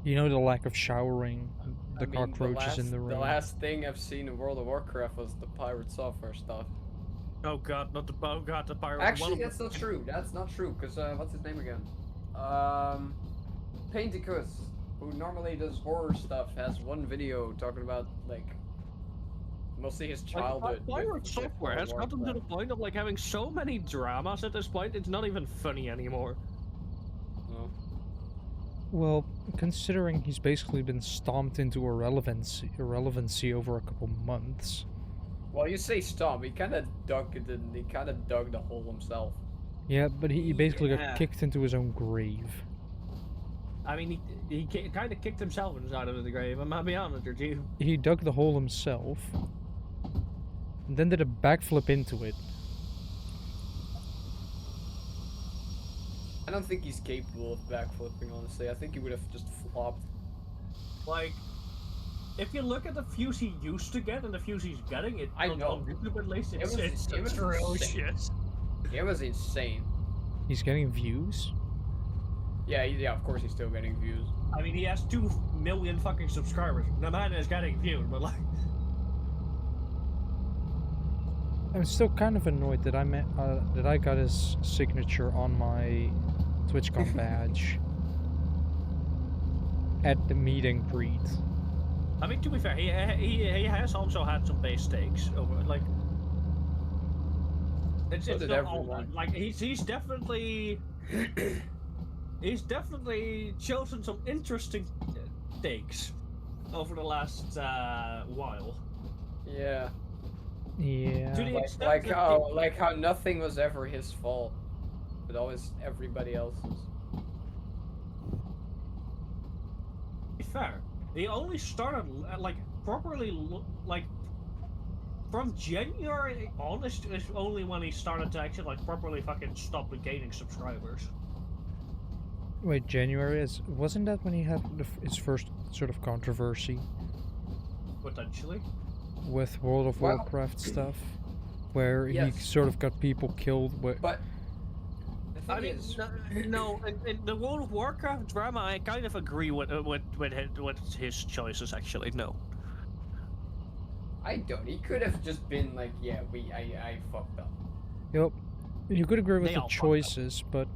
You know the lack of showering, the I mean, cockroaches in the room. The last thing I've seen in World of Warcraft was the pirate software stuff. Oh god, not the the pirate. Actually, that's not true. That's not true, because, what's his name again? Painticus, who normally does horror stuff, has one video talking about, like, mostly his childhood. Like, pirate with software World has of gotten to the Warcraft. point of like having so many dramas at this point. It's not even funny anymore. Oh. Well, considering he's basically been stomped into irrelevancy over a couple months. Well, you say stomp. He kind of dug it. He kind of dug the hole himself. Yeah, but he basically got Yeah. kicked into his own grave. I mean, he kind of kicked himself inside of the grave. I'm gonna be honest with you. He dug the hole himself, and then did a backflip into it. I don't think he's capable of backflipping, honestly. I think he would have just flopped. Like, if you look at the views he used to get and the views he's getting, I on know. YouTube at least, It it's was atrocious. It was insane. He's getting views. Yeah, yeah. Of course, he's still getting views. I mean, he has 2 million fucking subscribers. The man is getting viewed, but like, I'm still kind of annoyed that I got his signature on my TwitchCon badge at the meet and greet. I mean, to be fair, he has also had some base stakes over like. It's So did not all everyone. that. Like he's definitely chosen some interesting takes over the last while. Yeah. Yeah. To the Like, extent like that how like how nothing was ever his fault, but always everybody else's. To be fair, he only started like properly like from January honest is only when he started to actually like properly fucking stop gaining subscribers. Wait, January wasn't that when he had his first sort of controversy Potentially. with World of Well- Warcraft stuff, where Yes. he sort of got people killed? But the thing I mean, is, no, in the World of Warcraft drama, I kind of agree with his choices. Actually, no. I don't. He could have just been like, yeah, I fucked up. Yep. You could agree with They the all fucked up. choices, but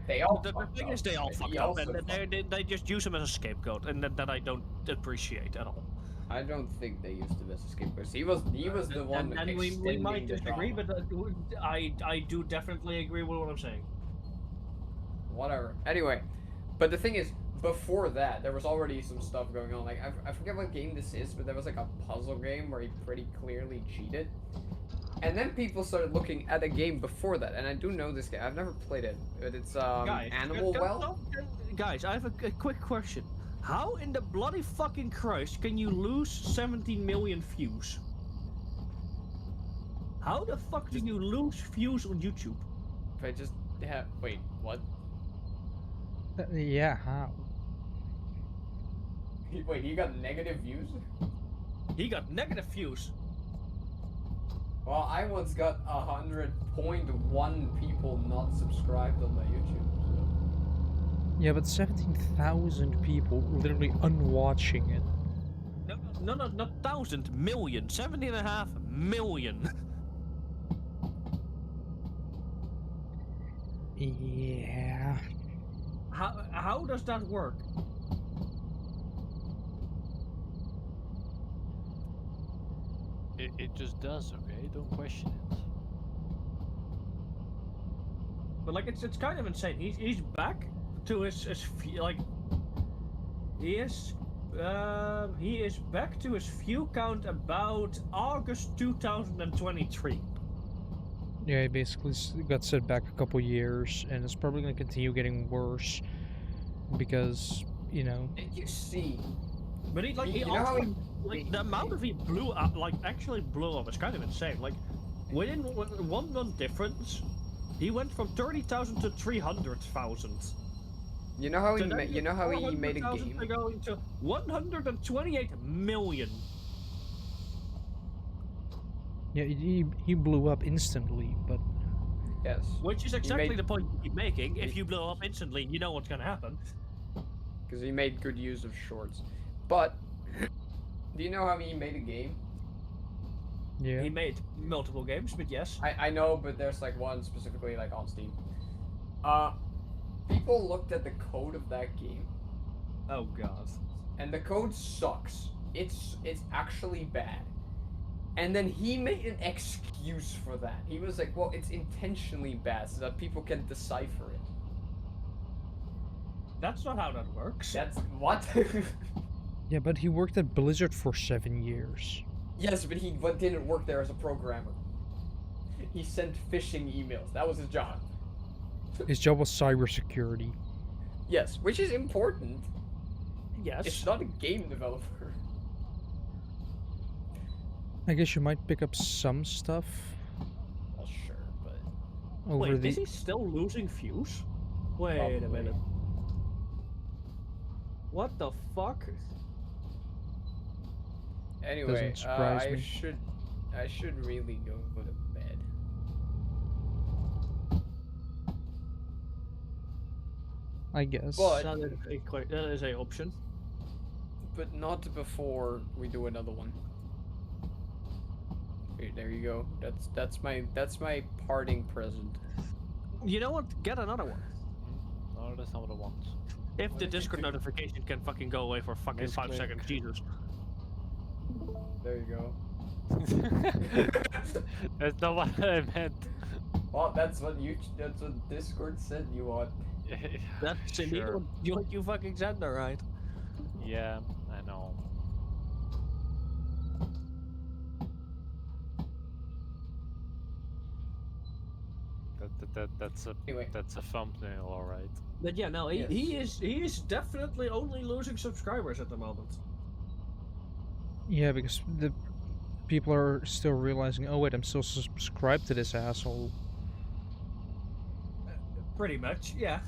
They all. The fucked thing up. is, they all He fucked up, also and fucked they just use him as a scapegoat, and that I don't appreciate at all. I don't think they used him as a scapegoat. He was the one. And we extending might the disagree, drama. but I do definitely agree with what I'm saying. Whatever. Anyway, but the thing is, before that, there was already some stuff going on. Like, I forget what game this is, but there was like a puzzle game where he pretty clearly cheated. And then people started looking at a game before that, and I do know this game. I've never played it, but it's Animal Well. Guys, I have a quick question. How in the bloody fucking Christ can you lose 17 million views? How the fuck do you lose views on YouTube? If I just wait, what? yeah, how? Wait, he got negative views? He got negative views. Well, I once got 100.1 people not subscribed on my YouTube. So. Yeah, but 17,000 people literally unwatching it. No, not thousand, million. 17.5 million. Yeah. How does that work? It just does, okay? Don't question it. But like it's kind of insane. He's back to his like he is back to his view count about August 2023. Yeah, he basically got set back a couple years, and it's probably going to continue getting worse because, you know. Did you see? But he You know how also like the amount of he blew up, like actually blew up, is kind of insane. Like within 1 month difference, he went from 30,000 to 300,000. You know how he So then you know how he made a 400,000 game? to go into 128 million. Yeah, he blew up instantly, but Yes. Which is exactly made- the point you keep making. If you blow up instantly, you know what's gonna happen. Because he made good use of shorts. But do you know how he made a game? yeah. He made multiple games, but yes. I know, but there's like one specifically like on Steam. People looked at the code of that game, Oh god. and the code sucks. It's actually bad. And then he made an excuse for that. He was like, well, it's intentionally bad so that people can decipher it. That's not how that works. That's what? Yeah, but he worked at Blizzard for 7 years. Yes, but he didn't work there as a programmer. He sent phishing emails. That was his job. His job was cybersecurity. Yes, which is important. Yes. It's not a game developer. I guess you might pick up some stuff Well, sure, but over Wait, the. is he still losing views? Wait a Probably. minute. What the fuck? anyway, Doesn't surprise I me. should really go to bed. I guess. But- That is a option. But not before we do another one. Here, there you go. That's my parting present. You know what? Get another one. No, that's not what I want. If What the did you Discord do? notification can fucking go away for fucking 5 Misclick. seconds, Jesus. There you go. That's not what I meant. Well, that's what Discord said you want. That's indeed Sure. what you fucking said there, right? Yeah, I know. Anyway, That's a thumbnail, all right. But yeah, no, Yes. he is definitely only losing subscribers at the moment. Yeah, because the people are still realizing, oh wait, I'm still subscribed to this asshole. Pretty much, yeah.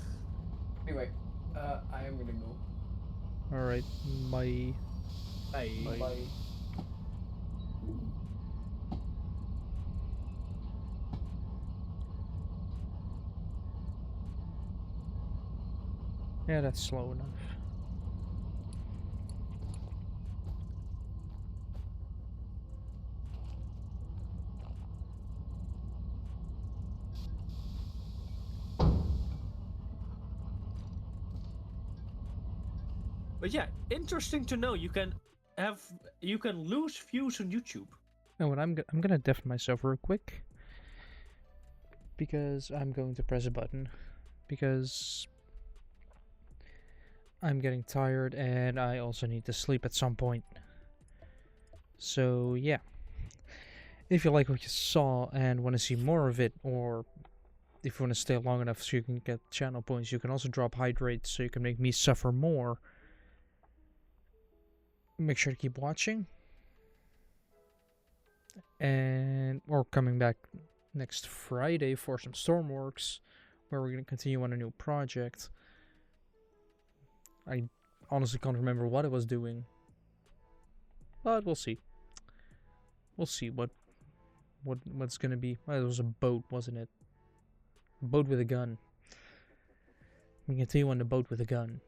anyway, I am gonna go. Alright, my. Hey. Bye. Bye. Yeah, that's slow enough. But yeah, interesting to know you can lose views on YouTube. No, and I'm gonna deafen myself real quick. Because I'm going to press a button. Because I'm getting tired and I also need to sleep at some point. So yeah. If you like what you saw and want to see more of it, or if you want to stay long enough so you can get channel points, you can also drop hydrate so you can make me suffer more. Make sure to keep watching. And or coming back next Friday for some Stormworks, where we're going to continue on a new project. I honestly can't remember what I was doing, but we'll see. We'll see what's gonna be. Well, it was a boat, wasn't it? A boat with a gun. We continue on the boat with a gun.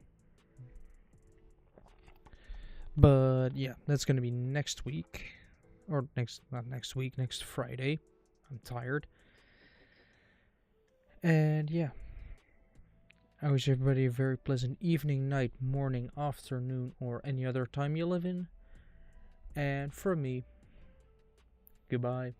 But yeah, that's gonna be next week, or not next week, next Friday. I'm tired. And yeah, I wish everybody a very pleasant evening, night, morning, afternoon, or any other time you live in. And for me, goodbye.